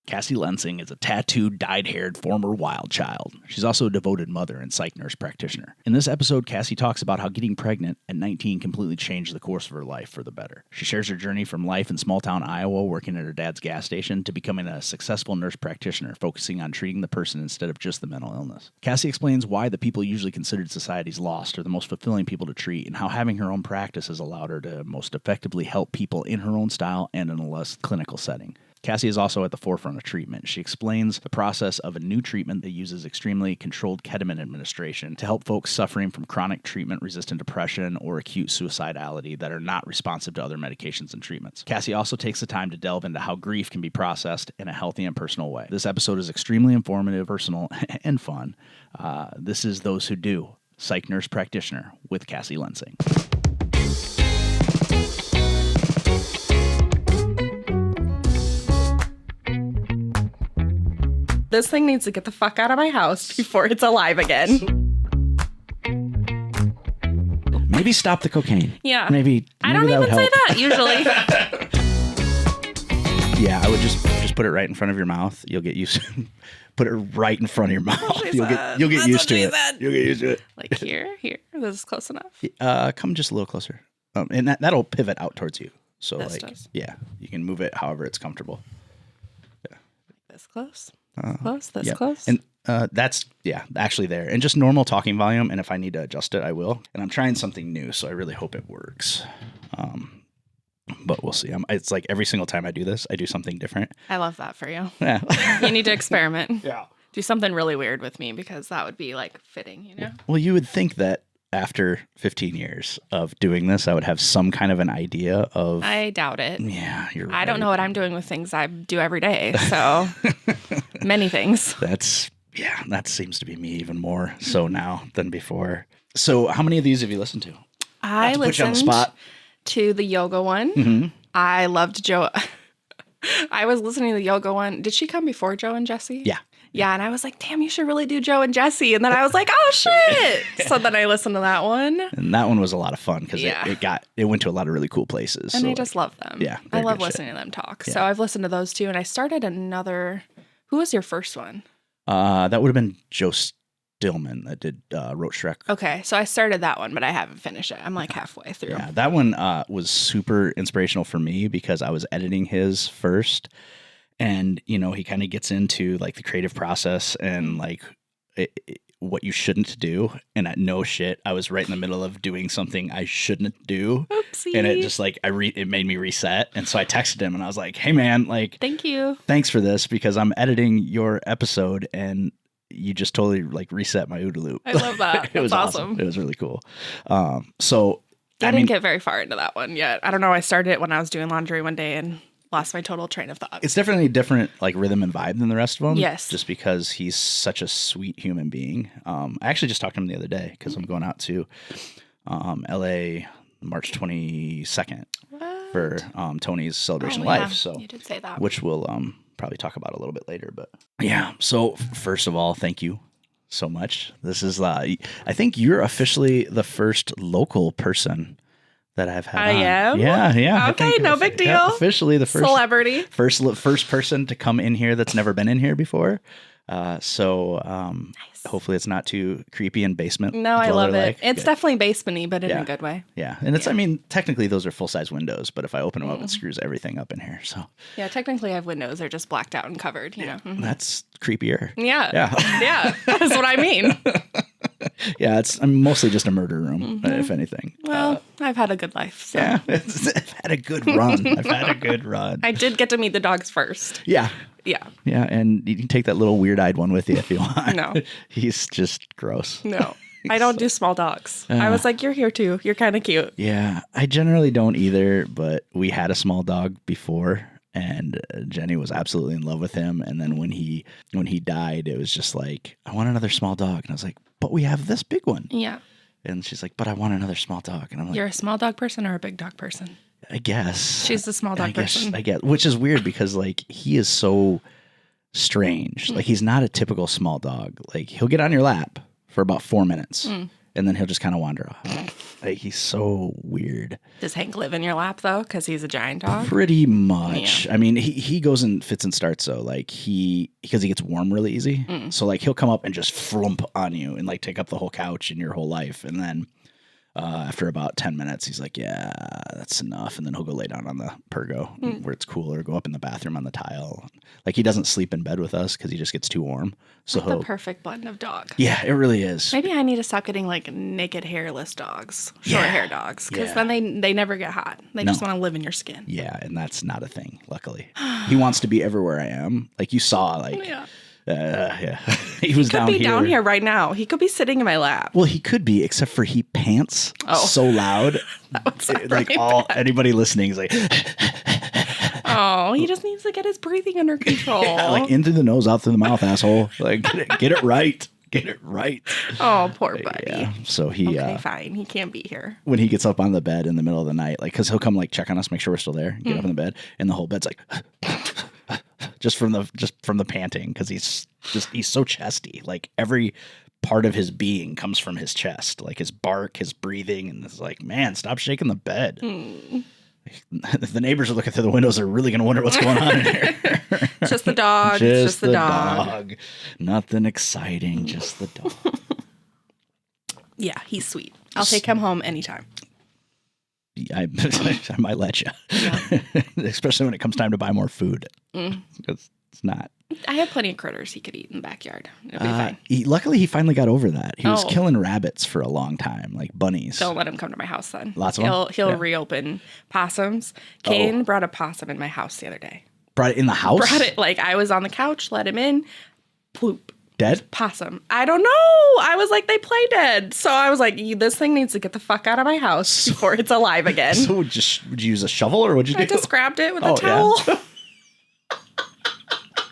Cassy Lensing is a tattooed, dyed-haired former wild child. She's also a devoted mother and psych nurse practitioner. In this episode, Cassy talks about how getting pregnant at 19 completely changed the course of her life for the better. She shares her journey from life in small-town Iowa working at her dad's gas station to becoming a successful nurse practitioner focusing on treating the person instead of just the mental illness. Cassy explains why the people usually considered society's lost are the most fulfilling people to treat and how having her own practice has allowed her to most effectively help people in her own style and in a less clinical setting. Cassy is also at the forefront of treatment. She explains the process of a new treatment that uses extremely controlled ketamine administration to help folks suffering from chronic treatment-resistant depression or acute suicidality that are not responsive to other medications and treatments. Cassy also takes the time to delve into how grief can be processed in a healthy and personal way. This episode is extremely informative, personal, and fun. This is Those Who Do, Psych Nurse Practitioner with Cassy Lensing. This thing needs to get the fuck out of my house before it's alive again. Maybe stop the cocaine. Yeah. Maybe I don't even say that usually. Yeah, I would just put it right in front of your mouth. You'll get used to put it right in front of your mouth. You'll get used to it. You'll get used to it. Like here. This is close enough. Come just a little closer. And that'll pivot out towards you. So this does. Yeah, you can move it however it's comfortable. Yeah. This close. This close. And that's, actually there. And just normal talking volume. And if I need to adjust it, I will. And I'm trying something new, so I really hope it works. But we'll see. It's like every single time I do this, I do something different. I love that for you. Yeah. You need to experiment. Yeah. Do something really weird with me because that would be like fitting, you know? Well, you would think that after 15 years of doing this, I would have some kind of an idea of... I doubt it. Yeah, you're right. I don't know what I'm doing with things I do every day, so many things. That seems to be me even more so now than before. So how many of these have you listened to? I listened put you on the spot. To the yoga one. Mm-hmm. I loved Joe. I was listening to the yoga one. Did she come before Joe and Jesse? Yeah. Yeah, and I was like, damn, you should really do Joe and Jesse. And then I was like, oh, shit. So then I listened to that one. And that one was a lot of fun because it went to a lot of really cool places. And I just love them. Yeah. I love listening to them talk. Yeah. So I've listened to those two. And I started another. Who was your first one? That would have been Joe Stillman that did Roach Shrek. Okay, so I started that one, but I haven't finished it. I'm like halfway through. Yeah, that one was super inspirational for me because I was editing his first. And, he kind of gets into like the creative process and like what you shouldn't do. And at no shit, I was right in the middle of doing something I shouldn't do. Oopsie. And it just like, it made me reset. And so I texted him and I was like, hey man, like, thank you. Thanks for this because I'm editing your episode and you just totally like reset my OODA loop. I love that. It was awesome. It was really cool. So I didn't get very far into that one yet. I don't know. I started it when I was doing laundry one day and lost my total train of thought. It's definitely a different like rhythm and vibe than the rest of them. Yes. Just because he's such a sweet human being. I actually just talked to him the other day because I'm going out to LA March 22nd for Tony's Celebration of Life. So you did say that. Which we'll probably talk about a little bit later. But yeah. So first of all, thank you so much. This is I think you're officially the first local person that I've had. I am? Yeah. Okay, no big deal. Yeah, officially the first celebrity. First person to come in here that's never been in here before. So nice. Hopefully it's not too creepy and basement. No, I love it. It's good. definitely basement-y, but in a good way. Yeah. And it's, I mean, technically those are full-size windows, but if I open them up, it screws everything up in here. So yeah, technically I have windows. They're just blacked out and covered, you know. Mm-hmm. That's creepier. Yeah. Yeah. That's what I mean. Yeah, I'm mostly just a murder room, if anything. Well, I've had a good life. So. Yeah, I've had a good run. I did get to meet the dogs first. Yeah. Yeah. Yeah, and you can take that little weird-eyed one with you if you want. No. He's just gross. No. I don't do small dogs. I was like, you're here too. You're kind of cute. Yeah, I generally don't either, but we had a small dog before, and Jenny was absolutely in love with him. And then when he died, it was just like, I want another small dog. And I was like, but we have this big one. Yeah. And she's like, but I want another small dog. And I'm like, you're a small dog person or a big dog person? I guess. She's the small dog person. I guess, which is weird because like he is so strange. Like he's not a typical small dog. Like he'll get on your lap for about 4 minutes and then he'll just kind of wander off. Like, he's so weird. Does Hank live in your lap, though, because he's a giant dog? Pretty much. Yeah. I mean, he goes in fits and starts, though. Like, because he gets warm really easy. So, like, he'll come up and just flump on you and, like, take up the whole couch and your whole life. And then after about 10 minutes, he's like, yeah, that's enough. And then he'll go lay down on the pergo where it's cooler, go up in the bathroom on the tile. Like, he doesn't sleep in bed with us because he just gets too warm. So The perfect blend of dog. Yeah, it really is. Maybe I need to stop getting like naked, hairless dogs, short hair dogs, because then they never get hot. They just want to live in your skin. Yeah, and that's not a thing, luckily. He wants to be everywhere I am. Like, you saw, like, he was down here. He could be down here right now. He could be sitting in my lap. Well, he could be, except for he pants so loud. That would sound Like, really bad. anybody listening is like, Oh, he just needs to get his breathing under control. like, in through the nose, out through the mouth, asshole. Like, get it right. Get it right. Oh, poor buddy. Yeah. So he, Okay, fine. He can't be here. when he gets up on the bed in the middle of the night, like, because he'll come, like, check on us, make sure we're still there, get up in the bed, and the whole bed's like, just from the panting, because he's so chesty. Like, every part of his being comes from his chest, like his bark, his breathing, and it's like, man, stop shaking the bed. The neighbors are looking through the windows. They're really going to wonder what's going on in here. Just the dog. It's just the dog. Nothing exciting. Just the dog. Yeah, he's sweet. I'll take him home anytime. I might let you, especially when it comes time to buy more food. Because it's not. I have plenty of critters he could eat in the backyard. It'll be fine. Luckily, he finally got over that. He was killing rabbits for a long time, like bunnies. Don't let him come to my house then. Lots of them? He'll reopen possums. Kane brought a possum in my house the other day. Brought it in the house? Brought it, like, I was on the couch, let him in, ploop. Dead? Possum. I don't know. I was like, they play dead. So I was like, this thing needs to get the fuck out of my house before it's alive again. So would you use a shovel, or what'd you do? I just grabbed it with a towel. Yeah.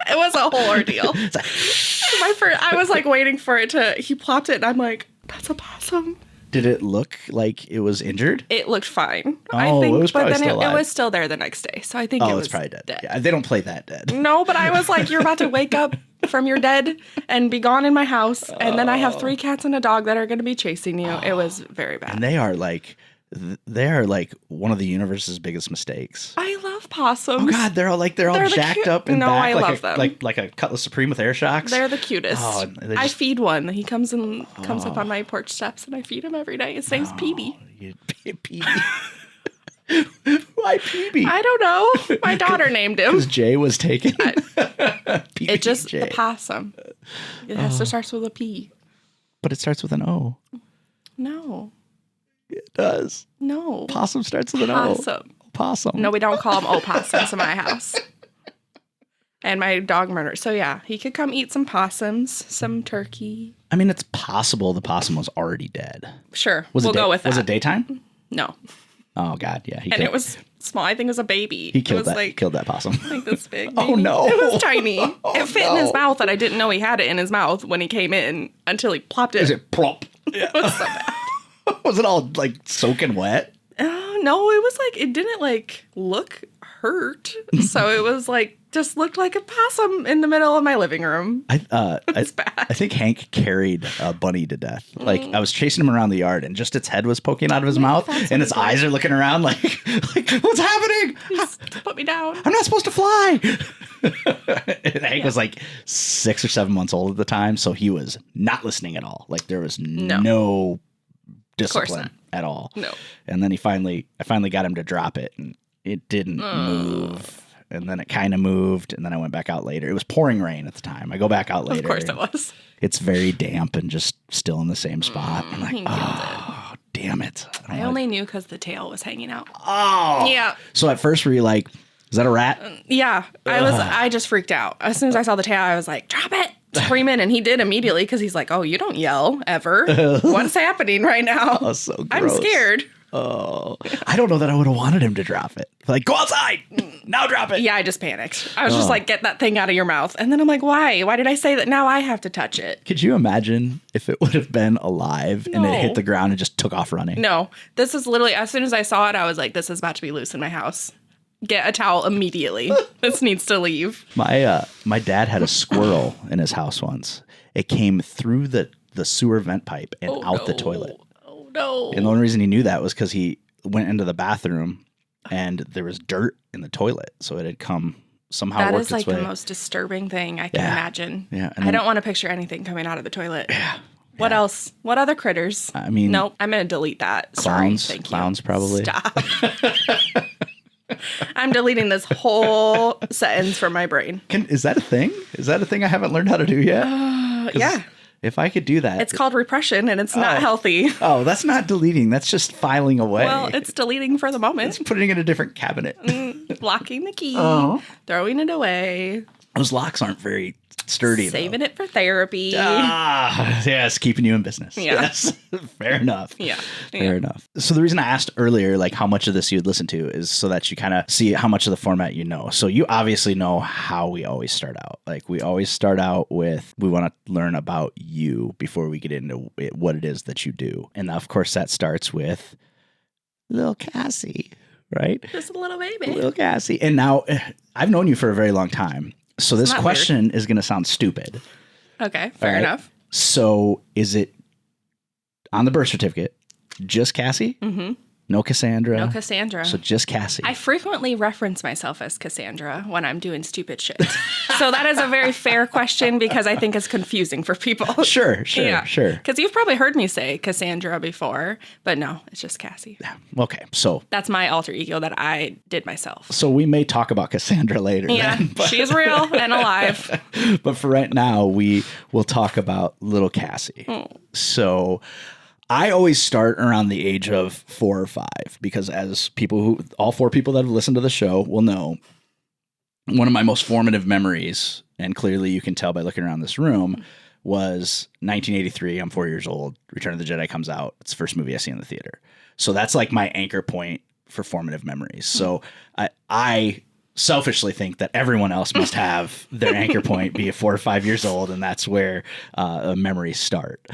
It was a whole ordeal. I was like waiting for it to, he plopped it and I'm like, that's a possum. Did it look like it was injured? It looked fine. It was probably but then still alive. it was still there the next day. So I think it was it's probably dead. Yeah, they don't play that dead. No, but I was like, you're about to wake up from your dead and be gone in my house. And then I have 3 cats and a dog that are going to be chasing you. It was very bad. And they are like one of the universe's biggest mistakes. I love possums. Oh God, they're all jacked up and No, back I like love them. like a Cutlass Supreme with air shocks. They're the cutest. Oh, I feed one. He comes up on my porch steps and I feed him every day. His name's Petey. Petey. Why Petey? I don't know. My daughter named him. Because Jay was taken. It just the possum. It has to start with a P. But it starts with an O. No. It does. No. Possum starts with an Possum. O. Possum. No, we don't call them opossums in my house. And my dog murder. So yeah, he could come eat some possums, some turkey. I mean, it's possible the possum was already dead. Sure. We'll go with that. Was it daytime? No. Oh God, yeah. It was small. I think it was a baby. He killed it was that. Killed that possum. Like this big. Oh no! It was tiny. It fit in his mouth, and I didn't know he had it in his mouth when he came in until he plopped it. Is it plop? It was so bad. Was it all like soaking wet? No, it was like it didn't like look hurt. So it was like just looked like a possum in the middle of my living room. It's bad. I think Hank carried a bunny to death. Like I was chasing him around the yard, and just its head was poking out of his mouth, and its eyes are looking around like what's happening? Just put me down. I'm not supposed to fly. And Hank was like 6 or 7 months old at the time, so he was not listening at all. Like there was no discipline at all. No. And then I finally got him to drop it, and it didn't move. And then it kind of moved, and then I went back out later. It was pouring rain at the time. I go back out later. Of course it was. It's very damp and just still in the same spot. I'm like, oh, damn it. I only knew because the tail was hanging out. Oh. Yeah. So at first were you like, is that a rat? Yeah. I just freaked out. As soon as I saw the tail, I was like, drop it. Screaming, and he did immediately because he's like, oh, you don't yell ever. What's happening right now? Oh, so gross. I'm scared. Oh, I don't know that I would have wanted him to drop it. Like, go outside. Now drop it. Yeah, I just panicked. I was just like, get that thing out of your mouth. And then I'm like, why? Why did I say that? Now I have to touch it. Could you imagine if it would have been alive and it hit the ground and just took off running? No, this is literally, as soon as I saw it, I was like, this is about to be loose in my house. Get a towel immediately. This needs to leave. My dad had a squirrel in his house once. It came through the the sewer vent pipe and out the toilet. Oh, no. And the only reason he knew that was because he went into the bathroom and there was dirt in the toilet. So it had come somehow That worked is like its way. the most disturbing thing I can imagine. Yeah. I don't want to picture anything coming out of the toilet. Yeah. What else? What other critters? I mean, nope. I'm going to delete that. Clowns. Sorry. Thank you. Clowns probably. Stop. I'm deleting this whole sentence from my brain. Is that a thing? Is that a thing I haven't learned how to do yet? Yeah. If I could do that. It's called repression and it's not healthy. Oh, that's not deleting. That's just filing away. Well, it's deleting for the moment. It's putting it in a different cabinet. Locking the key. Throwing it away. Those locks aren't very sturdy, Saving it for therapy. Yes, keeping you in business. Yeah. Yes, fair enough. Yeah. Fair enough. So the reason I asked earlier, like how much of this you'd listen to is so that you kind of see how much of the format you know. So you obviously know how we always start out. Like we always start out with, we want to learn about you before we get into what it is that you do. And of course that starts with little Cassy, right? Just a little baby. Little Cassy. And now I've known you for a very long time. So this question is going to sound stupid. Okay, fair enough. So is it on the birth certificate, just Cassy? Mm-hmm. No Cassandra? No Cassandra. So just Cassy. I frequently reference myself as Cassandra when I'm doing stupid shit. So that is a very fair question because I think it's confusing for people. Sure. Because you've probably heard me say Cassandra before, but no, it's just Cassy. Yeah. Okay, so. That's my alter ego that I did myself. So we may talk about Cassandra later. Yeah, then, she's real and alive. But for right now, we will talk about little Cassy. So I always start around the age of 4 or 5 because as all 4 people that have listened to the show will know, one of my most formative memories, and clearly you can tell by looking around this room, was 1983. I'm 4 years old. Return of the Jedi comes out. It's the first movie I see in the theater. So that's like my anchor point for formative memories. So I selfishly think that everyone else must have their anchor point be 4 or 5 years old, and that's where memories start.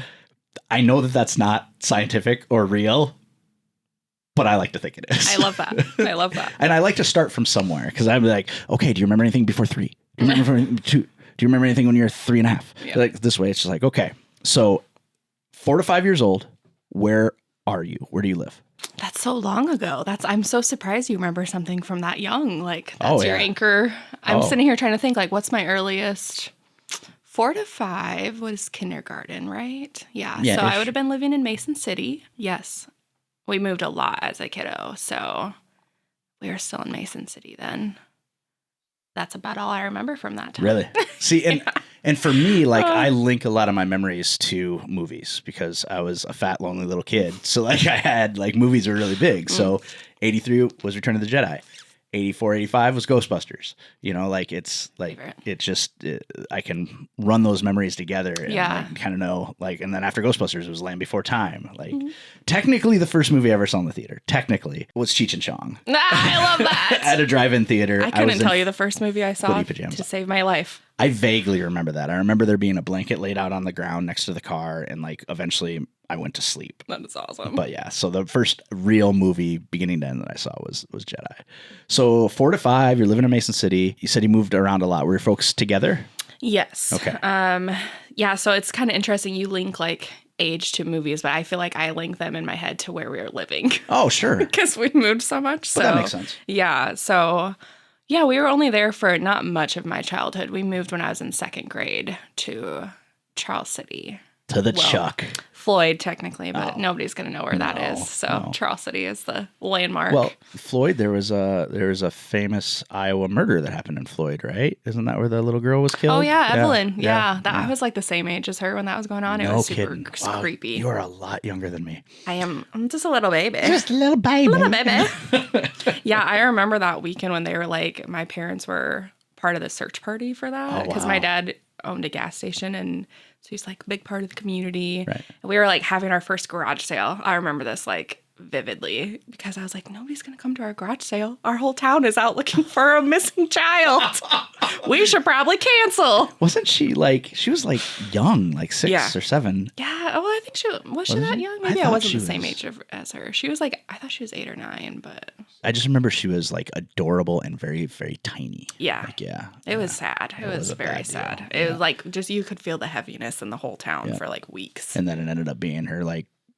I know that that's not scientific or real, but I like to think it is. I love that. And I like to start from somewhere because I'm like, okay, do you remember anything before 3? Do you remember 2? Do you remember anything when you're 3.5? Yeah. Like this way, it's just like, okay, so 4 to 5 years old, where are you? Where do you live? That's so long ago. I'm so surprised you remember something from that young. Like that's your anchor. I'm sitting here trying to think like, what's my earliest? 4 to 5 was kindergarten, right? Yeah. So I would have been living in Mason City. Yes. We moved a lot as a kiddo. So we were still in Mason City then. That's about all I remember from that time. Really? See, and for me, like I link a lot of my memories to movies because I was a fat, lonely little kid. So like I had like movies were really big. So 83 was Return of the Jedi. 84, 85 was Ghostbusters. You know, like it's like it's just I can run those memories together and like, kind of know like. And then after Ghostbusters, it was Land Before Time. Like technically, the first movie I ever saw in the theater technically was Cheech and Chong. I love that. At a drive-in theater. I couldn't tell you the first movie I saw to save my life. I vaguely remember that. I remember there being a blanket laid out on the ground next to the car, and like eventually I went to sleep. That is awesome. But yeah, so the first real movie beginning to end that I saw was Jedi. So 4 to 5, you're living in Mason City. You said you moved around a lot. Were your folks together? Yes. Okay. Yeah, so it's kind of interesting. You link like age to movies, but I feel like I link them in my head to where we were living. Oh, sure. Because we moved so much. So that makes sense. Yeah. So yeah, we were only there for not much of my childhood. We moved when I was in 2nd grade to Charles City. To the Chuck. Floyd, technically, but nobody's going to know where that is. So Charles City is the landmark. Well, Floyd, there was a famous Iowa murder that happened in Floyd, right? Isn't that where the little girl was killed? Oh, yeah, Evelyn. Yeah. I was like the same age as her when that was going on. It was super creepy. You are a lot younger than me. I am. I'm just a little baby. Just a little baby. Yeah, I remember that weekend when they were like, my parents were part of the search party for that because my dad owned a gas station, and so he's like a big part of the community. Right. And we were like having our first garage sale. I remember this like vividly because I was like, nobody's going to come to our garage sale. Our whole town is out looking for a missing child. We should probably cancel. Wasn't she she was young, 6 or 7. Yeah. Oh, I think was she that young? Maybe I wasn't the same age as her. She was I thought she was 8 or 9, but. I just remember she was adorable and very, very tiny. Yeah. It was sad. It was very sad. It was just, you could feel the heaviness in the whole town for weeks. And then it ended up being her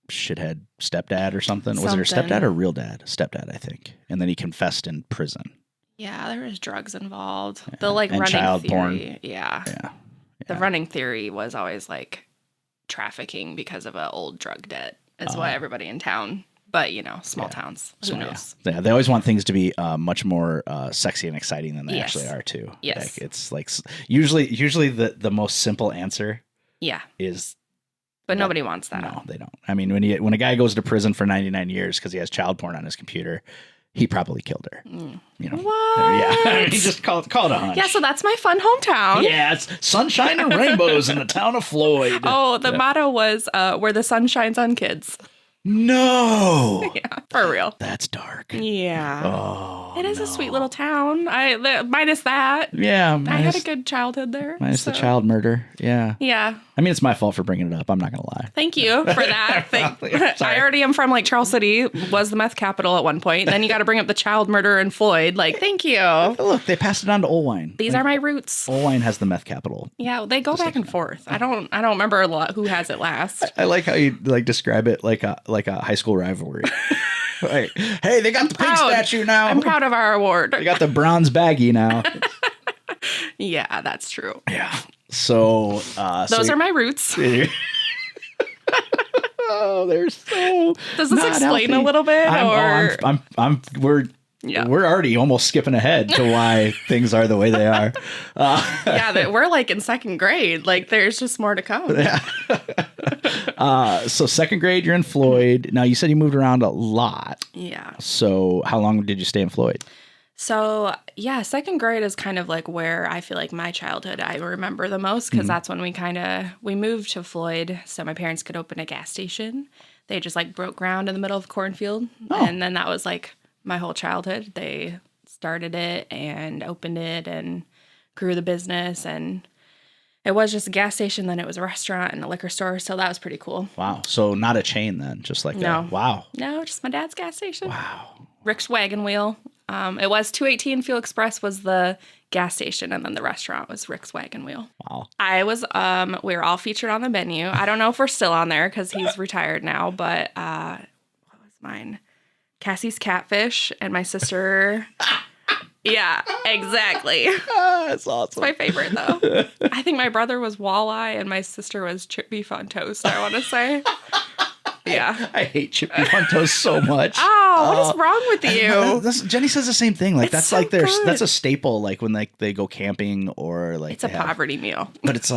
shithead stepdad or something. Was it her stepdad or real dad? Stepdad, I think. And then he confessed in prison. Yeah, there was drugs involved. Yeah. The and running child theory. Porn. Yeah. The running theory was always trafficking because of an old drug debt is what everybody in town. But small towns. Who knows? Yeah, they always want things to be much more sexy and exciting than they actually are too. Yes. It's usually the most simple answer. Yeah. Is. But nobody wants that. No, they don't. I mean, when a guy goes to prison for 99 years because he has child porn on his computer, he probably killed her. What? Yeah. He just called it a hunch. Yeah, so that's my fun hometown. Yeah, it's sunshine and rainbows in the town of Floyd. Oh, the motto was where the sun shines on kids. No. Yeah, for real. That's dark. Yeah. Oh, it is a sweet little town. Minus that. Yeah. I had a good childhood there. Minus the child murder. Yeah. Yeah. I mean, it's my fault for bringing it up. I'm not going to lie. Thank you for that. I already am from Charles City, was the meth capital at one point. Then you got to bring up the child murder in Floyd. Thank you. Look, they passed it on to Olwine. These are my roots. Olwine has the meth capital. Yeah, they go back and forth. I don't remember a lot who has it last. I like how you describe it like a high school rivalry. Hey, they got the pig statue now. I'm proud of our award. They got the bronze baggie now. Yeah, that's true. Yeah. So those are my roots. Oh, they're so. Does this explain a little bit? We're already almost skipping ahead to why things are the way they are. Yeah, we're in second grade. There's just more to come. Yeah. So second grade, you're in Floyd. Now, you said you moved around a lot. Yeah. So how long did you stay in Floyd? So, yeah, second grade is kind of where I feel my childhood I remember the most because that's when we moved to Floyd so my parents could open a gas station. They just broke ground in the middle of a cornfield. Oh. And then that was my whole childhood. They started it and opened it and grew the business. And it was just a gas station. Then it was a restaurant and a liquor store. So that was pretty cool. Wow. So not a chain then, just no. Wow. No, just my dad's gas station. Wow. Rick's Wagon Wheel. It was 218 Fuel Express was the gas station, and then the restaurant was Rick's Wagon Wheel. Wow. We were all featured on the menu. I don't know if we're still on there because he's retired now, but what was mine? Cassy's Catfish and my sister. Yeah, exactly. That's awesome. It's my favorite, though. I think my brother was Walleye and my sister was Chip Beef on Toast, I want to say. Yeah. I hate Chip Beef on Toast so much. Oh, what is wrong with you? Jenny says the same thing. That's so that's a staple. When they go camping or it's a poverty meal. But it's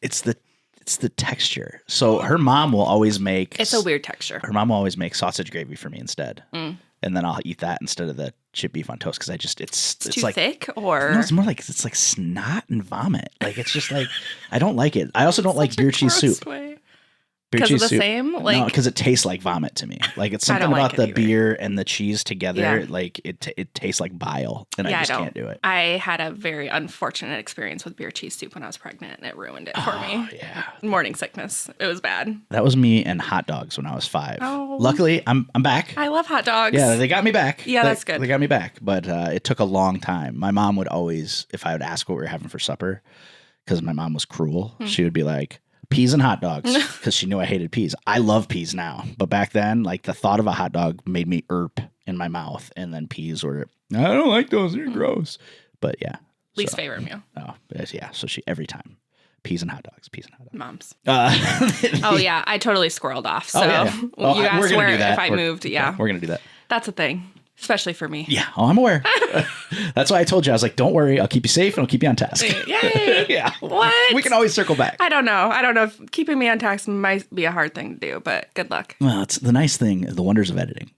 it's the texture. So her mom will always make. It's a weird texture. Her mom will always make sausage gravy for me instead, and then I'll eat that instead of the Chip Beef on Toast because it's too thick or no, it's more it's snot and vomit. It's just I don't like it. I also don't like beer cheese soup. Because of the same? No, because it tastes like vomit to me. It's something about the beer and the cheese together. Yeah. It tastes like bile, and I just can't do it. I had a very unfortunate experience with beer cheese soup when I was pregnant, and it ruined it for me. Yeah. Morning sickness. It was bad. That was me and hot dogs when I was 5. Oh. Luckily, I'm back. I love hot dogs. Yeah, they got me back. Yeah, that's good. They got me back, but it took a long time. My mom would always, if I would ask what we were having for supper, because my mom was cruel, she would be like, peas and hot dogs, because she knew I hated peas. I love peas now, but back then, the thought of a hot dog made me in my mouth, and then peas were, I don't like those, they're gross. But yeah. Least favorite meal. Oh, yeah. So she, every time, peas and hot dogs. Moms. Oh, yeah. I totally squirreled off. So you asked where if I moved. Yeah. We're going to do that. That's a thing. Especially for me. Yeah. Oh, I'm aware. That's why I told you. I was like, don't worry. I'll keep you safe and I'll keep you on task. Yay. Yeah. What? We can always circle back. I don't know. If keeping me on task might be a hard thing to do, but good luck. Well, it's the nice thing, the wonders of editing.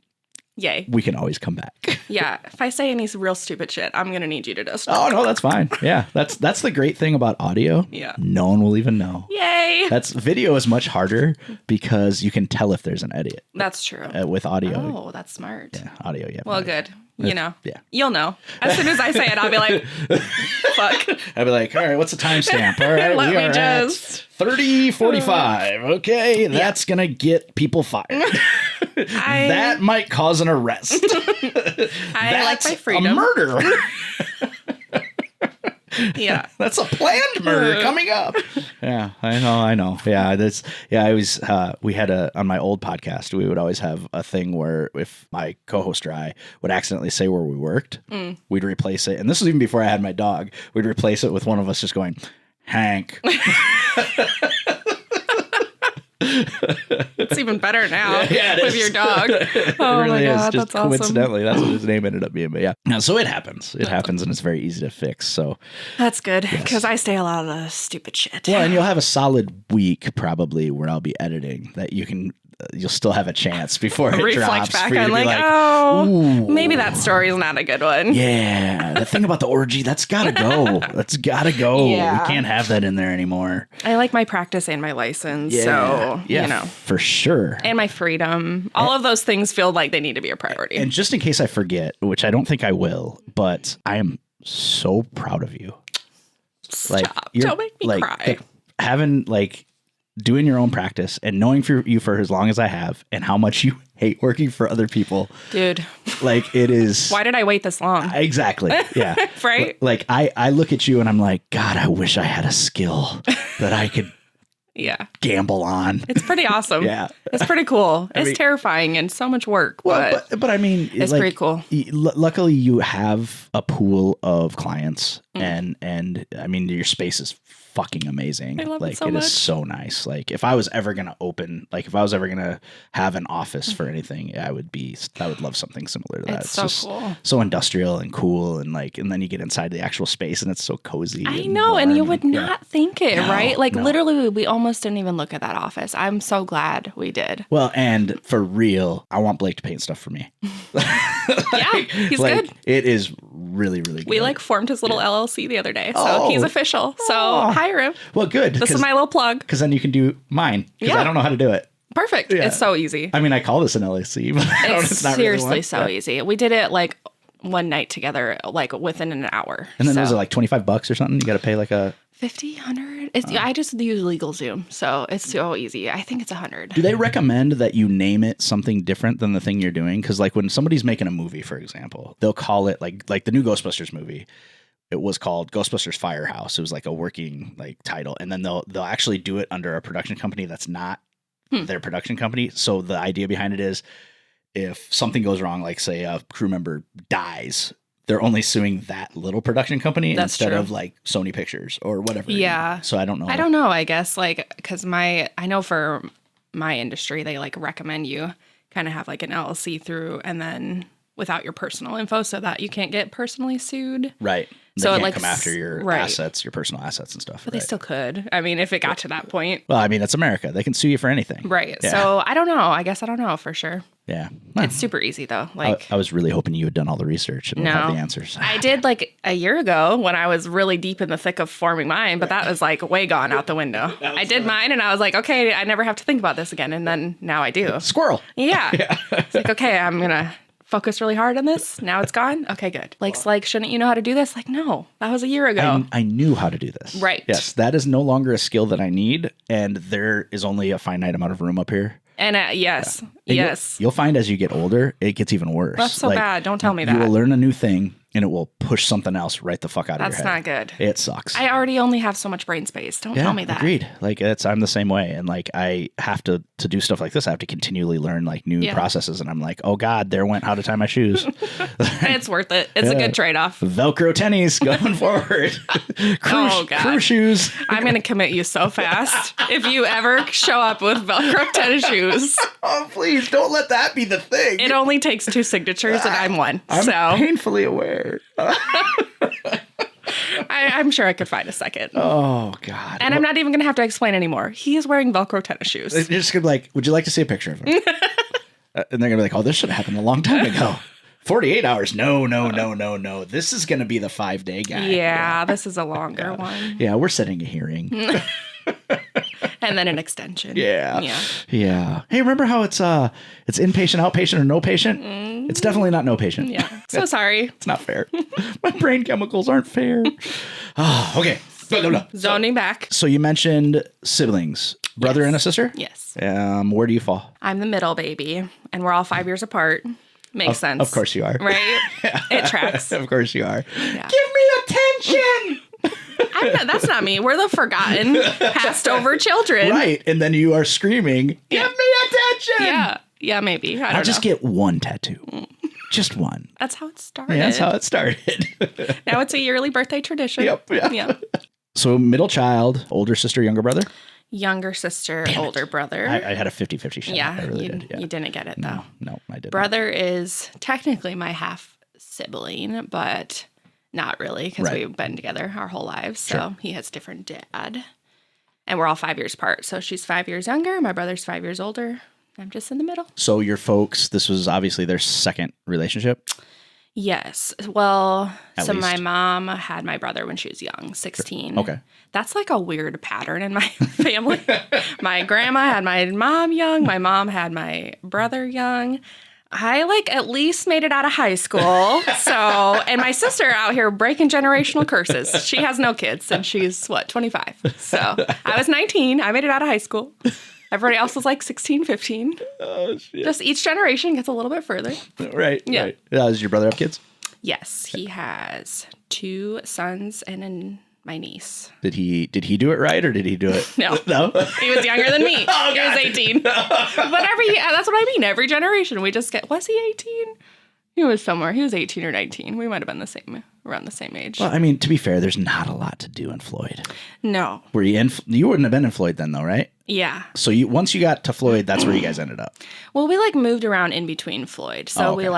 Yay. We can always come back. Yeah. If I say any real stupid shit, I'm going to need you to just. Oh, no, that's fine. Yeah. That's the great thing about audio. Yeah. No one will even know. Yay. Video is much harder because you can tell if there's an edit. That's true. With audio. Oh, that's smart. Yeah. Audio. Yeah. Well, good. you know. Yeah. You'll know. As soon as I say it, I'll be like, fuck. I'll be like, all right, what's the timestamp? All right, we are at 30:45. Okay, that's going to get people fired. That might cause an arrest. I like my freedom. A murder. Yeah. That's a planned murder coming up. Yeah, I know. Yeah, I was, we had on my old podcast, we would always have a thing where if my co-host or I would accidentally say where we worked, we'd replace it. And this was even before I had my dog. We'd replace it with one of us just going, Hank. It's even better now with your dog. Oh it really my God, is. Just that's coincidentally, awesome. That's what his name ended up being. But yeah, no, so it happens. It happens, and it's very easy to fix. So that's good because I stay a lot of the stupid shit. Well, and you'll have a solid week probably where I'll be editing that you'll still have a chance before it reflect drops. back on like, maybe that story is not a good one. Yeah, the thing about the orgy, that's gotta go. That's gotta go. Yeah. We can't have that in there anymore. I like my practice and my license, so you know, for sure, and my freedom. All of those things feel like they need to be a priority. And just in case I forget, which I don't think I will, but I am so proud of you. Stop! Don't make me cry. Having doing your own practice and knowing you for as long as I have and how much you hate working for other people. Dude. It is. Why did I wait this long? Exactly. Yeah. Right? I look at you and I'm like, God, I wish I had a skill that I could gamble on. It's pretty awesome. Yeah. It's pretty cool. It's terrifying and so much work. Well, but I mean, it's pretty cool. Luckily you have a pool of clients and I mean, your space is fucking amazing. I love it so much. Is so nice. If I was ever going to have an office for anything, I would love something similar to that. It's so cool. So industrial and cool. And then you get inside the actual space and it's so cozy. I know. And you would not think it, right? No. Literally, we almost didn't even look at that office. I'm so glad we did. Well, and for real, I want Blake to paint stuff for me. Yeah, he's good. It is really, really good. We formed his little LLC the other day. So he's official. So hire him. Well, good. This is my little plug. Because then you can do mine. Because I don't know how to do it. Perfect. Yeah. It's so easy. I mean, I call this an LLC, but it's not seriously really so easy. We did it one night together, within an hour. And then was it $25 or something? You got to pay a 50, 100. I just use LegalZoom, so it's so easy. I think it's 100. Do they recommend that you name it something different than the thing you're doing? Because when somebody's making a movie, for example, they'll call it like the new Ghostbusters movie. It was called Ghostbusters Firehouse. It was a working title, and then they'll actually do it under a production company that's not their production company. So the idea behind it is, if something goes wrong, say a crew member dies, they're only suing that little production company instead of Sony Pictures or whatever. Yeah. So I don't know. I don't know. I guess because I know for my industry they recommend you kind of have an LLC through and without your personal info so that you can't get personally sued. Right. They so can't come after your assets, your personal assets and stuff. But they still could. I mean, if it got to that point. Well, I mean, it's America. They can sue you for anything. Right. Yeah. So I don't know. I guess I don't know for sure. Yeah. It's super easy though. I was really hoping you had done all the research and would have the answers. I did a year ago when I was really deep in the thick of forming mine, but that was way gone out the window. I did mine and I was like, okay, I never have to think about this again. And then now I do. Squirrel. Yeah. It's okay, I'm going to focus really hard on this. Now it's gone. Okay, good. Shouldn't you know how to do this? No, that was a year ago. I knew how to do this. Right. Yes, that is no longer a skill that I need, and there is only a finite amount of room up here. And yes, and yes. You'll find as you get older, it gets even worse. That's so bad. Don't tell me that. You will learn a new thing, and it will push something else right the fuck out of your head. That's not good. It sucks. I already only have so much brain space. Don't tell me that. Agreed. I'm the same way, and I have to do stuff like this. I have to continually learn new processes, and I'm like, oh god, there went how to tie my shoes. It's worth it. It's a good trade-off. Velcro tennies going forward. Crew shoes. I'm going to commit you so fast if you ever show up with Velcro tennis shoes. Oh, please don't let that be the thing. It only takes 2 signatures, and I'm one. I'm painfully aware. I'm sure I could find a second. Oh, God. And I'm not even going to have to explain anymore. He is wearing Velcro tennis shoes. They're just going to be like, would you like to see a picture of him? And they're going to be like, oh, this should have happened a long time ago. 48 hours. No. This is going to be the 5-day guy. Yeah, this is a longer one. Yeah, we're setting a hearing. And then an extension. Yeah. Hey, remember how it's inpatient, outpatient, or no patient? It's definitely not no patient. Yeah. So sorry. It's not fair. My brain chemicals aren't fair. Oh, okay. No. Zoning back. So you mentioned siblings, brother and a sister? Yes. Where do you fall? I'm the middle baby, and we're all 5 years apart. Makes sense. Of course you are. Right? It tracks. Of course you are. Yeah. Give me attention! That's not me. We're the forgotten, passed over children. Right. And then you are screaming, give me attention! Yeah, maybe. I don't know. I'll just get one tattoo. Just one. That's how it started. Yeah, that's how it started. Now it's a yearly birthday tradition. Yep. Yeah. So middle child, older sister, younger brother? Younger sister, older brother. I had a 50-50 shot. Yeah, I really did. Yeah. You didn't get it, though. No, I didn't. Brother is technically my half sibling, but not really because we've been together our whole lives. So he has different dad. And we're all 5 years apart. So she's 5 years younger. My brother's 5 years older. I'm just in the middle. So your folks, this was obviously their second relationship? Yes. Well, At least. my mom had my brother when she was young, 16. Okay. That's like a weird pattern in my family. My grandma had my mom young. My mom had my brother young. I at least made it out of high school. So, and my sister out here breaking generational curses. She has no kids and she's 25. So I was 19. I made it out of high school. Everybody else was 16, 15. Oh, shit. Just each generation gets a little bit further. Right. Yeah. Right. Does your brother have kids? Yes, he has 2 sons and my niece. Did he do it right or did he do it? No. He was younger than me. He was 18. But that's what I mean. Every generation we just get, was he 18? He was somewhere. He was 18 or 19. We might have been around the same age. Well, I mean, to be fair, there's not a lot to do in Floyd. No. Were you you wouldn't have been in Floyd then though, right? Yeah. So once you got to Floyd, that's where you guys ended up. Well, we moved around in between Floyd. So we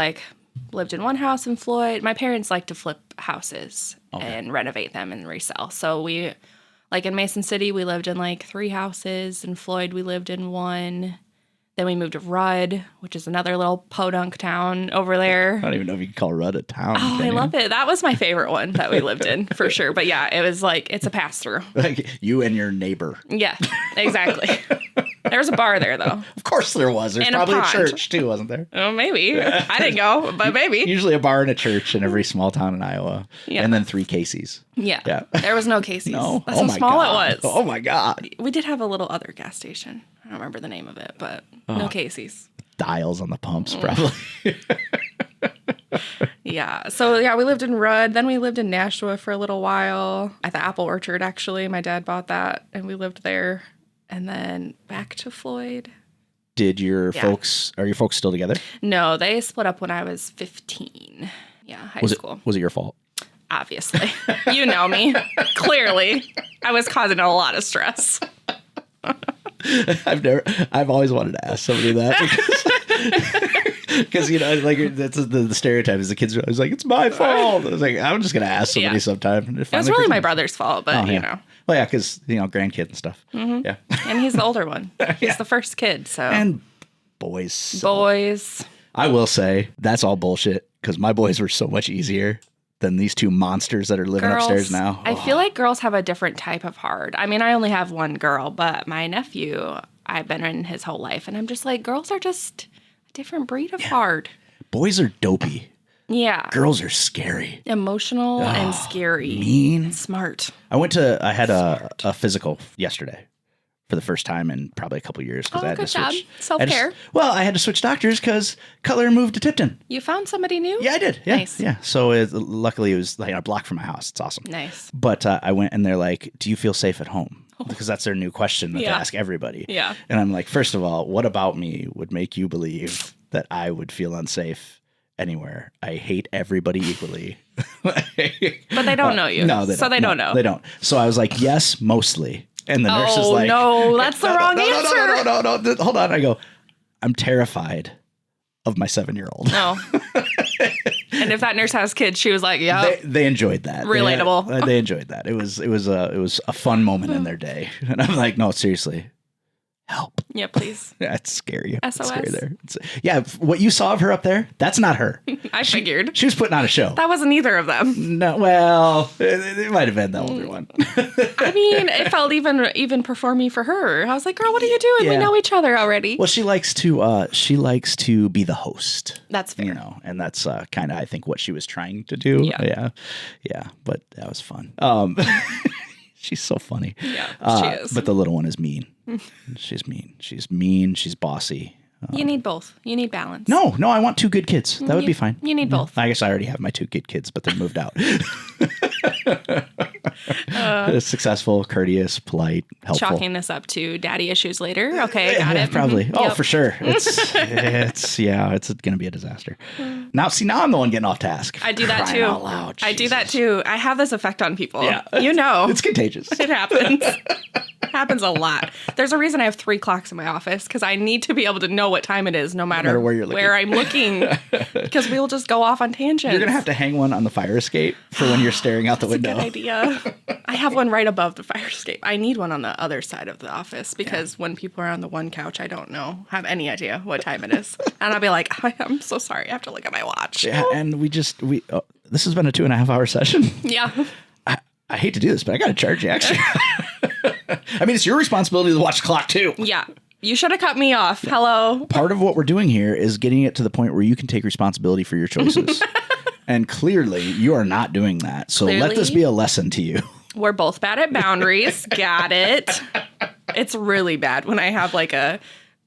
lived in one house in Floyd. My parents like to flip houses and renovate them and resell. So we, in Mason City, we lived in 3 houses. In Floyd, we lived in 1. Then we moved to Rudd, which is another little podunk town over there. I don't even know if you can call Rudd a town. Oh, I love it. That was my favorite one that we lived in, for sure. But yeah, it was it's a pass-through. You and your neighbor. Yeah, exactly. There was a bar there, though. Of course there was. There's probably a church, too, wasn't there? Oh, maybe. I didn't go, but maybe. Usually a bar and a church in every small town in Iowa. Yeah. And then 3 Casey's. Yeah. There was no Casey's. No? That's how small it was. Oh, my God. We did have a little other gas station. I don't remember the name of it, but no Casey's. Dials on the pumps, probably. Yeah. So, we lived in Rudd. Then we lived in Nashua for a little while at the apple orchard, actually. My dad bought that, and we lived there. And then back to Floyd. Are your folks still together? No, they split up when I was 15. Yeah, high school. Was it your fault? Obviously. You know me. Clearly. I was causing a lot of stress. I've always wanted to ask somebody that because that's the stereotype is the kids are always it's my fault. I was I'm just gonna ask somebody sometime. It was really my brother's fault, but you know. Well, yeah, because grandkid and stuff. Mm-hmm. Yeah, and he's the older one. He's the first kid, so and boys. I will say that's all bullshit because my boys were so much easier than these 2 monsters that are living upstairs now. I feel like girls have a different type of hard. I mean, I only have one girl, but my nephew, I've been in his whole life, and I'm just girls are just a different breed of hard. Boys are dopey. Yeah. Girls are scary. Emotional and scary. Mean. And smart. I had a physical yesterday for the first time in probably a couple years because I had to switch. Good job. Self-care. I had to switch doctors because Cutler moved to Tipton. You found somebody new? Yeah, I did. Yeah, nice. Yeah. So luckily it was a block from my house. It's awesome. Nice. But I went and they're like, "Do you feel safe at home?" Because that's their new question that they ask everybody. Yeah. And I'm like, first of all, what about me would make you believe that I would feel unsafe anywhere? I hate everybody equally. But they don't know you. No, they don't. So they don't know. They don't. So I was like, yes, mostly. And the nurse is like, no, that's the wrong answer. No. Hold on. I go, I'm terrified of my 7-year-old. No. And if that nurse has kids, she was like, yeah. They enjoyed that. Relatable. They enjoyed that. It was a fun moment in their day. And I'm like, no, seriously. help. Yeah, please. That's scary. SOS. Scary there. What you saw of her up there, that's not her. I figured. She was putting on a show. That wasn't either of them. No, well, it might have been the older one. I mean, it felt even performing for her. I was like, girl, what are you doing? We know each other already. Well, she likes to be the host. That's fair. You know, and that's kind of, I think, what she was trying to do. Yeah. But that was fun. She's so funny. Yeah, she is. But the little one is mean. She's mean. She's bossy. You need both. You need balance. No, I want 2 good kids. That would be fine. You need both. I guess I already have my 2 good kids, but they're moved out. Successful, courteous, polite, helpful. Chalking this up to daddy issues later. Okay, got it. Probably. Mm-hmm. Oh, for sure. It's going to be a disaster. Now I'm the one getting off task. I do that too. Out loud. I do that too. I have this effect on people. Yeah. You know. It's contagious. It happens. Happens a lot. There's a reason I have 3 clocks in my office, because I need to be able to know what time it is no matter where I'm looking, because we will just go off on tangents. You're going to have to hang one on the fire escape for when you're staring out the window. That's a good idea. I have one right above the fire escape. I need one on the other side of the office, because when people are on the one couch, I don't have any idea what time it is. And I'll be like, I'm so sorry. I have to look at my watch. Yeah, and this has been a 2.5-hour session. Yeah. I hate to do this, but I got to charge you extra. I mean, it's your responsibility to watch the clock too. Yeah. You should have cut me off. Hello. Part of what we're doing here is getting it to the point where you can take responsibility for your choices. And clearly you are not doing that. So let this be a lesson to you. We're both bad at boundaries. Got it. It's really bad when I have like a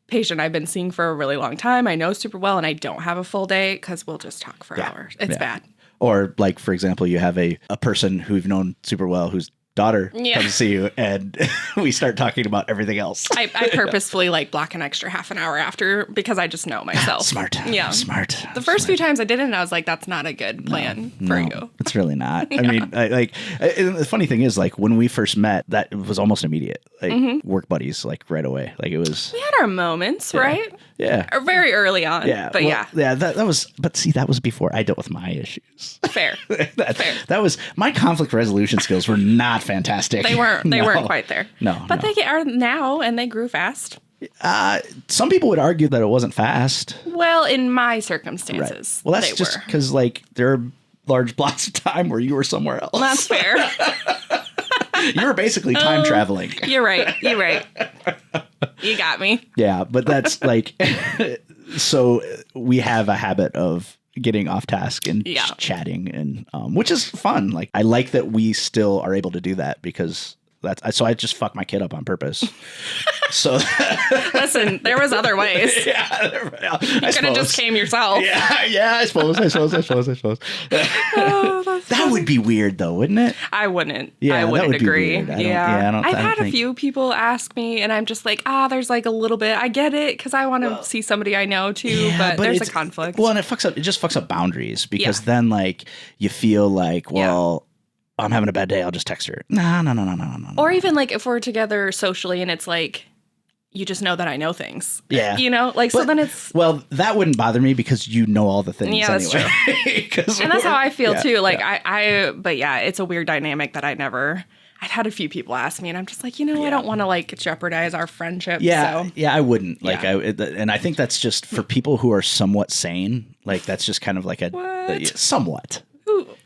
patient I've been seeing for a really long time. I know super well, and I don't have a full day, because we'll just talk for hours. It's bad. Or like, for example, you have a person who you've known super well whose daughter comes to see you, and we start talking about everything else. I purposefully block an extra half an hour after, because I just know myself. Smart. Yeah. Smart. The first few times I did it, and I was like, that's not a good plan for you. It's really not. I mean, the funny thing is, like, when we first met, that was almost immediate. Like, work buddies, like, right away. Like, it was. We had our moments, right? Yeah. Or very early on. Yeah. But Yeah, that was, but see, that was before I dealt with my issues. Fair. That was, my conflict resolution skills were not fantastic. They weren't quite there. No. But they are now, and they grew fast. Some people would argue that it wasn't fast. Well, in my circumstances, Well, that's just because, like, there are large blocks of time where you were somewhere else. Well, that's fair. You were basically time traveling. You're right. You got me. Yeah, but that's like, so we have a habit of getting off task and chatting, and which is fun. Like, I like that we still are able to do that, because so I just fuck my kid up on purpose. So listen, there was other ways. Yeah, you could have just came yourself. Yeah. I suppose. That would be weird, though, wouldn't it? I wouldn't. Yeah, I wouldn't agree. I've had a few people ask me, and I'm just like, there's like a little bit. I get it, because I want to see somebody I know too, but there's a conflict. Well, and it just fucks up boundaries, because then, like, you feel like, well. I'm having a bad day, I'll just text her. No. Or even, like, if we're together socially and it's like, you just know that I know things. Yeah. You know? Like, so then it's... Well, that wouldn't bother me, because you know all the things anyway. That's true. And that's how I feel, too. Like, but yeah, it's a weird dynamic that I've had a few people ask me, and I'm just like, I don't want to, like, jeopardize our friendship. Yeah. So. Yeah, I wouldn't. Like, and I think that's just for people who are somewhat sane. Like, that's just kind of like somewhat.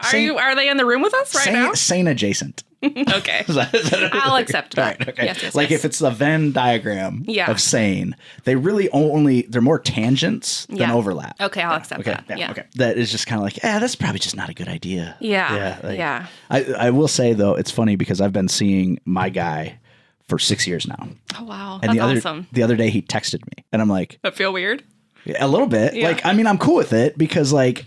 Are they in the room with us now? Sane adjacent. Okay. I'll accept that. Right, okay. Yes, if it's the Venn diagram of sane, they really they're more tangents than overlap. Okay, I'll accept that. Yeah. Okay. That is just kind of like, that's probably just not a good idea. Yeah. I will say, though, it's funny, because I've been seeing my guy for 6 years now. Oh, wow. And That's awesome. The other day he texted me, and I'm like, that feel weird? A little bit. Yeah. Like, I mean, I'm cool with it, because, like,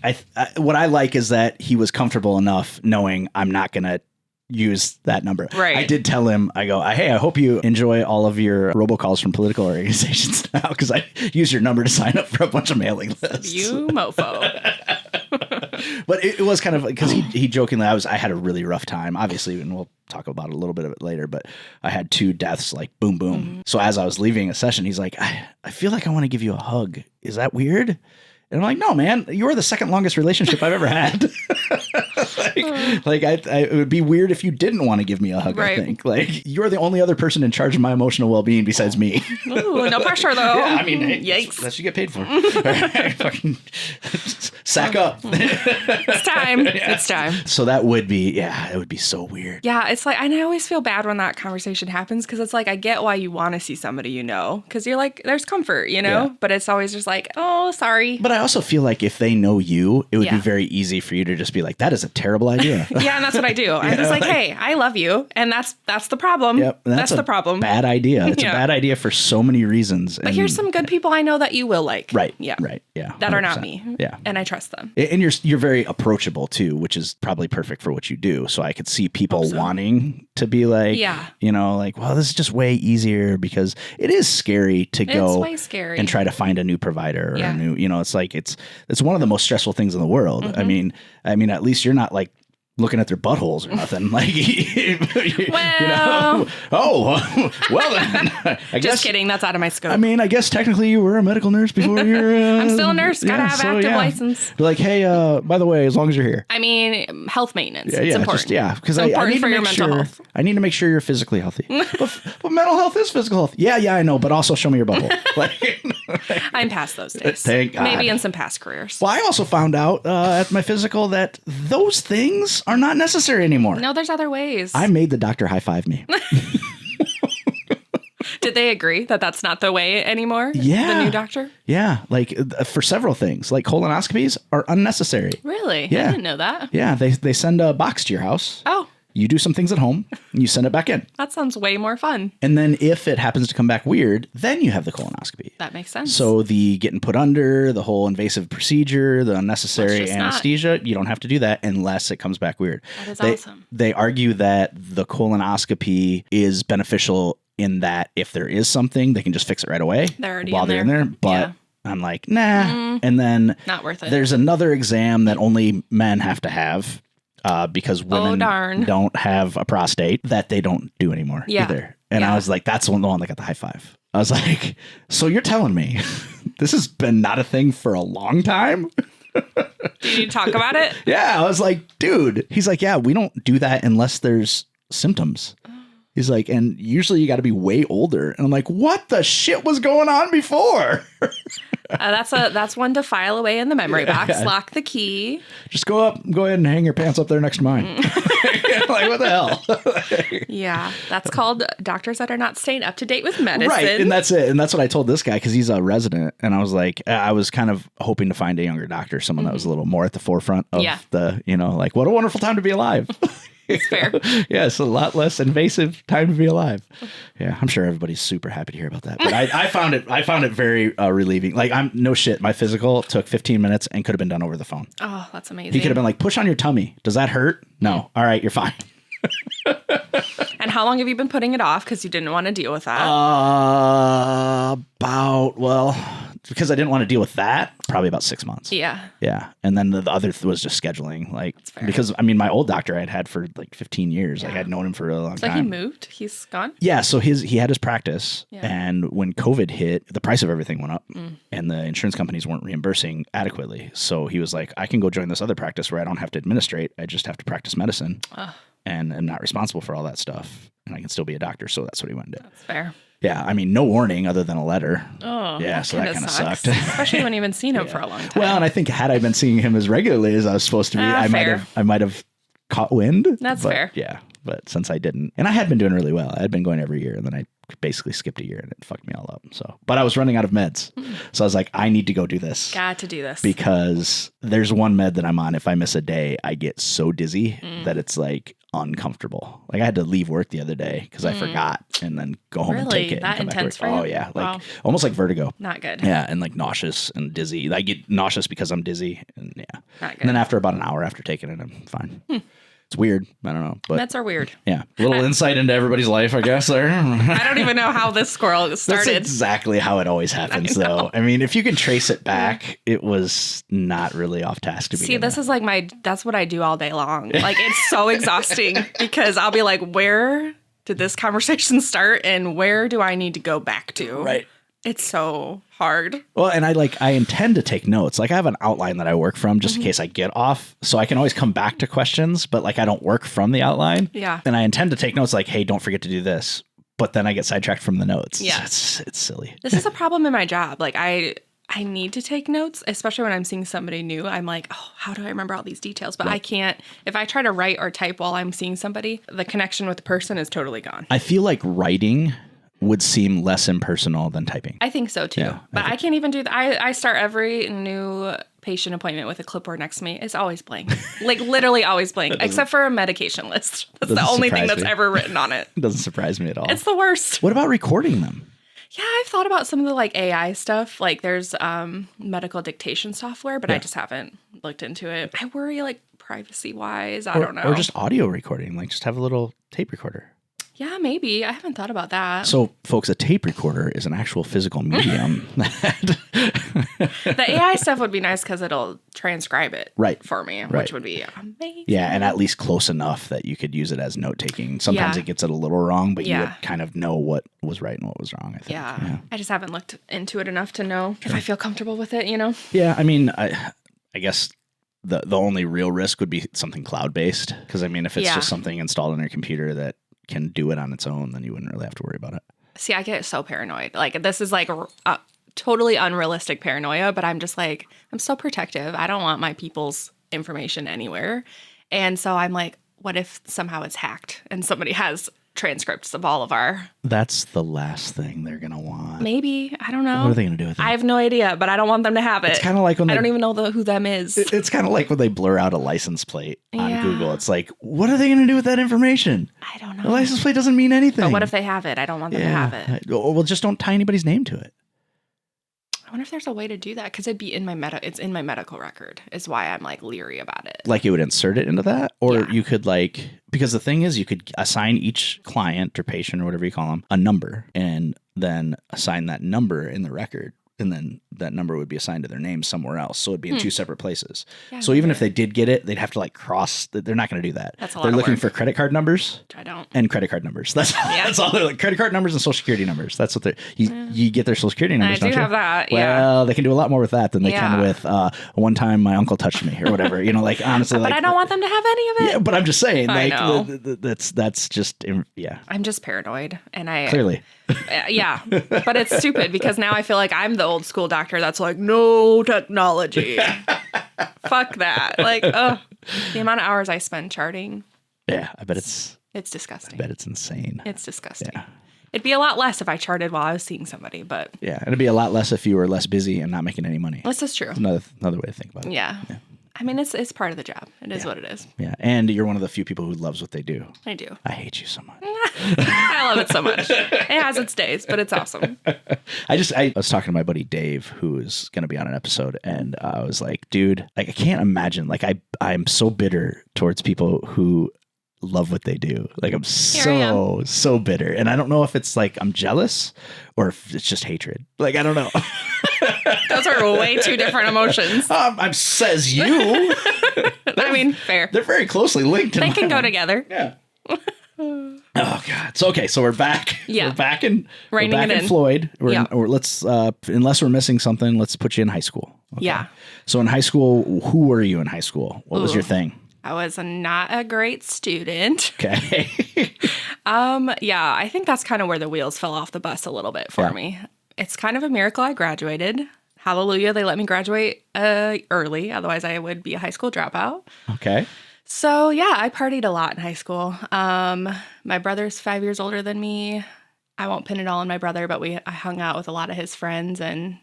what I like is that he was comfortable enough knowing I'm not going to use that number. Right. I did tell him, I go, hey, I hope you enjoy all of your robocalls from political organizations now, because I use your number to sign up for a bunch of mailing lists. You mofo. But it was kind of because he jokingly, I had a really rough time, obviously, and we'll talk about a little bit of it later, but I had 2 deaths, like, boom, boom. Mm-hmm. So as I was leaving a session, he's like, I feel like I want to give you a hug. Is that weird? And I'm like, no, man, you're the second longest relationship I've ever had. It would be weird if you didn't want to give me a hug. Right. I think like you're the only other person in charge of my emotional well-being besides me. Ooh, no pressure though. Yeah, I mean, hey, yikes. That's what you get paid for. All right, fucking sack up. It's time. Yeah. It's time. So that would be, it would be so weird. Yeah, it's like, and I always feel bad when that conversation happens because it's like, I get why you want to see somebody you know, because you're like, there's comfort, you know? Yeah. But it's always just like, oh, sorry. But I also feel like if they know you, it would be very easy for you to just be like, that is a terrible idea. Yeah, and that's what I do. I'm just like, hey, I love you. And that's the problem. Yep, that's the problem. Bad idea. It's a bad idea for so many reasons. But here's some good people I know that you will like. Right. Yeah. Right. Yeah. That 100%. are not me. Yeah. And I trust them. And you're very approachable too, which is probably perfect for what you do. So I could see people wanting to be like, like, well, this is just way easier because it is scary to go It's way scary. and try to find a new provider or a new, it's like, it's one of the most stressful things in the world. Mm-hmm. I mean, at least you're not like looking at their buttholes or nothing. Like, well, well then. I just guess, kidding. That's out of my scope. I mean, I guess technically you were a medical nurse before you're... I'm still a nurse. Gotta have active license. Be like, hey, by the way, as long as you're here. I mean, health maintenance. Yeah, it's important. Because it's I need for to your make mental sure. health. I need to make sure you're physically healthy. but mental health is physical health. Yeah, I know. But also show me your butthole. I'm past those days. Thank God. Maybe in some past careers. Well, I also found out at my physical that those things are not necessary anymore. No, there's other ways. I made the doctor high five me. Did they agree that that's not the way anymore? Yeah. The new doctor? Yeah. Like for several things, like colonoscopies are unnecessary. Really? Yeah. I didn't know that. Yeah. They send a box to your house. Oh. You do some things at home and you send it back in. That sounds way more fun. And then if it happens to come back weird, then you have the colonoscopy. That makes sense. So the getting put under, the whole invasive procedure, the unnecessary anesthesia, you don't have to do that unless it comes back weird. That is awesome. They argue that the colonoscopy is beneficial in that if there is something, they can just fix it right away while they're in there. But I'm like, nah. And then not worth it. There's another exam that only men have to have. Because women don't have a prostate that they don't do anymore either. And I was like, that's the one that got the high five. I was like, so you're telling me this has been not a thing for a long time? Do you need to talk about it? Yeah. I was like, dude. He's like, yeah, we don't do that unless there's symptoms. He's like, and usually you got to be way older. And I'm like, what the shit was going on before? That's one to file away in the memory box. Lock the key. Just go ahead and hang your pants up there next to mine. Like, what the hell? Yeah, that's called doctors that are not staying up to date with medicine. Right, and that's it. And that's what I told this guy because he's a resident. And I was like, I was kind of hoping to find a younger doctor, someone that was a little more at the forefront of the, like, what a wonderful time to be alive. It's fair. Yeah, it's a lot less invasive time to be alive. Yeah, I'm sure everybody's super happy to hear about that. But I found it very relieving. Like, I'm no shit. My physical took 15 minutes and could have been done over the phone. Oh, that's amazing. He could have been like, push on your tummy. Does that hurt? No. All right, you're fine. And how long have you been putting it off because you didn't want to deal with that? Because I didn't want to deal with that, probably about 6 months. Yeah. Yeah. And then the other was just scheduling. Like, because I mean, my old doctor I'd had for like 15 years. Like, I'd known him for a long time. So he moved? He's gone? Yeah. So he had his practice. Yeah. And when COVID hit, the price of everything went up and the insurance companies weren't reimbursing adequately. So he was like, I can go join this other practice where I don't have to administrate. I just have to practice medicine and I'm not responsible for all that stuff. And I can still be a doctor. So that's what he went and did. That's fair. Yeah, I mean, no warning other than a letter. Oh, yeah, so that kind of sucked. Especially when you haven't seen him for a long time. Well, and I think had I been seeing him as regularly as I was supposed to be, I might have caught wind. That's fair. Yeah, but since I didn't, and I had been doing really well. I had been going every year, and then I basically skipped a year, and it fucked me all up. So, but I was running out of meds, so I was like, I need to go do this. Got to do this because there's one med that I'm on. If I miss a day, I get so dizzy that it's like uncomfortable. Like I had to leave work the other day because I forgot and then go home and take it. That and come intense back to work. for you? Oh yeah. Like almost like vertigo. Not good. Yeah. And like nauseous and dizzy. I get nauseous because I'm dizzy and Not good. And then after about an hour after taking it, I'm fine. It's weird. I don't know. But meds are weird. Yeah. A little insight into everybody's life, I guess there. I don't even know how this squirrel started. That's exactly how it always happens though. I mean, if you can trace it back, it was not really off task to begin with. This is like that's what I do all day long. Like it's so exhausting because I'll be like, where did this conversation start and where do I need to go back to? Right. It's so hard. Well, and I intend to take notes. Like I have an outline that I work from just in case I get off. So I can always come back to questions, but like I don't work from the outline. Yeah. And I intend to take notes like, hey, don't forget to do this. But then I get sidetracked from the notes. Yeah. It's silly. This is a problem in my job. Like I need to take notes, especially when I'm seeing somebody new. I'm like, oh, how do I remember all these details? But I can't. If I try to write or type while I'm seeing somebody, the connection with the person is totally gone. I feel like writing would seem less impersonal than typing. I think so too. Yeah, but I can't even do that. I start every new patient appointment with a clipboard next to me. It's always blank. Like literally always blank, except for a medication list. That's the only thing that's ever written on it. It doesn't surprise me at all. It's the worst. What about recording them? Yeah, I've thought about some of the like AI stuff. Like there's medical dictation software, but I just haven't looked into it. I worry like privacy wise. I don't know. Or just audio recording. Like just have a little tape recorder. Yeah, maybe. I haven't thought about that. So, folks, a tape recorder is an actual physical medium. The AI stuff would be nice because it'll transcribe it for me, which would be amazing. Yeah, and at least close enough that you could use it as note-taking. Sometimes it gets it a little wrong, but you would kind of know what was right and what was wrong, I think. Yeah. I just haven't looked into it enough to know if I feel comfortable with it, you know? Yeah, I mean, I guess the only real risk would be something cloud-based. Because, I mean, if it's just something installed on your computer that can do it on its own, then you wouldn't really have to worry about it. See, I get so paranoid. Like, this is like totally unrealistic paranoia, but I'm just like, I'm so protective. I don't want my people's information anywhere. And so I'm like, what if somehow it's hacked and somebody has transcripts of all of our... That's the last thing they're going to want. Maybe. I don't know. What are they going to do with it? I have no idea, but I don't want them to have it. It's kind of like when I don't even know who them is. It's kind of like when they blur out a license plate on Google. It's like, what are they going to do with that information? I don't know. The license plate doesn't mean anything. But what if they have it? I don't want them to have it. Well, just don't tie anybody's name to it. I wonder if there's a way to do that because it'd be in my it's in my medical record is why I'm like leery about it. Like you would insert it into that, or you could like, because the thing is you could assign each client or patient or whatever you call them a number and then assign that number in the record. And then that number would be assigned to their name somewhere else. So it'd be in two separate places. Yeah, so even if they did get it, they'd have to like cross. They're not going to do that. That's a lot They're of looking work. for credit card numbers. Which I don't. And credit card numbers. That's all they're like. Credit card numbers and social security numbers. That's what they're. You get their social security numbers. I do don't have you? that. Well, they can do a lot more with that than they can with one time my uncle touched me or whatever. You know, like honestly. But like, I don't want them to have any of it. Yeah, but I'm just saying, I like know. that's just I'm just paranoid, and I clearly. Yeah, but it's stupid because now I feel like I'm the old school doctor that's like, no technology. Fuck that. Like, the amount of hours I spend charting. Yeah, I bet it's disgusting. I bet it's insane. It's disgusting. Yeah. It'd be a lot less if I charted while I was seeing somebody, but... Yeah, it'd be a lot less if you were less busy and not making any money. This is true. Another way to think about it. Yeah. I mean, it's part of the job. It is what it is. Yeah, and you're one of the few people who loves what they do. I do. I hate you so much. I love it so much. It has its days, but it's awesome. I was talking to my buddy Dave, who is going to be on an episode, and I was like, dude, like I can't imagine. Like I'm so bitter towards people who love what they do. Like I'm so bitter, and I don't know if it's like I'm jealous or if it's just hatred. Like I don't know. Those are way two different emotions. Says you. I mean, fair. They're very closely linked. They can go together. Yeah. Oh God. So okay. So we're back. Yeah. We're back in in Floyd. Let's unless we're missing something, let's put you in high school. Okay. Yeah. So in high school, who were you in high school? What was your thing? I was not a great student. Okay. Yeah, I think that's kind of where the wheels fell off the bus a little bit for me. It's kind of a miracle I graduated. Hallelujah, they let me graduate early. Otherwise, I would be a high school dropout. Okay. So, yeah, I partied a lot in high school. My brother's 5 years older than me. I won't pin it all on my brother, but I hung out with a lot of his friends and,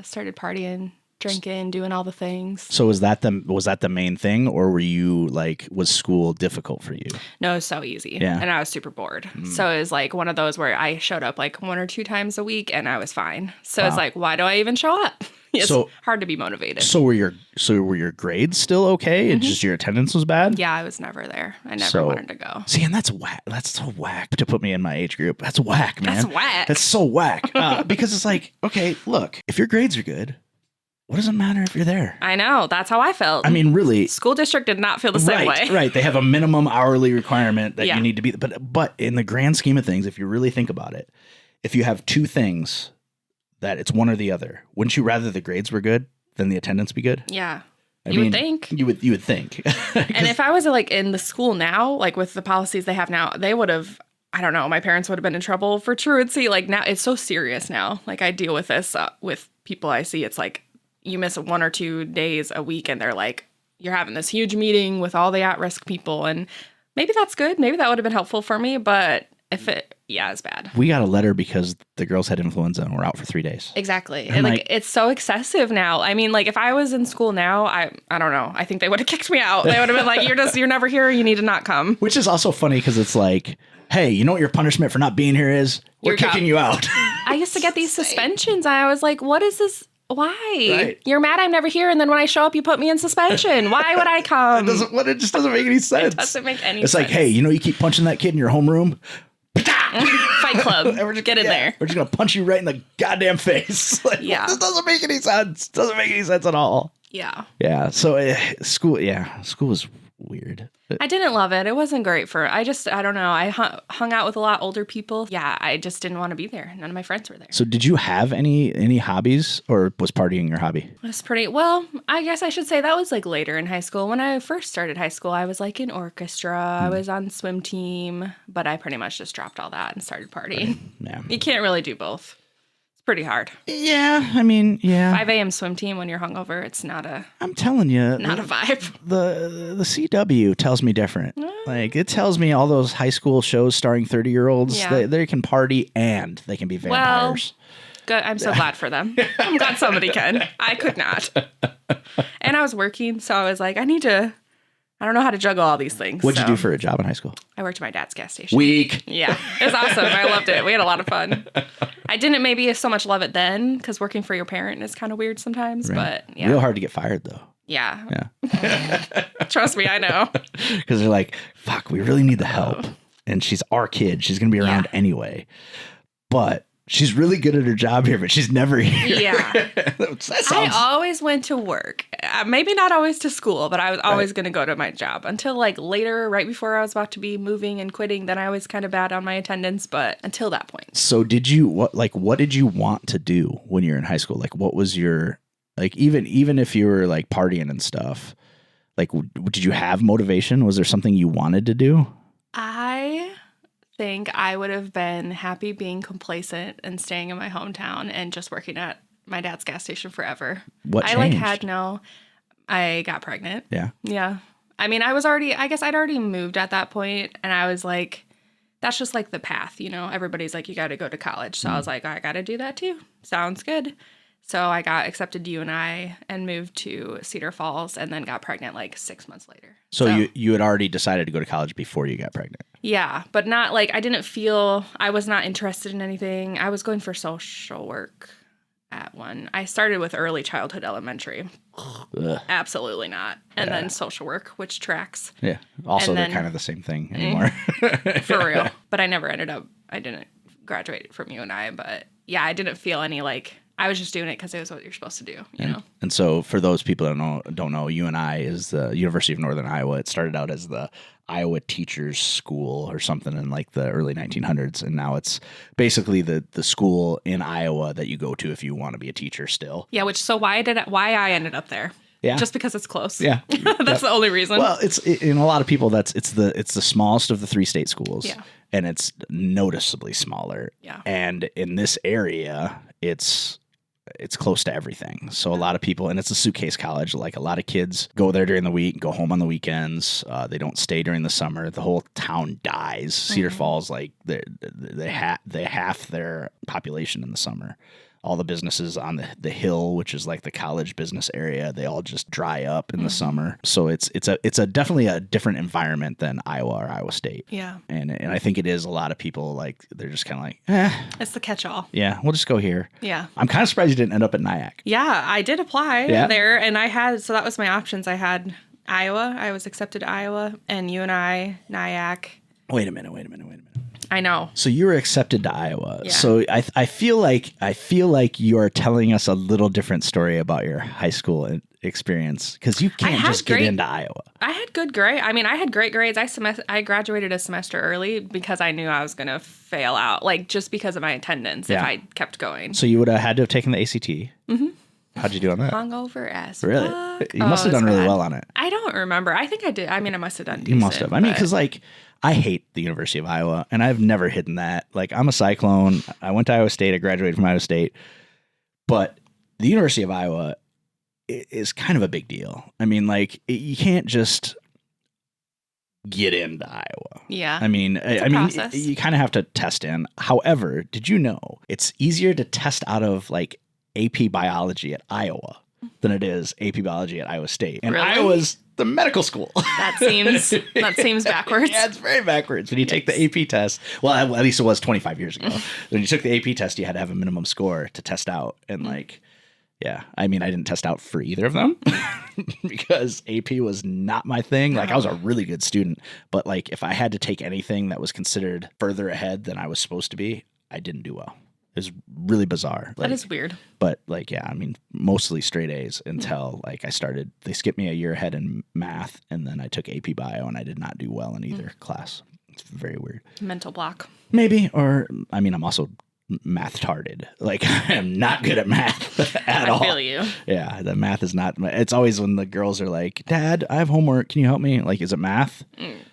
started partying, drinking, doing all the things. So was that the main thing, or were you like, was school difficult for you? No, it was so easy. Yeah. And I was super bored. So it was like one of those where I showed up like 1 or 2 times a week and I was fine. So it's like, why do I even show up? It's hard to be motivated. So were your grades still okay? And just your attendance was bad? Yeah, I was never there. I never wanted to go. See, and that's whack. That's so whack to put me in my age group. That's whack, man. That's whack. That's so whack. Because it's like, okay, look, if your grades are good, what does it matter if you're there? I know. That's how I felt. I mean, really. School district did not feel the same way. Right. They have a minimum hourly requirement that you need to be. But in the grand scheme of things, if you really think about it, if you have 2 things that it's one or the other. Wouldn't you rather the grades were good than the attendance be good? Yeah. I You mean, would think. You would think. And if I was like in the school now, like with the policies they have now, they would have, I don't know, my parents would have been in trouble for truancy. Like now it's so serious now. Like I deal with this with people I see. It's like you miss 1 or 2 days a week and they're like, you're having this huge meeting with all the at-risk people. And maybe that's good. Maybe that would have been helpful for me. But if it's bad. We got a letter because the girls had influenza and were out for 3 days. Exactly. And like it's so excessive now. I mean, like if I was in school now, I don't know. I think they would have kicked me out. They would have been like, you're never here. You need to not come. Which is also funny because it's like, hey, you know what your punishment for not being here is? We're kicking you out. I used to get these suspensions. And I was like, what is this? Why? Right. You're mad I'm never here. And then when I show up, you put me in suspension. Why would I come? It just doesn't make any sense. It doesn't make any sense. It's like, hey, you keep punching that kid in your homeroom? Fight Club. Get in there. We're just going to punch you right in the goddamn face. Like, this doesn't make any sense. Doesn't make any sense at all. Yeah. Yeah. So school was weird. I didn't love it. It wasn't great I don't know. I hung out with a lot older people. Yeah, I just didn't want to be there. None of my friends were there. So did you have any hobbies, or was partying your hobby? It was well, I guess I should say that was like later in high school. When I first started high school, I was like in orchestra. I was on swim team, but I pretty much just dropped all that and started partying. Yeah. You can't really do both. Pretty hard. Yeah, I mean, yeah. 5 a.m. swim team when you're hungover, it's not a... I'm telling you. Not a vibe. The CW tells me different. Like, it tells me all those high school shows starring 30-year-olds, they can party and they can be vampires. Well, good. I'm so glad for them. I'm glad somebody can. I could not. And I was working, so I was like, I don't know how to juggle all these things. What'd you do for a job in high school? I worked at my dad's gas station. Weak. Yeah. It was awesome. I loved it. We had a lot of fun. I didn't maybe so much love it then because working for your parent is kind of weird sometimes, but yeah. Real hard to get fired though. Yeah. Trust me, I know. Because they're like, fuck, we really need the help. And she's our kid. She's going to be around anyway. But she's really good at her job here, but she's never here. Yeah. I always went to work. Maybe not always to school, but I was always going to go to my job until like later, right before I was about to be moving and quitting. Then I was kind of bad on my attendance, but until that point. So what did you want to do when you were in high school? Like, what was your, like, even if you were like partying and stuff, like, did you have motivation? Was there something you wanted to do? I think I would have been happy being complacent and staying in my hometown and just working at my dad's gas station forever. What changed? I got pregnant. Yeah. Yeah. I mean, I guess I'd already moved at that point, and I was like, that's just like the path, everybody's like, you got to go to college. So I was like, I got to do that too. Sounds good. So I got accepted to UNI and moved to Cedar Falls and then got pregnant like 6 months later. So you had already decided to go to college before you got pregnant? Yeah, but not like, I was not interested in anything. I was going for social work at one. I started with early childhood elementary. Ugh. Absolutely not. And then social work, which tracks. Yeah. Also, they're kind of the same thing anymore. For real. But I didn't graduate from UNI, but yeah, I didn't feel any like, I was just doing it because it was what you're supposed to do, you know? And so for those people that don't know, UNI is the University of Northern Iowa. It started out as the Iowa Teachers School or something in like the early 1900s. And now it's basically the school in Iowa that you go to if you want to be a teacher still. Yeah, why I ended up there. Yeah. Just because it's close. Yeah. That's the only reason. Well, in a lot of people, it's the smallest of the 3 state schools. Yeah. And it's noticeably smaller. Yeah. And in this area, it's close to everything. So a lot of people, and it's a suitcase college, like a lot of kids go there during the week, go home on the weekends. They don't stay during the summer. The whole town dies. Cedar Falls, like they half their population in the summer. All the businesses on the hill, which is like the college business area, they all just dry up in the summer. So it's definitely a different environment than Iowa or Iowa State. Yeah. And I think it is a lot of people like, they're just kind of like, It's the catch-all. Yeah, we'll just go here. Yeah. I'm kind of surprised you didn't end up at Nyack. Yeah, I did apply there, and so that was my options. I had Iowa. I was accepted to Iowa, and UNI, Nyack. Wait a minute. I know. So you were accepted to Iowa. Yeah. So I feel like you are telling us a little different story about your high school experience? Because you can't just get into Iowa. I had good grades. I mean, I had great grades. I graduated a semester early because I knew I was going to fail out, like just because of my attendance if I kept going. So you would have had to have taken the ACT. Mm-hmm. How'd you do on that? Hungover as really? fuck. You must have done really well on it. I don't remember. I think I did. I mean, I must have done decent. You must have. I mean, because like I hate the University of Iowa, and I've never hidden that. Like I'm a Cyclone. I went to Iowa State. I graduated from Iowa State. But the University of Iowa is kind of a big deal. I mean, like you can't just get into Iowa. Yeah. I mean, you kind of have to test in. However, did you know it's easier to test out of like AP biology at Iowa than it is AP biology at Iowa State? And really? Iowa's the medical school. That seems backwards. Yeah, it's very backwards. When you take the AP test, well, at least it was 25 years ago. When you took the AP test, you had to have a minimum score to test out. And like, yeah, I mean, I didn't test out for either of them because AP was not my thing. Like I was a really good student, but like if I had to take anything that was considered further ahead than I was supposed to be, I didn't do well. It was really bizarre. That is weird. But like, yeah, I mean, mostly straight A's until like they skipped me a year ahead in math, and then I took AP Bio and I did not do well in either class. It's very weird. Mental block. Maybe, or I mean, I'm also math-tarded. Like I am not good at math at all. I feel you. Yeah, the math is not. It's always when the girls are like, "Dad, I have homework. Can you help me?" Like, is it math?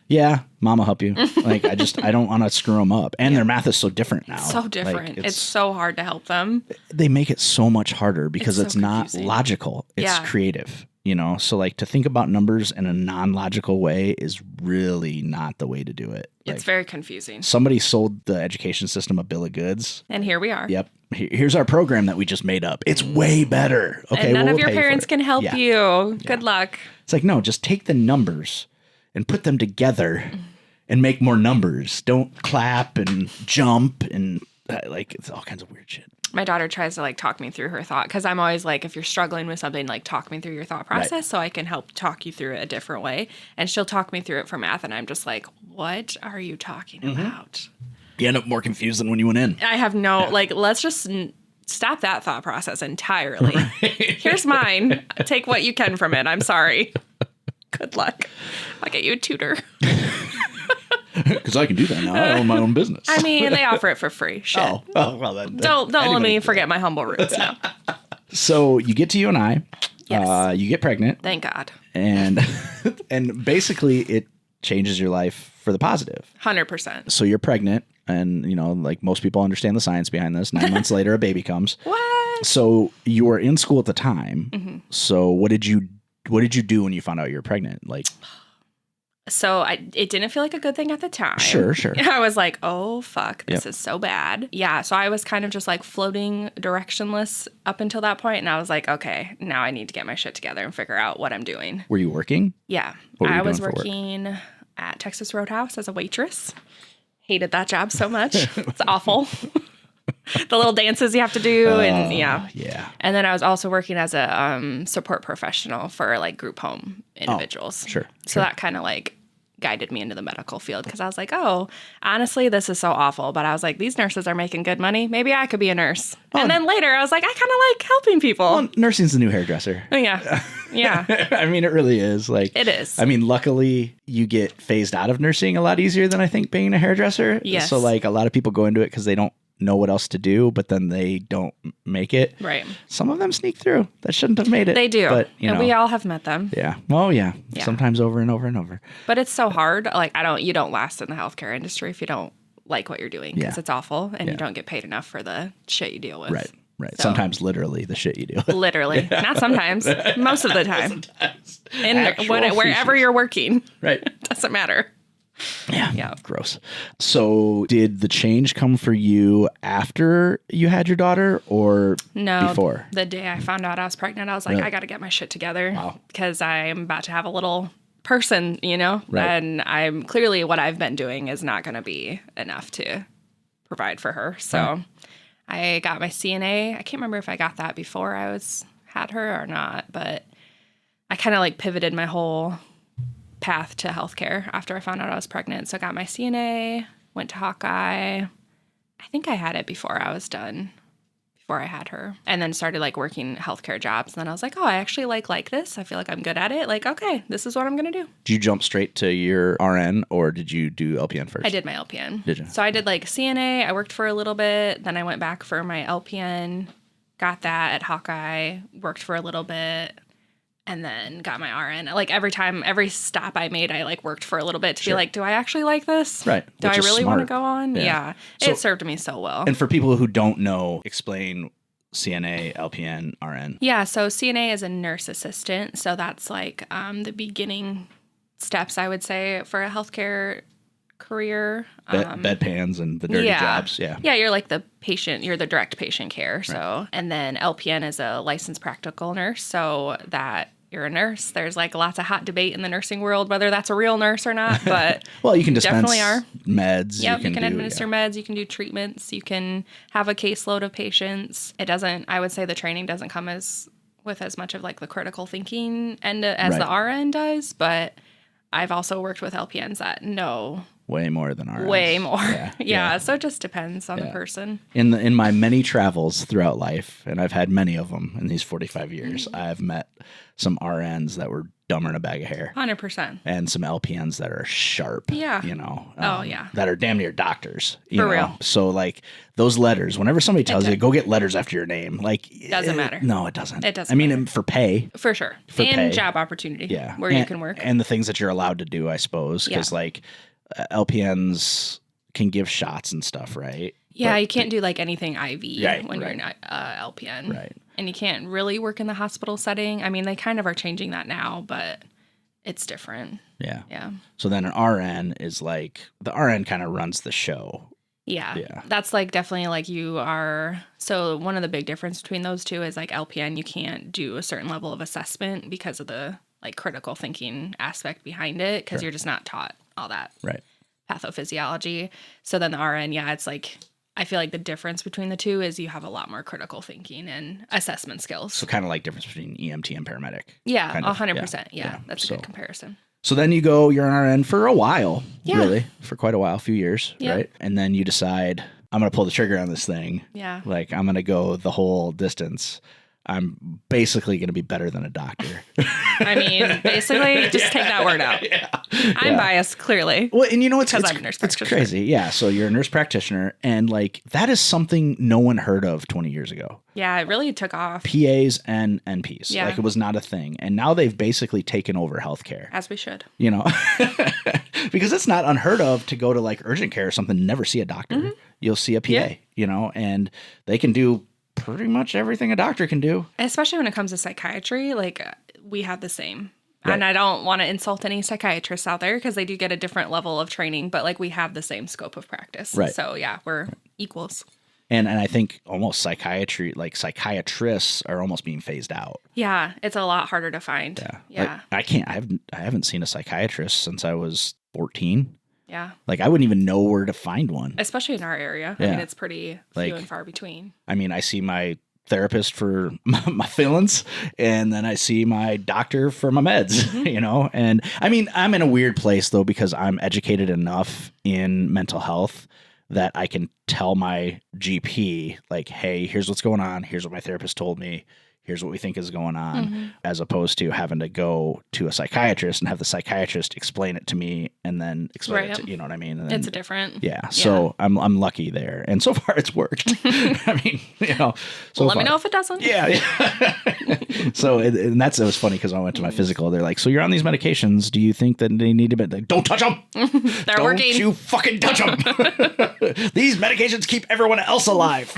Yeah, Mom will help you. Like, I don't want to screw them up. And their math is so different now. So different. Like, it's so hard to help them. They make it so much harder because it's not confusing. Logical. It's creative. You know, so like to think about numbers in a non-logical way is really not the way to do it. It's very confusing. Somebody sold the education system a bill of goods. And here we are. Yep. Here's our program that we just made up. It's way better. Okay. And none of your parents can help you. Good luck. It's like, no, just take the numbers and put them together and make more numbers. Don't clap and jump and like it's all kinds of weird shit. My daughter tries to like talk me through her thought because I'm always like, if you're struggling with something, like talk me through your thought process so I can help talk you through it a different way. And she'll talk me through it for math, and I'm just like, what are you talking about? You end up more confused than when you went in. I have like, let's just stop that thought process entirely. Right. Here's mine. Take what you can from it. I'm sorry. Good luck. I'll get you a tutor. Because I can do that now. I own my own business. I mean, they offer it for free. Shit. Oh well, then. Don't let me forget my humble roots now. So you get to UNI. Yes. You get pregnant. Thank God. And basically it changes your life for the positive. 100%. So you're pregnant, and you know, like most people understand the science behind this. 9 months later, a baby comes. What? So you were in school at the time. Mm-hmm. So what did you do when you found out you were pregnant? Like. So it didn't feel like a good thing at the time. Sure. I was like, oh, fuck, this is so bad. Yeah, so I was kind of just like floating directionless up until that point. And I was like, okay, now I need to get my shit together and figure out what I'm doing. Were you working? Yeah. I was working at Texas Roadhouse as a waitress. Hated that job so much. It's awful. The little dances you have to do. And yeah. And then I was also working as a support professional for like group home individuals. Sure. So that kind of like guided me into the medical field because I was like, oh, honestly, this is so awful. But I was like, these nurses are making good money. Maybe I could be a nurse. And then later I was like, I kind of like helping people. Well, nursing's the new hairdresser. Yeah. I mean, it really is. Like, it is. I mean, luckily you get phased out of nursing a lot easier than I think being a hairdresser. Yes. So like a lot of people go into it because they don't know what else to do, but then they don't make it. Right. Some of them sneak through that shouldn't have made it. They do. But, and we all have met them. Yeah. Oh yeah. Sometimes over and over and over. But it's so hard. Like you don't last in the healthcare industry if you don't like what you're doing because it's awful and you don't get paid enough for the shit you deal with. Right. So, sometimes literally the shit you do. Literally. Not sometimes. Most of the time. And wherever you're working. Right. Doesn't matter. Yeah. Gross. So did the change come for you after you had your daughter or before? The day I found out I was pregnant, I was like, I got to get my shit together because I'm about to have a little person, you know, and I'm clearly what I've been doing is not going to be enough to provide for her. So I got my CNA. I can't remember if I got that before I had her or not, but I kind of like pivoted my whole path to healthcare after I found out I was pregnant. So I got my CNA, went to Hawkeye. I think I had it before I was done before I had her, and then started like working healthcare jobs. And then I was like, oh, I actually like this. I feel like I'm good at it. Like, okay, this is what I'm going to do. Did you jump straight to your RN or did you do LPN first? I did my LPN. Did you? So I did like CNA. I worked for a little bit. Then I went back for my LPN, got that at Hawkeye, worked for a little bit, and then got my RN. Like every stop I made, I like worked for a little bit to be like, do I actually like this? Right. Do I really want to go on? Yeah. It served me so well. And for people who don't know, explain CNA, LPN, RN. Yeah. So CNA is a nurse assistant. So that's like the beginning steps, I would say, for a healthcare career. Bedpans and the dirty jobs. Yeah. Yeah, you're like the patient, you're the direct patient care. So, right. And then LPN is a licensed practical nurse. So that you're a nurse. There's like lots of hot debate in the nursing world, whether that's a real nurse or not, but well, you can dispense definitely are. Meds. Yep, you can administer meds. You can do treatments. You can have a caseload of patients. I would say the training doesn't come with as much of like the critical thinking end as the RN does, but I've also worked with LPNs that know way more than RNs. Way more. Yeah. So it just depends on the person. In my many travels throughout life, and I've had many of them in these 45 years, I've met some RNs that were dumber than a bag of hair. 100%. And some LPNs that are sharp. Yeah. That are damn near doctors. For real. So like those letters, whenever somebody tells you, go get letters after your name, like. Doesn't matter. No, it doesn't. It doesn't matter. For pay. For sure. And job opportunity. Yeah. Where you can work. And the things that you're allowed to do, I suppose. Because like LPNs can give shots and stuff, right? Yeah, you can't do like anything IV when you're an LPN. Right. And you can't really work in the hospital setting. I mean, they kind of are changing that now, but it's different. Yeah. Yeah. So then an RN is like, the RN kind of runs the show. Yeah. That's like definitely like you are. So one of the big difference between those two is like LPN, you can't do a certain level of assessment because of the like critical thinking aspect behind it because you're just not taught all that pathophysiology. So then the RN, it's like, I feel like the difference between the two is you have a lot more critical thinking and assessment skills. So kind of like difference between EMT and paramedic. Yeah, 100%. Yeah, that's a good comparison. So then you're an RN for a while, really, for quite a while, a few years, right? And then you decide, I'm going to pull the trigger on this thing. Yeah. Like, I'm going to go the whole distance. I'm basically going to be better than a doctor. I mean, basically, just take that word out. I'm biased, clearly. Well, and you know, I'm a nurse practitioner. It's crazy. Yeah. So you're a nurse practitioner, and like that is something no one heard of 20 years ago. Yeah, it really took off. PAs and NPs. Yeah. Like it was not a thing. And now they've basically taken over healthcare. As we should. You know, because it's not unheard of to go to like urgent care or something, never see a doctor. Mm-hmm. You'll see a PA, you know, and they can do pretty much everything a doctor can do. Especially when it comes to psychiatry, like we have the same. Right. And I don't want to insult any psychiatrists out there because they do get a different level of training, but like we have the same scope of practice. Right. So yeah, we're equals. And I think almost psychiatry, like psychiatrists are almost being phased out. Yeah, it's a lot harder to find. Yeah. Like, I haven't seen a psychiatrist since I was 14. Yeah. Like, I wouldn't even know where to find one. Especially in our area. I mean, it's pretty few and far between. I mean, I see my therapist for my feelings, and then I see my doctor for my meds, you know? And I mean, I'm in a weird place, though, because I'm educated enough in mental health that I can tell my GP, like, hey, here's what's going on. Here's what my therapist told me. Here's what we think is going on, as opposed to having to go to a psychiatrist and have the psychiatrist explain it to me and then explain it to, you know what I mean? And then, it's a different. Yeah. So I'm lucky there. And so far it's worked. I mean, you know, let me know if it doesn't. Yeah. So, and it was funny because when I went to my physical, they're like, so you're on these medications. Do you think that they need to be, like, don't touch them. They're working. Don't you fucking touch them. These medications keep everyone else alive.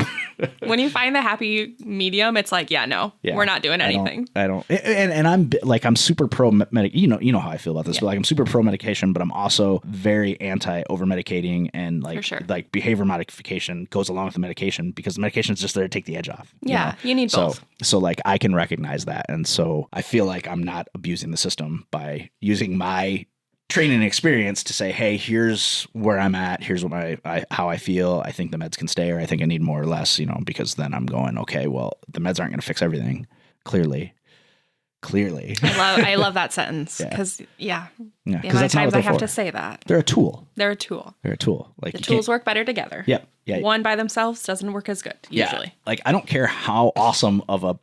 When you find the happy medium, it's like, we're not doing anything. I don't. And I'm super pro medic. You know how I feel about this, but like I'm super pro medication, but I'm also very anti over medicating, and like behavior modification goes along with the medication because the medication is just there to take the edge off. Yeah, you need both. So like I can recognize that, and so I feel like I'm not abusing the system by using my training and experience to say, hey, here's where I'm at. Here's what how I feel. I think the meds can stay, or I think I need more or less, you know, because then I'm going, okay, well, the meds aren't going to fix everything, clearly. clearly. I love that sentence because the amount of times I have to say that. They're a tool. They're a tool. Like the tools work better together. Yep. Yeah. One by themselves doesn't work as good usually. Yeah. Like I don't care how awesome of a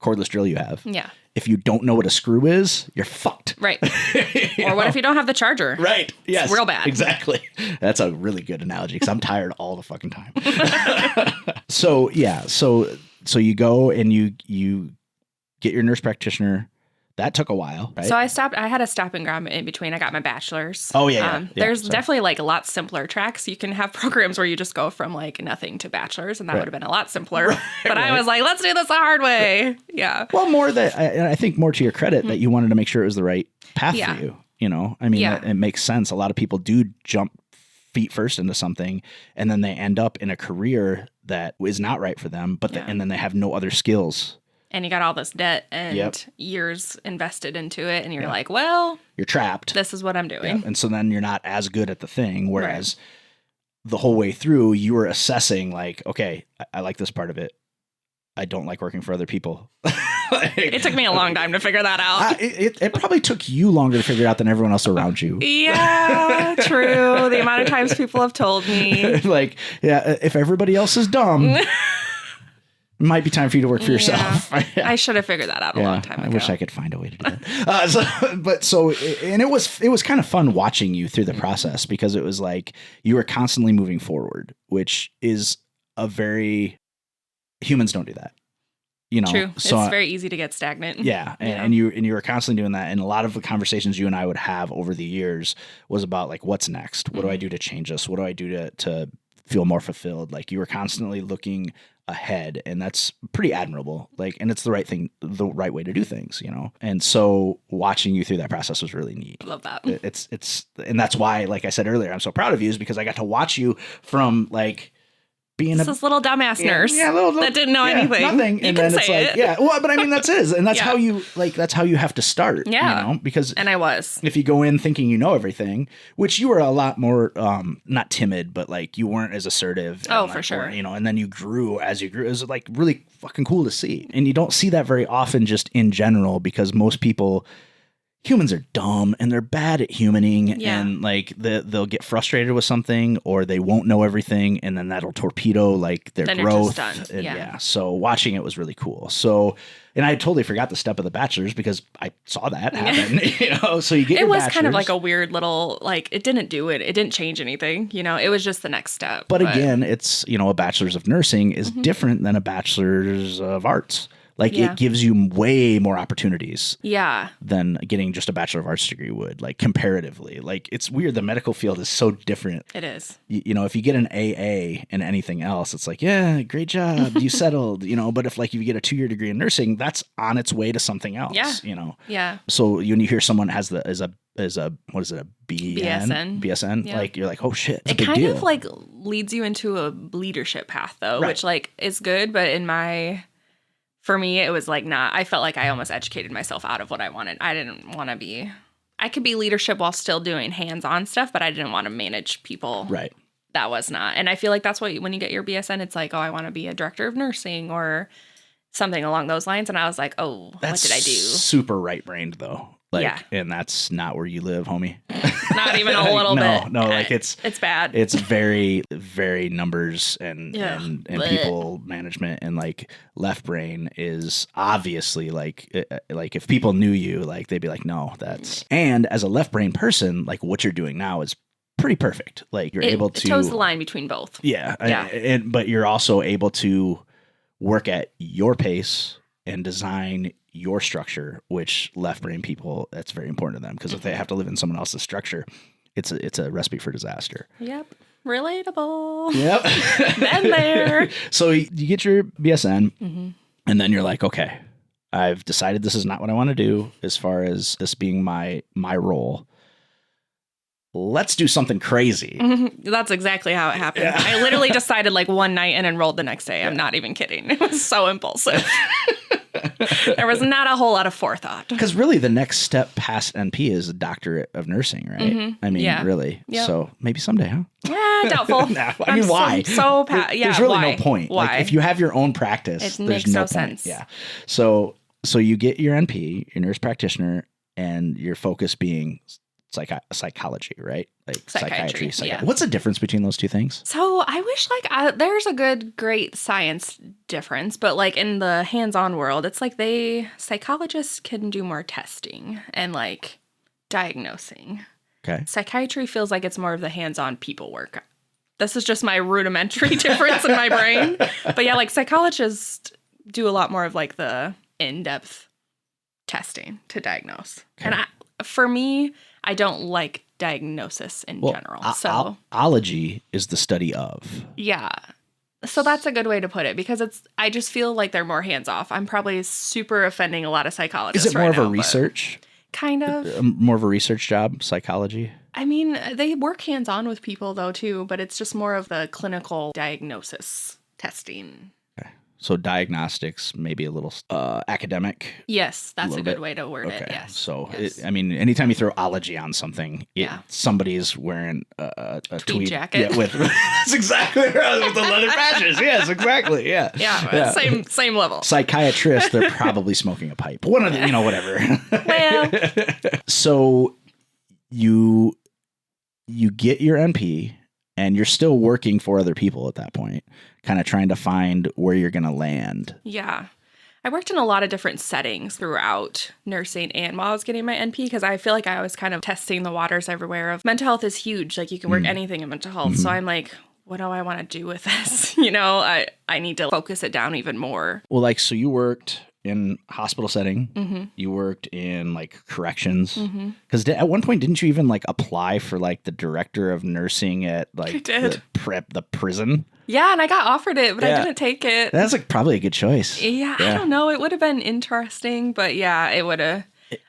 cordless drill you have. Yeah. If you don't know what a screw is, you're fucked. Right. Or what if you don't have the charger? Right. Yes. It's real bad. Exactly. That's a really good analogy because I'm tired all the fucking time. So you go and you get your nurse practitioner. That took a while, right? So I had a stop and grab in between. I got my bachelor's. Oh, yeah. There's definitely like a lot simpler tracks. You can have programs where you just go from like nothing to bachelor's, and that would have been a lot simpler. But I was like, let's do this the hard way. Yeah. Well, I think more to your credit that you wanted to make sure it was the right path for you. You know, I mean, it makes sense. A lot of people do jump feet first into something, and then they end up in a career that is not right for them, and then they have no other skills. And you got all this debt and years invested into it. And you're like, well, you're trapped. This is what I'm doing. Yeah. And so then you're not as good at the thing. Whereas the whole way through, you were assessing like, okay, I like this part of it. I don't like working for other people. It took me a long time to figure that out. It probably took you longer to figure it out than everyone else around you. Yeah, true. The amount of times people have told me. Like, if everybody else is dumb... It might be time for you to work for yourself. I should have figured that out a long time ago. I wish I could find a way to do that. It was kind of fun watching you through the process because it was like you were constantly moving forward, which is humans don't do that. You know, true. So, it's very easy to get stagnant. Yeah. And you were constantly doing that. And a lot of the conversations you and I would have over the years was about like, what's next? What do I do to change this? What do I do to feel more fulfilled? Like you were constantly looking ahead, and that's pretty admirable. Like, and it's the right way to do things, you know? And so watching you through that process was really neat. Love that. And that's why, like I said earlier, I'm so proud of you is because I got to watch you from like being this little dumbass nurse that didn't know anything. Nothing. You and can then say it's like, well, but I mean, that's how you that's how you have to start. Yeah. You know, because I was. If you go in thinking you know everything, which you were a lot more not timid, but like you weren't as assertive. For sure. You know, and then you grew as you grew. It was like really fucking cool to see. And you don't see that very often just in general because most people humans are dumb and they're bad at humaning and like they'll get frustrated with something or they won't know everything and then that'll torpedo like their growth. And so watching it was really cool. So, and I totally forgot the step of the bachelor's because I saw that happen, you know, so you get your bachelor's. Kind of like a weird little, like it didn't change anything, you know, it was just the next step. But again, it's, you know, a bachelor's of nursing is different than a bachelor's of arts. Like it gives you way more opportunities than getting just a Bachelor of Arts degree would, like comparatively. Like it's weird. The medical field is so different. It is. You know, if you get an AA in anything else, it's like, yeah, great job. You settled, you know, but if like you get a 2-year degree in nursing, that's on its way to something else, you know? Yeah. So when you hear someone has what is it, a BSN? Like you're like, oh shit, it's a big deal. It kind of like leads you into a leadership path though, which like is good, but for me, it was like I felt like I almost educated myself out of what I wanted. I didn't want to I could be leadership while still doing hands-on stuff, but I didn't want to manage people. Right. That was not. And I feel like that's what, when you get your BSN, it's like, oh, I want to be a director of nursing or something along those lines. And I was like, oh, what did I do? Super right-brained though. Like, and that's not where you live, homie. Not even a little bit. No, like it's bad. It's very, very numbers and people management, and like left brain is obviously like if people knew you, like they'd be like, no, that's, and as a left brain person, like what you're doing now is pretty perfect. Like you're able to toes the line between both. Yeah. But you're also able to work at your pace and design your structure, which left brain people, that's very important to them because if they have to live in someone else's structure, it's a recipe for disaster. Yep. Relatable. Yep. Been there. So you get your BSN and then you're like, okay, I've decided this is not what I want to do as far as this being my role. Let's do something crazy. That's exactly how it happened. Yeah. I literally decided like one night and enrolled the next day. I'm not even kidding. It was so impulsive. There was not a whole lot of forethought. Because really the next step past NP is a doctorate of nursing, right? I mean, really. Yep. So maybe someday, huh? Yeah, doubtful. No, I mean, why? There's really no point. Why? Like, if you have your own practice, it makes no sense. Yeah. So So you get your NP, your nurse practitioner, and your focus being psychology, right? Like psychiatry. Yeah. What's the difference between those two things? So I wish there's a great science difference, but like in the hands-on world, it's like psychologists can do more testing and like diagnosing. Okay. Psychiatry feels like it's more of the hands-on people work. This is just my rudimentary difference in my brain. But yeah, like psychologists do a lot more of like the in-depth testing to diagnose. Okay. And for me, I don't like diagnosis in general. So ology is the study of. Yeah. So that's a good way to put it because I just feel like they're more hands-off. I'm probably super offending a lot of psychologists. Is it more of a research? Kind of. More of a research job, psychology? I mean, they work hands-on with people though too, but it's just more of the clinical diagnosis testing. Okay. So diagnostics, maybe a little academic. Yes, that's a good way to word it. Yes. So, yes. Anytime you throw ology on something, somebody's wearing a tweed jacket. Yeah, that's exactly right. With the leather patches. Yes, exactly. Yeah. Yeah. Same level. Psychiatrists, they're probably smoking a pipe. One of the, whatever. Well. So you get your NP and you're still working for other people at that point, kind of trying to find where you're going to land. Yeah. I worked in a lot of different settings throughout nursing and while I was getting my NP because I feel like I was kind of testing the waters everywhere of mental health is huge. Like you can work anything in mental health. Mm-hmm. So I'm like, what do I want to do with this? I need to focus it down even more. Well, so you worked in hospital setting, mm-hmm. you worked in like corrections, because at one point didn't you even like apply for like the director of nursing at like the prison? Yeah, and I got offered it, but I didn't take it. That's like probably a good choice. Yeah, I don't know. It would have been interesting, but yeah, it would have.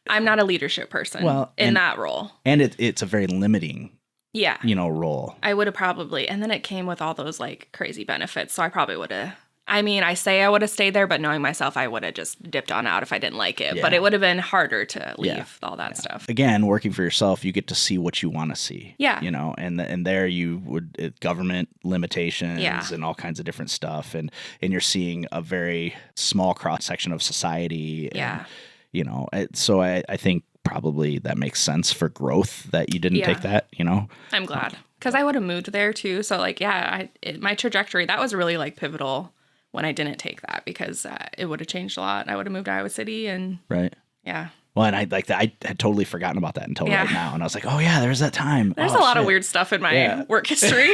I'm not a leadership person in that role, and it's a very limiting. Yeah, role. I would have probably, and then it came with all those like crazy benefits, so I probably would have. I mean, I say I would have stayed there, but knowing myself, I would have just dipped on out if I didn't like it. Yeah. But it would have been harder to leave all that stuff. Again, working for yourself, you get to see what you want to see. Yeah. And there you would government limitations and all kinds of different stuff. And you're seeing a very small cross section of society. And, so I think probably that makes sense for growth that you didn't take that, I'm glad. Because I would have moved there too. So my trajectory, that was really like pivotal when I didn't take that because it would have changed a lot. I would have moved to Iowa City and yeah. Well, and I had totally forgotten about that until right now. And I was like, oh yeah, there's that time. There's a lot of weird stuff in my work history.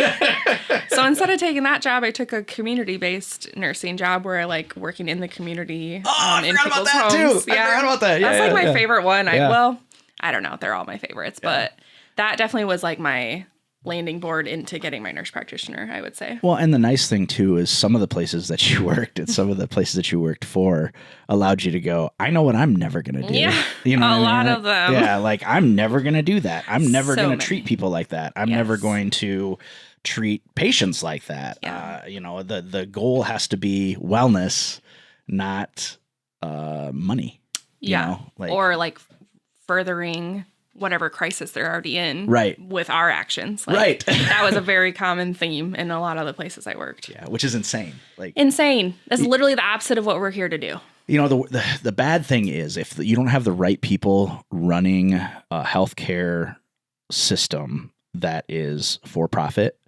So instead of taking that job, I took a community-based nursing job where I like working in the community. I forgot about that homes. Too. Yeah. I forgot about that. Yeah, that's like my favorite one. I don't know. They're all my favorites, but that definitely was like my landing board into getting my nurse practitioner, I would say. Well, and the nice thing too is some of the places that you worked and some of the places that you worked for allowed you to go, I know what I'm never going to do. Yeah, a lot of them. Yeah, like I'm never going to do that. I'm never going to treat people like that. I'm never going to treat patients like that. Yeah. The goal has to be wellness, not money. Or like furthering whatever crisis they're already in with our actions. That was a very common theme in a lot of the places I worked. Yeah, which is insane. Insane. That's literally the opposite of what we're here to do. The bad thing is if you don't have the right people running a healthcare system that is for profit,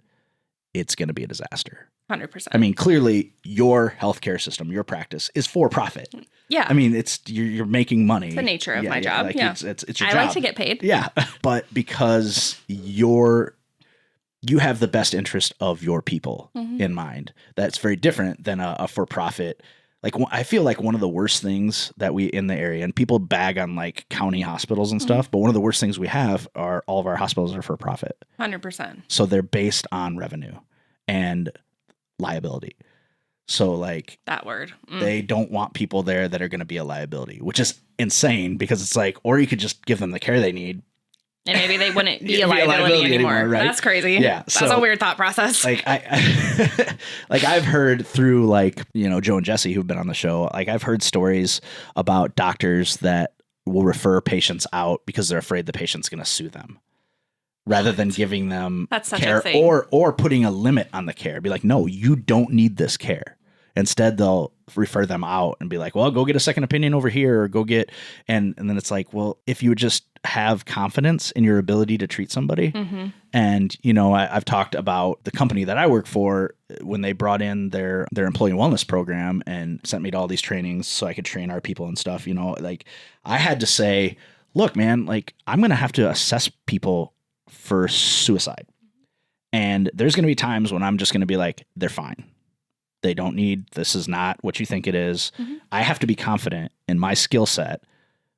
it's going to be a disaster. 100%. I mean, clearly your healthcare system, your practice is for profit. Yeah. I mean, you're making money. It's the nature of my job. It's your job. I like to get paid. Yeah. But because you have the best interest of your people in mind, that's very different than a for-profit. Like, I feel like one of the worst things that we in the area, and people bag on like county hospitals and stuff, but one of the worst things we have are all of our hospitals are for profit. 100%. So they're based on revenue and liability. So like that word, they don't want people there that are going to be a liability, which is insane because it's like, or you could just give them the care they need. And maybe they wouldn't be a liability anymore. Right? That's crazy. Yeah. That's a weird thought process. Like I've heard through Joe and Jesse who've been on the show, like I've heard stories about doctors that will refer patients out because they're afraid the patient's going to sue them. Rather than giving them That's such care a thing. or putting a limit on the care. Be like, no, you don't need this care. Instead, they'll refer them out and be like, well, go get a second opinion over here, or go get, and then it's like, well, if you would just have confidence in your ability to treat somebody. And, you know, I've talked about the company that I work for when they brought in their employee wellness program and sent me to all these trainings so I could train our people and stuff, you know, like I had to say, look, man, like I'm going to have to assess people for suicide. And there's going to be times when I'm just going to be like, they're fine. They don't need, this is not what you think it is. I have to be confident in my skill set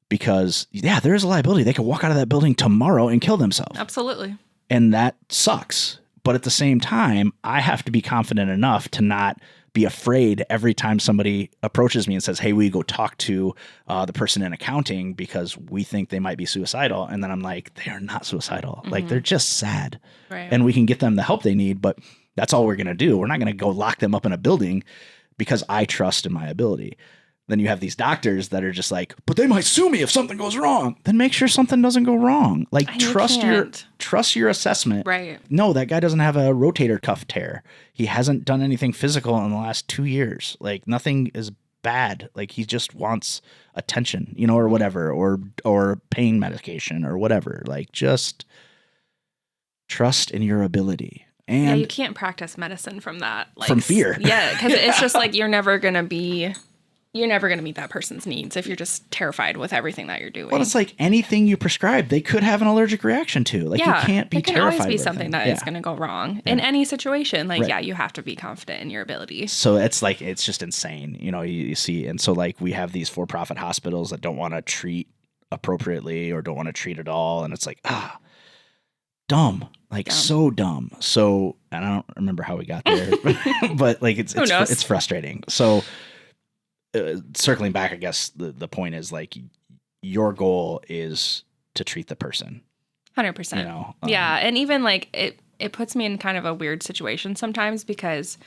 because, yeah, there is a liability. They could walk out of that building tomorrow and kill themselves. Absolutely. And that sucks. But at the same time, I have to be confident enough to not be afraid every time somebody approaches me and says, hey, we go talk to the person in accounting because we think they might be suicidal. And then I'm like, they are not suicidal. Like, they're just sad. Right. And we can get them the help they need, but that's all we're going to do. We're not going to go lock them up in a building because I trust in my ability. Then you have these doctors that are just like, but they might sue me if something goes wrong. Then make sure something doesn't go wrong. Like trust your assessment. Right. No, that guy doesn't have a rotator cuff tear. He hasn't done anything physical in the last 2 years. Like nothing is bad. Like he just wants attention, you know, or whatever, or pain medication or whatever. Like just trust in your ability. And yeah, you can't practice medicine from that. Like, from fear. Yeah, because it's just like you're never going to meet that person's needs if you're just terrified with everything that you're doing. Well, it's like anything you prescribe, they could have an allergic reaction to. Like you can't be terrified. It can always be something that is going to go wrong in any situation. Like, you have to be confident in your ability. So it's like, it's just insane. You know, you see, and so like we have these for-profit hospitals that don't want to treat appropriately or don't want to treat at all. And it's like, dumb. Like so dumb. So, and I don't remember how we got there, but like it's frustrating. So circling back, I guess the point is like your goal is to treat the person. 100%. You know? Yeah. And even like it puts me in kind of a weird situation sometimes because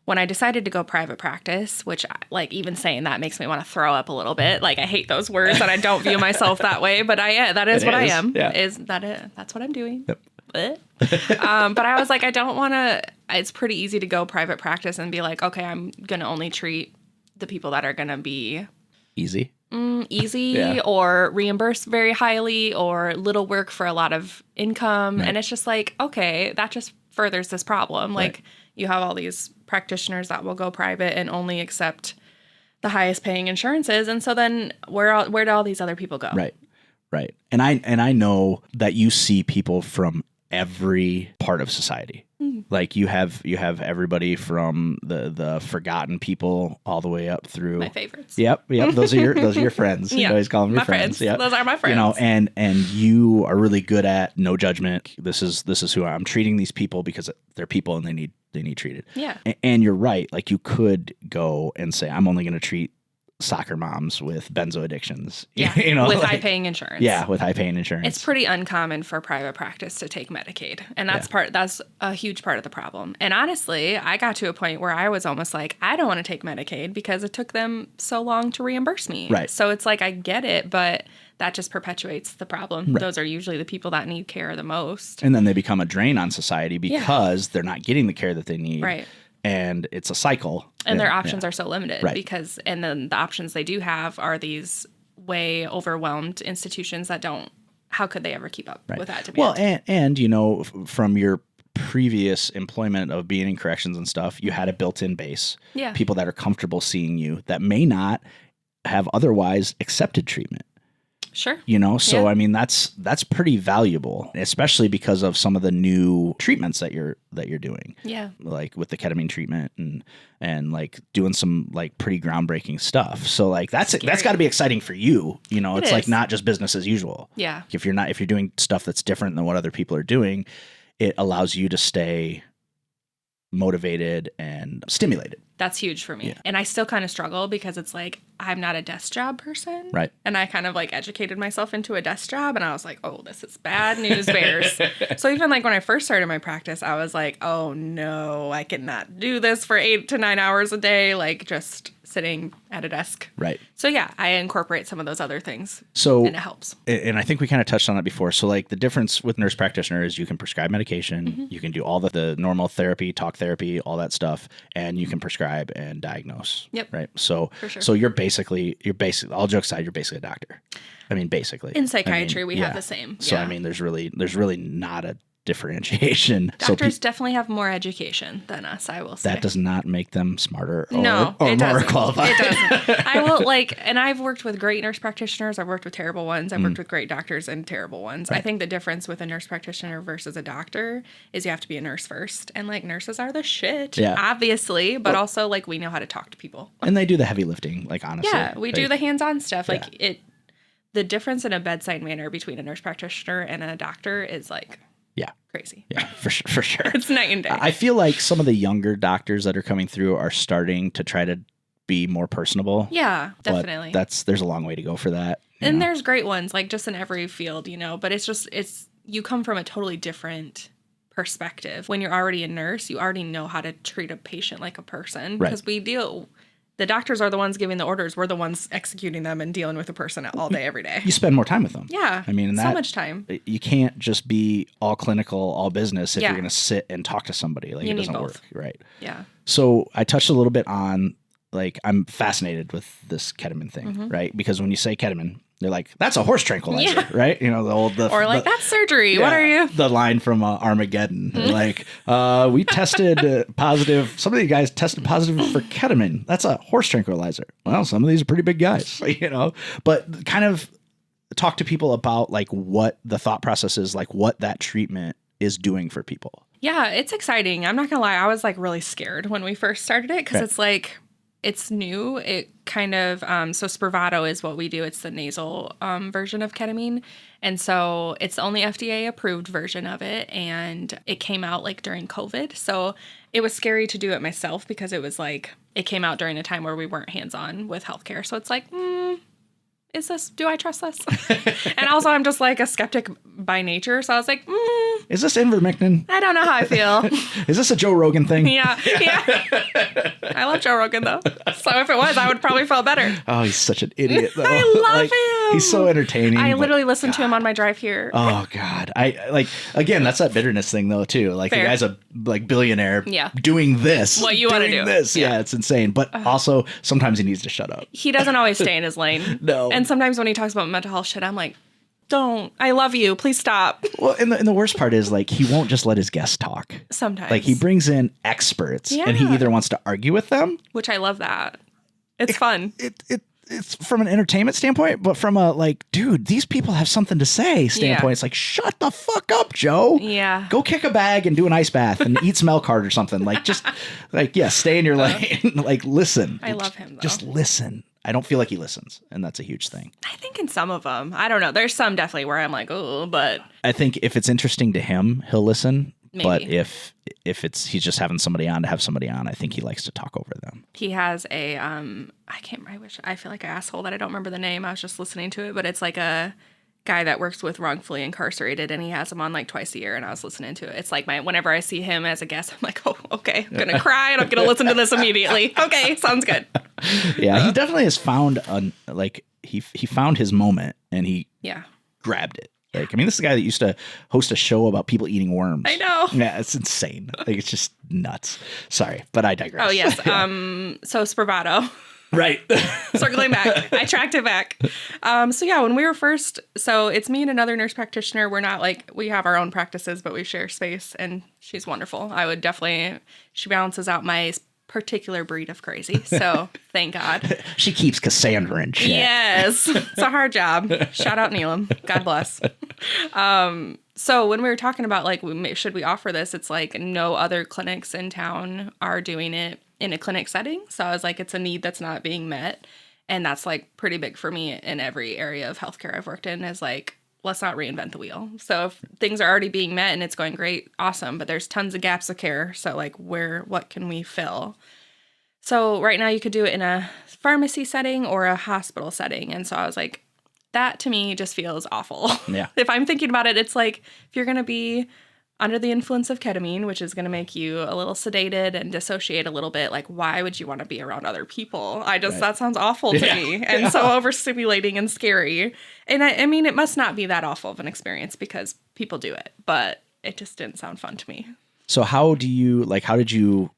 when I decided to go private practice, which like even saying that makes me want to throw up a little bit. Like I hate those words and I don't view myself that way, but that is what I am. Yeah. That's what I'm doing. Yep. But I was like, I don't want to, it's pretty easy to go private practice and be like, okay, I'm going to only treat the people that are going to be easy or reimbursed very highly or little work for a lot of income. Right. And it's just like, okay, that just furthers this problem. Like you have all these practitioners that will go private and only accept the highest paying insurances. And so then where do all these other people go? Right. Right. And I know that you see people from every part of society. Like you have everybody from the forgotten people all the way up through my favorites. Yep. Those are your friends. You always call them your friends. Yep. Those are my friends. You know, and you are really good at no judgment. This is who I'm treating these people because they're people and they need treated. Yeah. And you're right. Like you could go and say, I'm only going to treat soccer moms with benzo addictions. Yeah, you know, with high-paying insurance. Yeah, with high-paying insurance. It's pretty uncommon for private practice to take Medicaid, and that's a huge part of the problem. And honestly, I got to a point where I was almost like, I don't want to take Medicaid because it took them so long to reimburse me. Right. So it's like I get it, but that just perpetuates the problem. Right. Those are usually the people that need care the most. And then they become a drain on society because they're not getting the care that they need. Right. And it's a cycle. And their options are so limited and then the options they do have are these way overwhelmed institutions that how could they ever keep up with that demand? Well, and you know, from your previous employment of being in corrections and stuff, you had a built-in base. Yeah. People that are comfortable seeing you that may not have otherwise accepted treatment. Sure. You know, so I mean that's pretty valuable, especially because of some of the new treatments that you're doing. Yeah. Like with the ketamine treatment and like doing some like pretty groundbreaking stuff. So like that's got to be exciting for you. You know, it's like not just business as usual. Yeah. If you're doing stuff that's different than what other people are doing, it allows you to stay motivated and stimulated. That's huge for me. Yeah. And I still kind of struggle because it's like, I'm not a desk job person. Right. And I kind of like educated myself into a desk job and I was like, oh, this is bad news bears. So even like when I first started my practice, I was like, oh no, I cannot do this for 8 to 9 hours a day. Like just sitting at a desk. Right. So yeah, I incorporate some of those other things. So, and it helps. And I think we kind of touched on it before. So like the difference with nurse practitioner is you can prescribe medication, you can do all the normal therapy, talk therapy, all that stuff, and you can prescribe prescribe and diagnose. Yep. Right. So, For sure. so you're basically, all jokes aside, you're basically a doctor. I mean, basically. In psychiatry, we have the same. So, I mean, there's really not a differentiation. Doctors definitely have more education than us, I will say. That does not make them smarter or it more qualified. It doesn't. I will and I've worked with great nurse practitioners. I've worked with terrible ones. I've worked with great doctors and terrible ones. Right. I think the difference with a nurse practitioner versus a doctor is you have to be a nurse first. And nurses are the shit, obviously, but also we know how to talk to people. And they do the heavy lifting, honestly. Yeah, we do the hands-on stuff. The difference in a bedside manner between a nurse practitioner and a doctor is crazy. Yeah, for sure. It's night and day. I feel like some of the younger doctors that are coming through are starting to try to be more personable. Yeah, definitely. There's a long way to go for that. And there's great ones, just in every field, but it's you come from a totally different perspective. When you're already a nurse, you already know how to treat a patient like a person. Because the doctors are the ones giving the orders. We're the ones executing them and dealing with the person all day, every day. You spend more time with them. Yeah. I mean, so much time. You can't just be all clinical, all business if you're going to sit and talk to somebody. It doesn't work. Right. Yeah. So I touched a little bit on, I'm fascinated with this ketamine thing, right? Because when you say ketamine, they're like, that's a horse tranquilizer, right? That's surgery. What are you? The line from Armageddon. We tested positive. Some of you guys tested positive for ketamine. That's a horse tranquilizer. Well, some of these are pretty big guys, But kind of talk to people about what the thought process is, what that treatment is doing for people. Yeah, it's exciting. I'm not gonna lie. I was really scared when we first started it because it's new. It kind of, so Spravato is what we do. It's the nasal version of ketamine. And so it's the only FDA approved version of it. And it came out during COVID. So it was scary to do it myself because it was it came out during a time where we weren't hands-on with healthcare. So it's do I trust this? And also I'm just a skeptic by nature. So I was is this ivermectin? I don't know how I feel. Is this a Joe Rogan thing? Yeah. I love Joe Rogan though. So if it was, I would probably feel better. Oh, he's such an idiot though. I love him. He's so entertaining. I literally listened to him on my drive here. Oh God. I again, that's that bitterness thing though too. The guy's a billionaire doing this. What you want to do. This. Yeah, it's insane. But also sometimes he needs to shut up. He doesn't always stay in his lane. No. And sometimes when he talks about mental health shit, I'm like, don't. I love you. Please stop. Well, and the worst part is he won't just let his guests talk. Sometimes. He brings in experts and he either wants to argue with them. Which I love that. It's fun. It's from an entertainment standpoint, but from a dude, these people have something to say standpoint. It's shut the fuck up, Joe. Yeah. Go kick a bag and do an ice bath and eat some elk heart or something. Stay in your lane. Listen. I love him though. Just listen. I don't feel like he listens, and that's a huge thing. I think in some of them, I don't know. There's some definitely where I'm oh, but I think if it's interesting to him, he'll listen. Maybe. But if he's just having somebody on to have somebody on, I think he likes to talk over them. He has a I feel like an asshole that I don't remember the name. I was just listening to it, but it's a guy that works with wrongfully incarcerated, and he has them on twice a year, and I was listening to it. It's whenever I see him as a guest, I'm oh, okay, I'm gonna cry and I'm gonna listen to this immediately. Okay, sounds good. Yeah, he definitely has found he found his moment and he grabbed it. This is a guy that used to host a show about people eating worms. I know. Yeah, it's insane. It's just nuts. Sorry, but I digress. Oh yes. So Spravato. Right. Circling back. I tracked it back. When we were first, it's me and another nurse practitioner. We're not we have our own practices, but we share space, and she's wonderful. She balances out my particular breed of crazy. So thank God. She keeps Cassandra in check. Yes. It's a hard job. Shout out Neelam. God bless. So when we were talking about should we offer this, it's no other clinics in town are doing it in a clinic setting. So I was it's a need that's not being met. And that's pretty big for me in every area of healthcare I've worked in is let's not reinvent the wheel. So if things are already being met and it's going great, awesome. But there's tons of gaps of care. So what can we fill? So right now you could do it in a pharmacy setting or a hospital setting. And so I was that to me just feels awful. Yeah. If I'm thinking about it, it's if you're going to be under the influence of ketamine, which is going to make you a little sedated and dissociate a little bit, why would you want to be around other people? That sounds awful to me and so overstimulating and scary. And I mean, it must not be that awful of an experience because people do it, but it just didn't sound fun to me. So how did you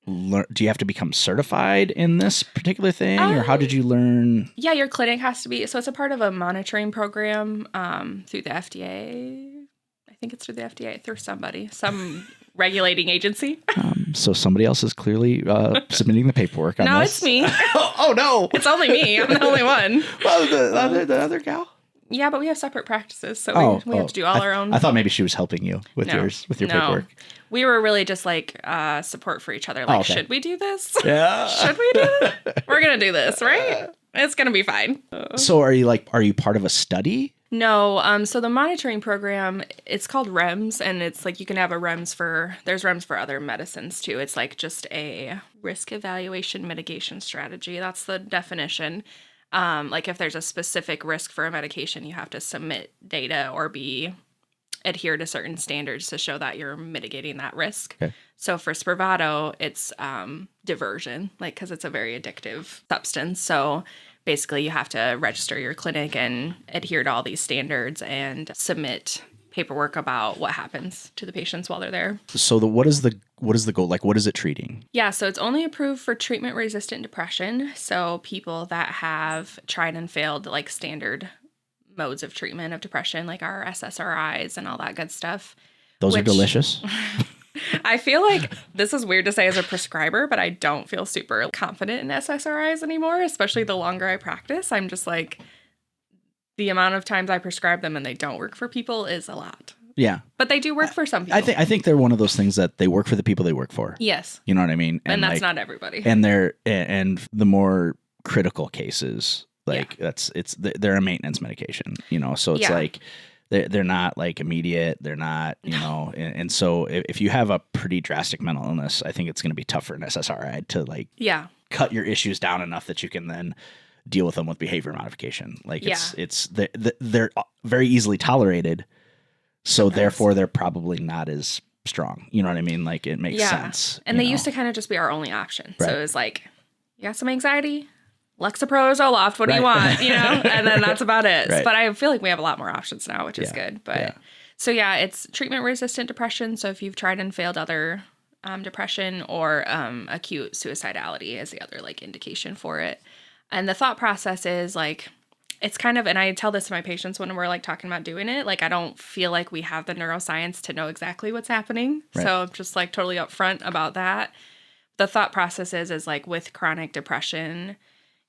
learn? Do you have to become certified in this particular thing, or how did you learn? Yeah, your clinic has to be. So it's a part of a monitoring program through the FDA. I think it's through the FDA, through some regulating agency. So somebody else is clearly submitting the paperwork on this. No, it's me. Oh, no. It's only me. I'm the only one. Well, the other gal? Yeah, but we have separate practices, so we have to do all our own. I thought maybe she was helping you with your paperwork. We were really just like support for each other. Like, should we do this? Yeah. Should we do this? We're going to do this, right? It's going to be fine. So are you part of a study? No. So the monitoring program, it's called REMS, and it's like you can have there's REMS for other medicines too. It's like just a risk evaluation mitigation strategy. That's the definition. Like if there's a specific risk for a medication, you have to submit data or adhere to certain standards to show that you're mitigating that risk. Okay. So for Spravato, it's diversion, like because it's a very addictive substance. So basically you have to register your clinic and adhere to all these standards and submit paperwork about what happens to the patients while they're there. So what is the goal? Like, what is it treating? Yeah, so it's only approved for treatment-resistant depression. So people that have tried and failed like standard modes of treatment of depression, like our SSRIs and all that good stuff. Those are delicious. I feel like this is weird to say as a prescriber, but I don't feel super confident in SSRIs anymore, especially the longer I practice. I'm just like, the amount of times I prescribe them and they don't work for people is a lot. Yeah. But they do work for some people. I think they're one of those things that they work for the people they work for. Yes. You know what I mean? And that's not everybody. And the more critical cases, like they're a maintenance medication, so it's like they're not like immediate. They're not, and so if you have a pretty drastic mental illness, I think it's going to be tough for an SSRI to cut your issues down enough that you can then deal with them with behavior modification. Like they're very easily tolerated. So therefore they're probably not as strong. You know what I mean? Like it makes sense. And they used to kind of just be our only option. Right. So it was like, you got some anxiety, Lexapro or Zoloft, what do you want? And then that's about it. Right. But I feel like we have a lot more options now, which is good. But so it's treatment-resistant depression. So if you've tried and failed other depression or acute suicidality is the other like indication for it. And the thought process is like, it's kind of, and I tell this to my patients when we're like talking about doing it, like I don't feel like we have the neuroscience to know exactly what's happening. Right. So I'm just like totally upfront about that. The thought process is like with chronic depression,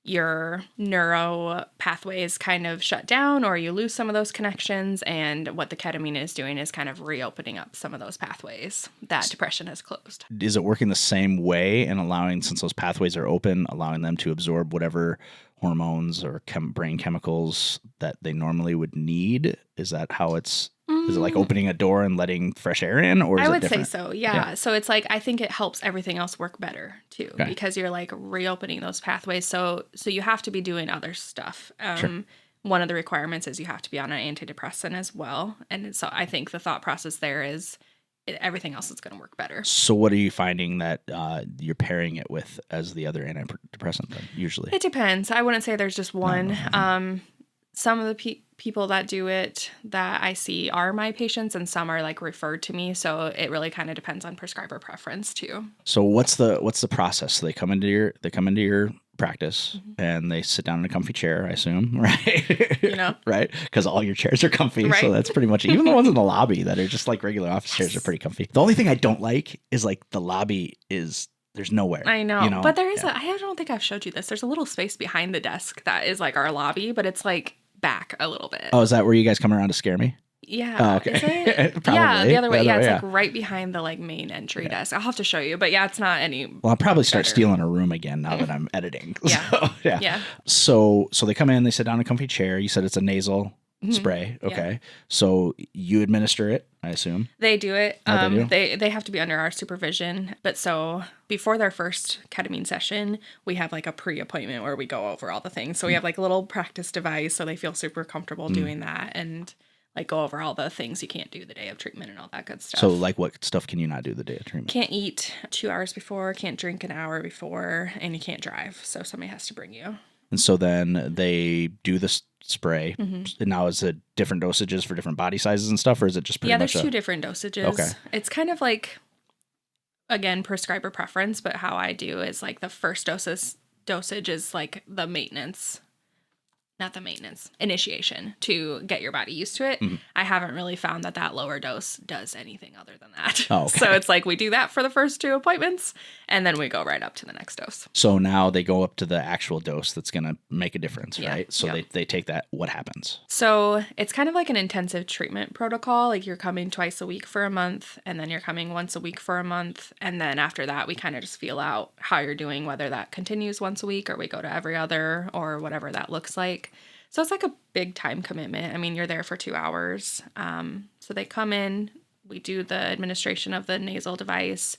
your neuro pathways kind of shut down or you lose some of those connections. And what the ketamine is doing is kind of reopening up some of those pathways that depression has closed. Is it working the same way and allowing, since those pathways are open, allowing them to absorb whatever hormones or brain chemicals that they normally would need? Is that how it's... Is it like opening a door and letting fresh air in, or is it different? I would say so, yeah. So it's like, I think it helps everything else work better too, because you're like reopening those pathways. So you have to be doing other stuff. Sure. One of the requirements is you have to be on an antidepressant as well. And so I think the thought process there is everything else is going to work better. So what are you finding that you're pairing it with as the other antidepressant then, usually? It depends. I wouldn't say there's just one. No. Some of the people that do it that I see are my patients, and some are like referred to me. So it really kind of depends on prescriber preference too. So what's the process? So they come into your practice and they sit down in a comfy chair, I assume, right? Right? Because all your chairs are comfy. Right. So that's pretty much it. Even the ones in the lobby that are just like regular office chairs are pretty comfy. The only thing I don't like is like the lobby is... There's nowhere. I know. But there is I don't think I've showed you this. There's a little space behind the desk that is like our lobby, but it's like back a little bit. Oh, is that where you guys come around to scare me? Yeah. Oh, okay. Is it? Probably. Yeah, the other way. Yeah, it's like right behind the like main entry desk. I'll have to show you, but yeah, it's not any. Well, I'll probably start stealing a room again now that I'm editing. Yeah. So they come in, they sit down in a comfy chair. You said it's a nasal spray. Okay. Yeah. So you administer it, I assume. They do it. They have to be under our supervision. But so before their first ketamine session, we have like a pre-appointment where we go over all the things. So we have like a little practice device so they feel super comfortable doing that and like go over all the things you can't do the day of treatment and all that good stuff. So like what stuff can you not do the day of treatment? Can't eat 2 hours before, can't drink an hour before, and you can't drive. So somebody has to bring you. And so then they do this spray. Mm-hmm. And now is it different dosages for different body sizes and stuff, or is it just pretty much there's 2 different dosages. Okay. It's kind of like again, prescriber preference, but how I do is like the first dosage is like the initiation to get your body used to it. Mm-hmm. I haven't really found that lower dose does anything other than that. Oh, okay. So it's like we do that for the first 2 appointments and then we go right up to the next dose. So now they go up to the actual dose that's going to make a difference, right? So they take that. What happens? So it's kind of like an intensive treatment protocol. Like you're coming twice a week for a month and then you're coming once a week for a month. And then after that, we kind of just feel out how you're doing, whether that continues once a week or we go to every other or whatever that looks like. So it's like a big time commitment. I mean, you're there for 2 hours. So they come in, we do the administration of the nasal device,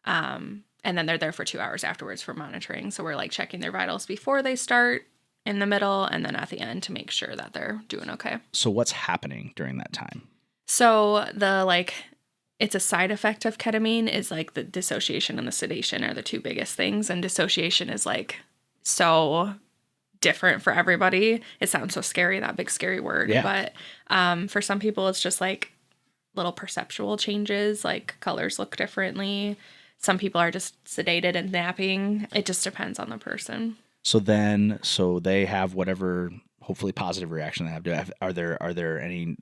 and then they're there for 2 hours afterwards for monitoring. So we're like checking their vitals before they start, in the middle, and then at the end to make sure that they're doing okay. So what's happening during that time? So it's a side effect of ketamine is like the dissociation and the sedation are the 2 biggest things. And dissociation is like so different for everybody. It sounds so scary, that big scary word. Yeah. But for some people, it's just like little perceptual changes, like colors look differently. Some people are just sedated and napping. It just depends on the person. So they have whatever hopefully positive reaction they have. Are there any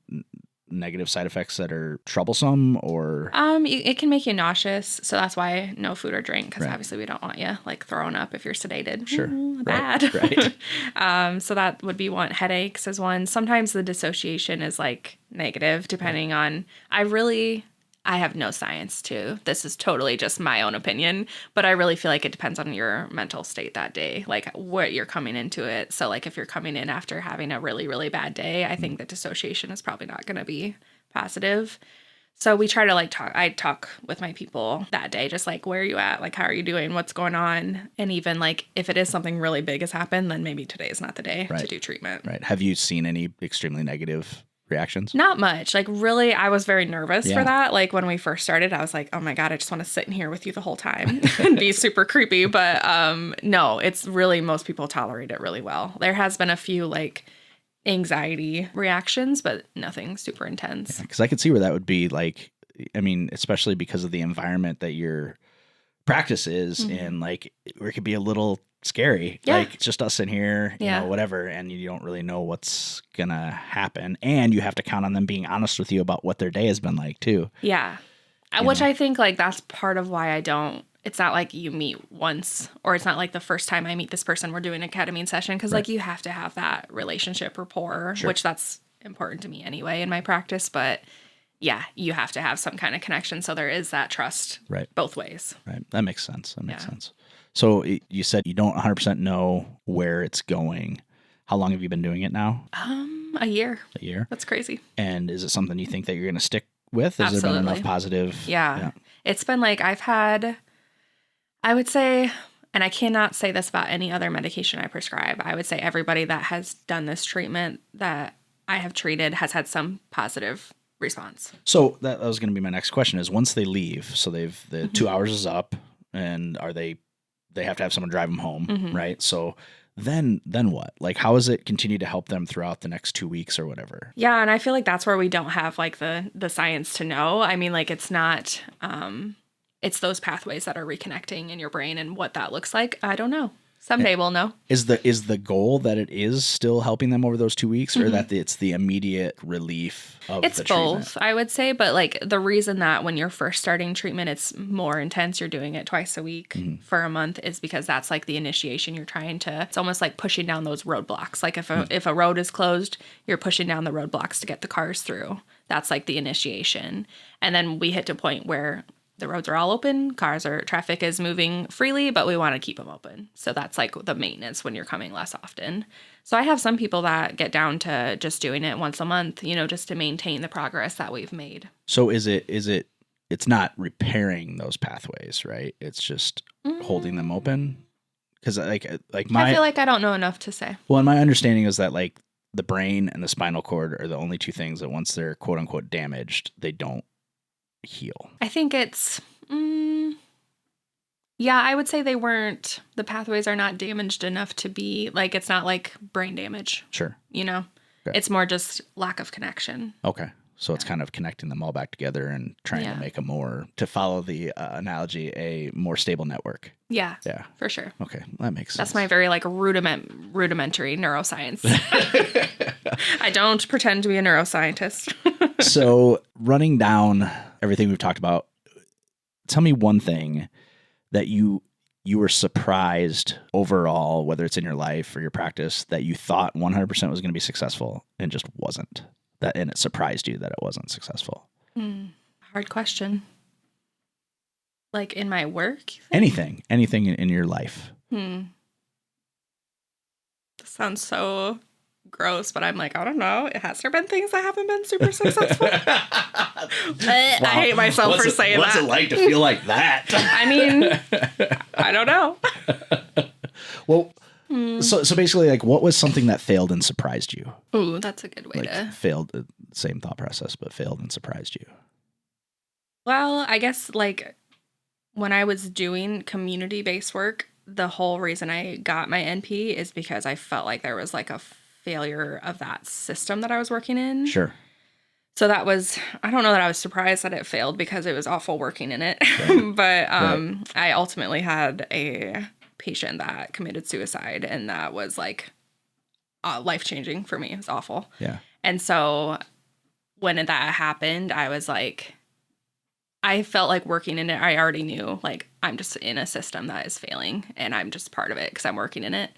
negative side effects that are troublesome or? It can make you nauseous. So that's why no food or drink, because obviously we don't want you like throwing up if you're sedated. Sure. Bad. Right. So that would be one. Headaches is one. Sometimes the dissociation is like negative depending on, I have no science to. This is totally just my own opinion, but I really feel like it depends on your mental state that day, like what you're coming into it. So like if you're coming in after having a really, really bad day, I think that dissociation is probably not going to be positive. So we try to I talk with my people that day, just like, where are you at? Like, how are you doing? What's going on? And even like, if it is something really big has happened, then maybe today is not the day to do treatment. Right. Have you seen any extremely negative reactions? Not much. Like really, I was very nervous for that. Like when we first started, I was like, oh my God, I just want to sit in here with you the whole time and be super creepy. But no, it's really, most people tolerate it really well. There has been a few like anxiety reactions, but nothing super intense. Because I could see where that would be like, I mean, especially because of the environment that your practice is in, like where it could be a little scary. Yeah. Like it's just us in here, you know, whatever. And you don't really know what's going to happen. And you have to count on them being honest with you about what their day has been like too. Yeah. Which I think like that's part of why it's not like you meet once, or it's not like the first time I meet this person, we're doing a ketamine session. Cause like you have to have that relationship rapport, which that's important to me anyway in my practice. But yeah, you have to have some kind of connection. So there is that trust both ways. Right. That makes sense. That makes sense. So you said you don't 100% know where it's going. How long have you been doing it now? A year. A year? That's crazy. And is it something you think that you're going to stick with? Has there been enough positive? Yeah. It's been like I would say, and I cannot say this about any other medication I prescribe, I would say everybody that has done this treatment that I have treated has had some positive response. So that was going to be my next question is once they leave, so the 2 hours is up and they have to have someone drive them home, right? So then what? Like, how does it continue to help them throughout the next 2 weeks or whatever? Yeah, and I feel like that's where we don't have like the science to know. I mean, like it's not, it's those pathways that are reconnecting in your brain, and what that looks like, I don't know. Someday we'll know. Is the goal that it is still helping them over those 2 weeks, or that it's the immediate relief of the treatment? It's both, I would say. But like the reason that when you're first starting treatment, it's more intense, you're doing it twice a week for a month, is because that's like the initiation. You're trying to, it's almost like pushing down those roadblocks. Like if a road is closed, you're pushing down the roadblocks to get the cars through. That's like the initiation. And then we hit to a point where the roads are all open, traffic is moving freely, but we want to keep them open. So that's like the maintenance when you're coming less often. So I have some people that get down to just doing it once a month, just to maintain the progress that we've made. So it's not repairing those pathways, right? It's just holding them open? Because I feel like I don't know enough to say. Well, and my understanding is that like the brain and the spinal cord are the only two things that once they're quote unquote damaged, they don't heal. I think it's, I would say the pathways are not damaged enough to be, like, it's not like brain damage. Sure. Okay. It's more just lack of connection. Okay. So it's kind of connecting them all back together and trying to make a more, to follow the analogy, a more stable network. Yeah. Yeah. For sure. Okay. That makes sense. That's my very like rudimentary neuroscience. I don't pretend to be a neuroscientist. So running down everything we've talked about, tell me one thing that you were surprised overall, whether it's in your life or your practice, that you thought 100% was going to be successful and just wasn't. And it surprised you that it wasn't successful. Hard question. Like in my work? Anything in your life. This sounds so gross, but I'm like, I don't know. Has there been things that haven't been super successful? Wow. I hate myself for saying what's that. What's it like to feel like that? I mean, I don't know. Well, so basically, like, what was something that failed and surprised you? Ooh, that's a good way to... Failed, same thought process, but failed and surprised you. Well, I guess, like, when I was doing community-based work, the whole reason I got my NP is because I felt like there was, like, a failure of that system that I was working in. Sure. So that was, I don't know that I was surprised that it failed because it was awful working in it. Right. But I ultimately had a patient that committed suicide, and that was like life-changing for me. It was awful. Yeah. And so when that happened, I was like, I felt like working in it, I already knew, like, I'm just in a system that is failing, and I'm just part of it because I'm working in it.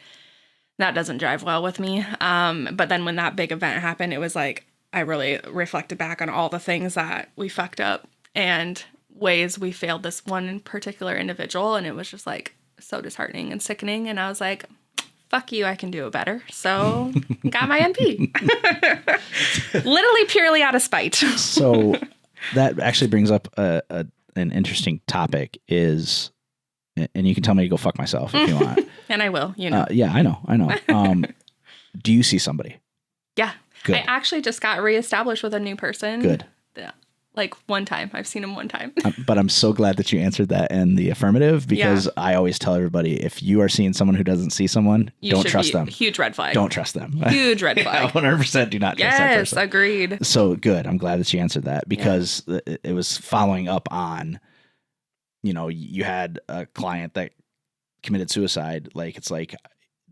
That doesn't jive well with me. But then when that big event happened, it was like, I really reflected back on all the things that we fucked up and ways we failed this one particular individual. And it was just like so disheartening and sickening. And I was like, fuck you, I can do it better. So got my NP. Literally purely out of spite. So that actually brings up an interesting topic is, and you can tell me to go fuck myself if you want. And I will, you know. Yeah, I know. Do you see somebody? Yeah. Good. I actually just got reestablished with a new person. Good. Yeah. Like one time. I've seen him one time. But I'm so glad that you answered that in the affirmative, because I always tell everybody, if you are seeing someone who doesn't see someone, don't trust them. Huge red flag. Don't trust them. Huge red flag. 100% do not trust that person. Yes, agreed. So good. I'm glad that you answered that, because it was following up on, you had a client that committed suicide. Like, it's like,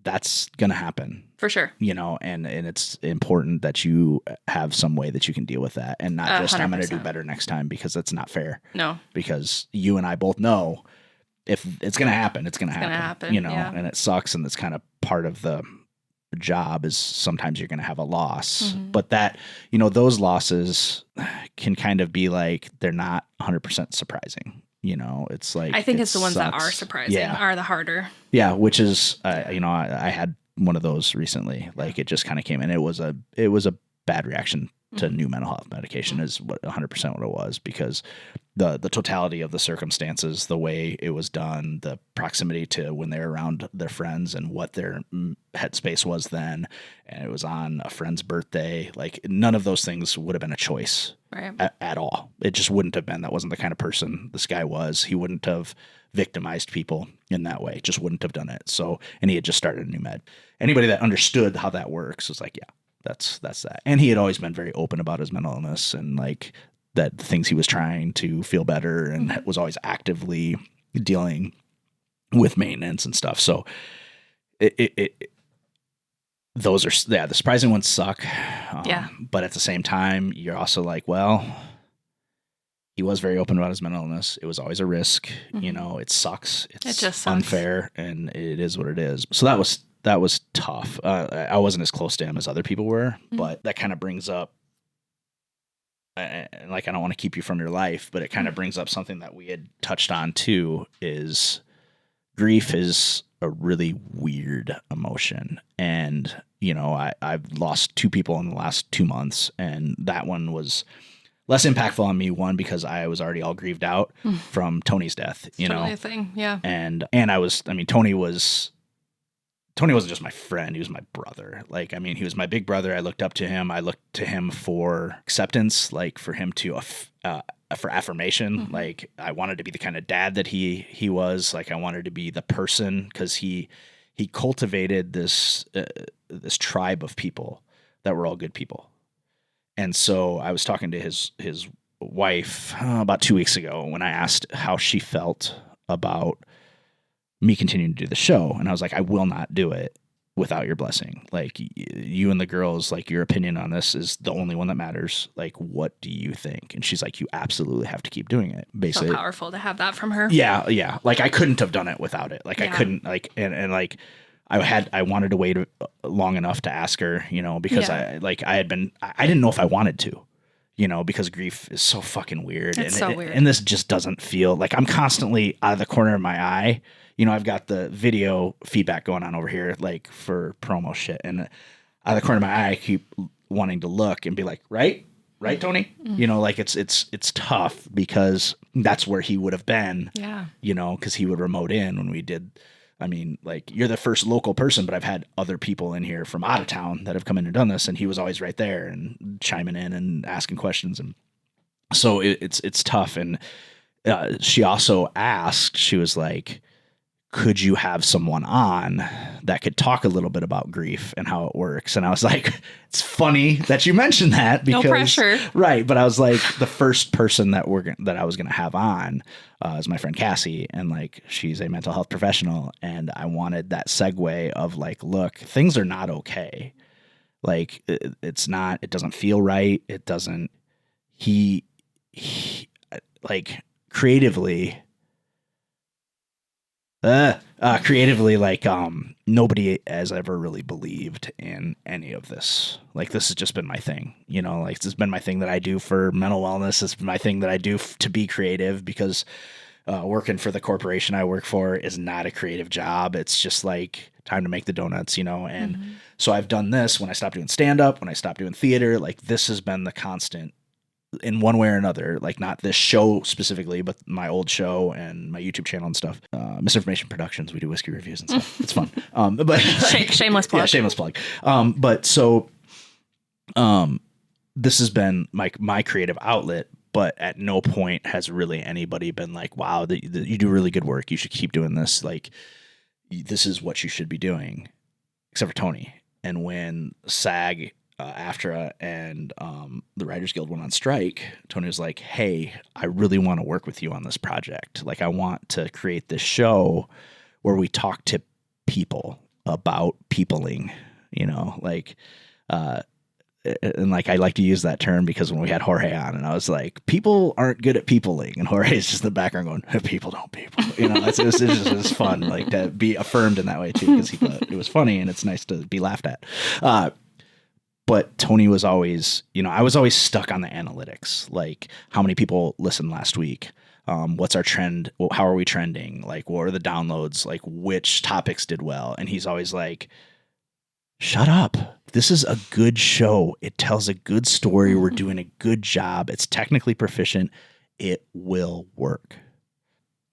that's going to happen. For sure. And it's important that you have some way that you can deal with that, and not just 100%. I'm going to do better next time, because that's not fair. No. Because you and I both know if it's going to happen, it's going to happen. And it sucks, and it's kind of part of the job is sometimes you're going to have a loss. Mm-hmm. But that, those losses can kind of be like, they're not 100% surprising. It's like, I think it's the ones that are surprising are the harder. Yeah, which is, I had one of those recently. Like, it just kind of came in. It was a bad reaction to new mental health medication, is what 100% what it was, because the totality of the circumstances, the way it was done, the proximity to when they were around their friends and what their headspace was then, and it was on a friend's birthday. Like, none of those things would have been a choice. Right. At all. It just wouldn't have been. That wasn't the kind of person this guy was. He wouldn't have victimized people in that way. Just wouldn't have done it. So, and he had just started a new med. Anybody that understood how that works was like, yeah, that's that. And he had always been very open about his mental illness, and like that things he was trying to feel better, and was always actively dealing with maintenance and stuff. So those are, the surprising ones suck. But at the same time, you're also like, well, he was very open about his mental illness. It was always a risk. Mm-hmm. It sucks. It just sucks. Unfair, and it is what it is. So that was tough. I wasn't as close to him as other people were, but that kind of brings up, like, I don't want to keep you from your life, but it kind of brings up something that we had touched on too, is grief is a really weird emotion. And, I've lost 2 people in the last 2 months, and that one was less impactful on me. One, because I was already all grieved out from Tony's death, totally a thing. Yeah. And Tony wasn't just my friend. He was my brother. Like, he was my big brother. I looked up to him. I looked to him for acceptance, like for him to, for affirmation. Mm-hmm. Like, I wanted to be the kind of dad that he was. Like, I wanted to be the person, because he cultivated this tribe of people that were all good people. And so I was talking to his wife about 2 weeks ago when I asked how she felt about me continuing to do the show. And I was like, I will not do it without your blessing. Like, you and the girls, like, your opinion on this is the only one that matters. Like, what do you think? And she's like, you absolutely have to keep doing it. Basically, so powerful to have that from her. Yeah. Like, I couldn't have done it without it. Like, I couldn't, like, and like, I wanted to wait long enough to ask her, because I didn't know if I wanted to, because grief is so fucking weird. It's so weird. And this just doesn't feel like I'm constantly out of the corner of my eye. I've got the video feedback going on over here, like, for promo shit. And out of the corner of my eye, I keep wanting to look and be like, right, Tony? Mm-hmm. Like, it's tough because that's where he would have been, because he would remote in when we did. I mean, like, you're the first local person, but I've had other people in here from out of town that have come in and done this, and he was always right there and chiming in and asking questions. And so it's tough. And she also asked, she was like, could you have someone on that could talk a little bit about grief and how it works? And I was like, it's funny that you mentioned that because, no pressure. Right. But I was like, the first person that I was going to have on is my friend Cassy. And, like, she's a mental health professional. And I wanted that segue of, like, look, things are not okay. Like, it's not, it doesn't feel right. It doesn't, he like, creatively, like, nobody has ever really believed in any of this. Like, this has just been my thing, like, this has been my thing that I do for mental wellness. It's been my thing that I do to be creative, because working for the corporation I work for is not a creative job. It's just like time to make the donuts, and so I've done this when I stopped doing stand-up, when I stopped doing theater. Like, this has been the constant in one way or another, like, not this show specifically, but my old show and my YouTube channel and stuff. Misinformation Productions, we do whiskey reviews and stuff. It's fun. But shameless plug. Yeah, shameless plug. But so, this has been my creative outlet, but at no point has really anybody been like, wow, you do really good work. You should keep doing this. Like, this is what you should be doing, except for Tony. And when SAG, AFTRA, and the Writers Guild went on strike, Tony was like, hey, I really want to work with you on this project. Like, I want to create this show where we talk to people about peopling, like, and, like, I like to use that term because when we had Jorge on, and I was like, people aren't good at peopling, and Jorge's just in the background going, people don't people, it's fun, like, to be affirmed in that way too, because he thought it was funny and it's nice to be laughed at. But Tony was always, I was always stuck on the analytics, like, how many people listened last week? What's our trend? How are we trending? Like, what are the downloads? Like, which topics did well? And he's always like, shut up. This is a good show. It tells a good story. We're doing a good job. It's technically proficient. It will work.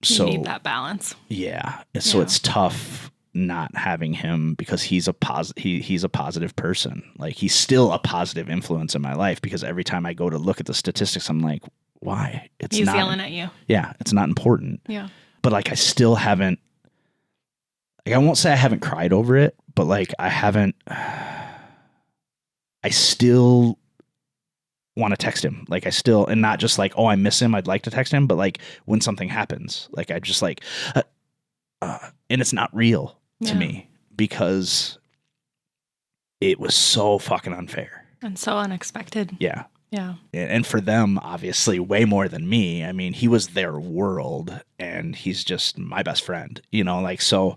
You need that balance. Yeah. So it's tough not having him, because he's a positive person. Like, he's still a positive influence in my life, because every time I go to look at the statistics, I'm like, why? He's yelling at you. Yeah. It's not important. Yeah. But, like, I still haven't, like, I won't say I haven't cried over it, but, like, I still want to text him. Like, and not just like, oh, I miss him, I'd like to text him, but, like, when something happens, like, I just like, and it's not real to me, because it was so fucking unfair and so unexpected. Yeah. Yeah. And for them, obviously, way more than me. I mean, he was their world, and he's just my best friend, like, so. I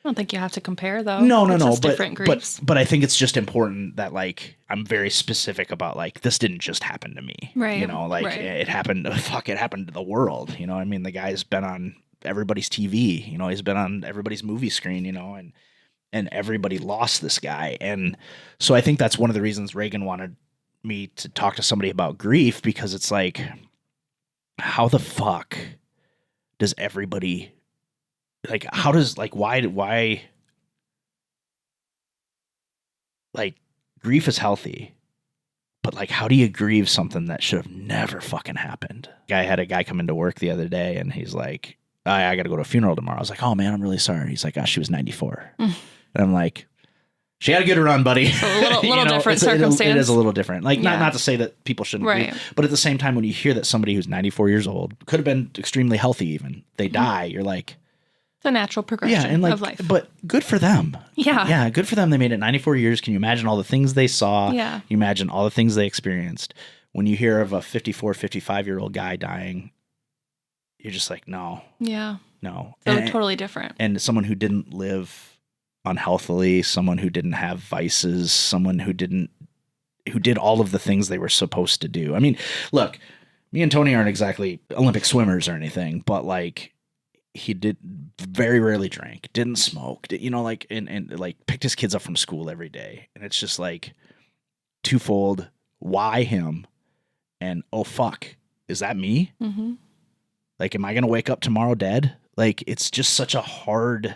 don't think you have to compare, though. No. Different griefs. But I think it's just important that, like, I'm very specific about, like, this didn't just happen to me. Right. It happened. It happened to the world. I mean, the guy's been on everybody's TV. He's been on everybody's movie screen. And everybody lost this guy. And so I think that's one of the reasons Reagan wanted me to talk to somebody about grief, because it's like, how the fuck does everybody, like, how does, like, why, like, grief is healthy, but, like, how do you grieve something that should have never fucking happened? I had a guy come into work the other day, and he's like, I got to go to a funeral tomorrow. I was like, oh man, I'm really sorry. He's like, gosh, she was 94. And I'm like, She had a good run, buddy. So a little different circumstance. It is a little different. Like, not to say that people shouldn't right. grieve, but at the same time, when you hear that somebody who's 94 years old, could have been extremely healthy even, they die, you're like... It's a natural progression of life. But good for them. Yeah. Yeah, good for them. They made it 94 years. Can you imagine all the things they saw? Yeah. You imagine all the things they experienced. When you hear of a 54, 55-year-old guy dying, you're just like, no. Yeah. No. So totally different. And someone who didn't live unhealthily, someone who didn't have vices, someone who did all of the things they were supposed to do. I mean, look, me and Tony aren't exactly Olympic swimmers or anything, but like, he did very rarely drank, didn't smoke, like, and like picked his kids up from school every day. And it's just like twofold. Why him? And oh, fuck, is that me? Mm-hmm. Like, am I going to wake up tomorrow dead? Like, it's just such a hard,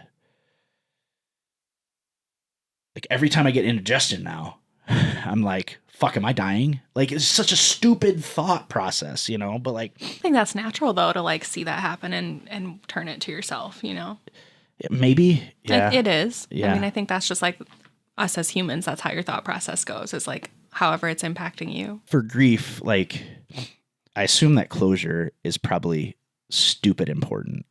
like every time I get indigestion now, I'm like, fuck, am I dying? Like, it's such a stupid thought process, but like... I think that's natural, though, to like see that happen and turn it to yourself, Maybe. Yeah. It is. Yeah. I mean, I think that's just like us as humans. That's how your thought process goes. It's like however it's impacting you. For grief, like, I assume that closure is probably stupid important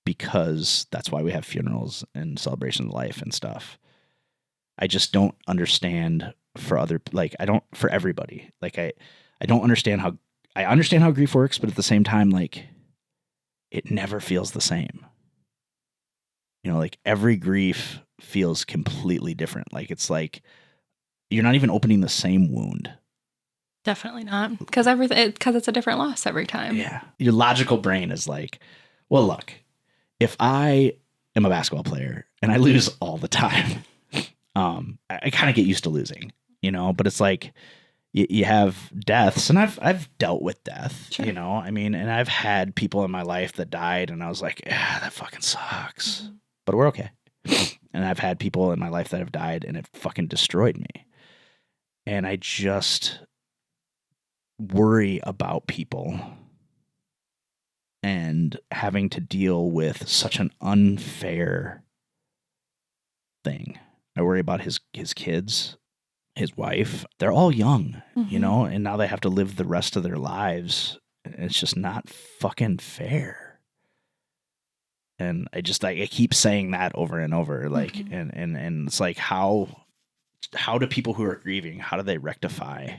because that's why we have funerals and celebrations of life and stuff. I just don't understand for everybody. Like, I don't understand I understand how grief works, but at the same time, like, it never feels the same. Like every grief feels completely different. Like, it's like you're not even opening the same wound. Definitely not. Because it's a different loss every time. Yeah. Your logical brain is like, well, look, if I am a basketball player and I lose all the time, I kind of get used to losing, but it's like you have deaths, and I've dealt with death, sure. I mean, and I've had people in my life that died and I was like, yeah, that fucking sucks, but we're okay. And I've had people in my life that have died and it fucking destroyed me. And I just worry about people and having to deal with such an unfair thing. I worry about his kids, his wife. They're all young, and now they have to live the rest of their lives. It's just not fucking fair. And I keep saying that over and over, like, and it's like, how do people who are grieving, how do they rectify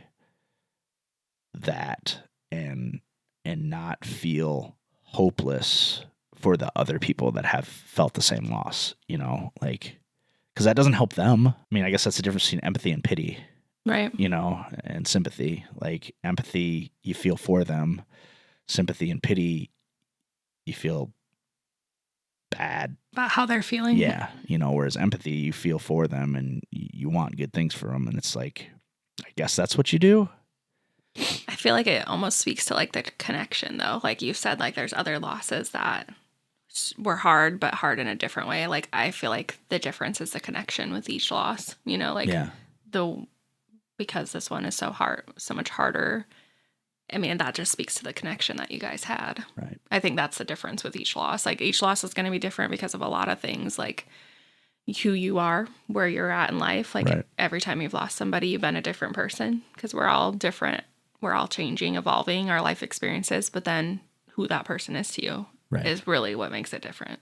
that and not feel hopeless for the other people that have felt the same loss, like, because that doesn't help them. I mean, I guess that's the difference between empathy and pity. Right. And sympathy. Like, empathy, you feel for them. Sympathy and pity, you feel bad. About how they're feeling. Yeah. Whereas empathy, you feel for them and you want good things for them. And it's like, I guess that's what you do. I feel like it almost speaks to like the connection, though. Like you said, like there's other losses that were hard, but hard in a different way. Like, I feel like the difference is the connection with each loss, because this one is so much harder. I mean, that just speaks to the connection that you guys had. Right. I think that's the difference with each loss. Like, each loss is going to be different because of a lot of things, like who you are, where you're at in life. Like, right. Every time you've lost somebody, you've been a different person because we're all different. We're all changing, evolving our life experiences, but then who that person is to you. Right. Is really what makes it different.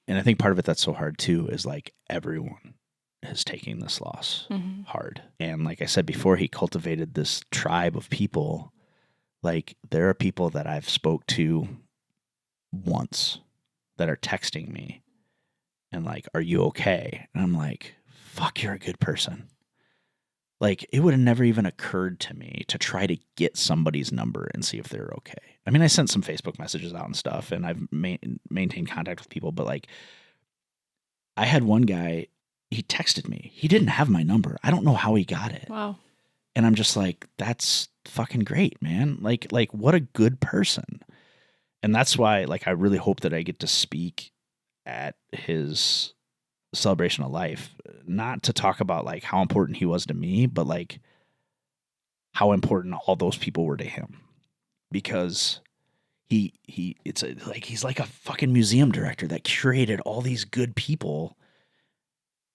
And I think part of it that's so hard too is like everyone is taking this loss hard. And like I said before, he cultivated this tribe of people. Like, there are people that I've spoke to once that are texting me and like, are you okay? And I'm like, fuck, you're a good person. Like, it would have never even occurred to me to try to get somebody's number and see if they're okay. I mean, I sent some Facebook messages out and stuff, and I've maintained contact with people, but like, I had one guy, he texted me. He didn't have my number. I don't know how he got it. Wow. And I'm just like, that's fucking great, man. Like what a good person. And that's why, like, I really hope that I get to speak at his celebration of life, not to talk about like how important he was to me, but like how important all those people were to him, because he's like a fucking museum director that curated all these good people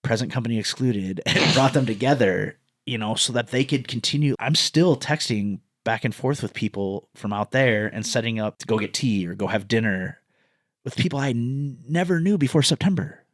present company excluded, and brought them together, you know, so that they could continue. I'm still texting back and forth with people from out there and setting up to go get tea or go have dinner with people I never knew before September,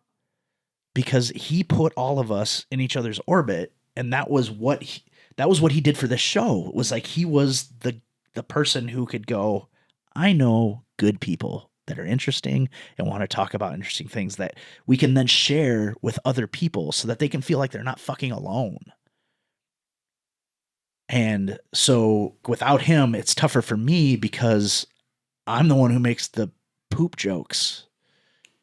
because he put all of us in each other's orbit. And that was what he did for this show. It was like, he was the person who could go, I know good people that are interesting and want to talk about interesting things that we can then share with other people so that they can feel like they're not fucking alone. And so without him, it's tougher for me because I'm the one who makes the poop jokes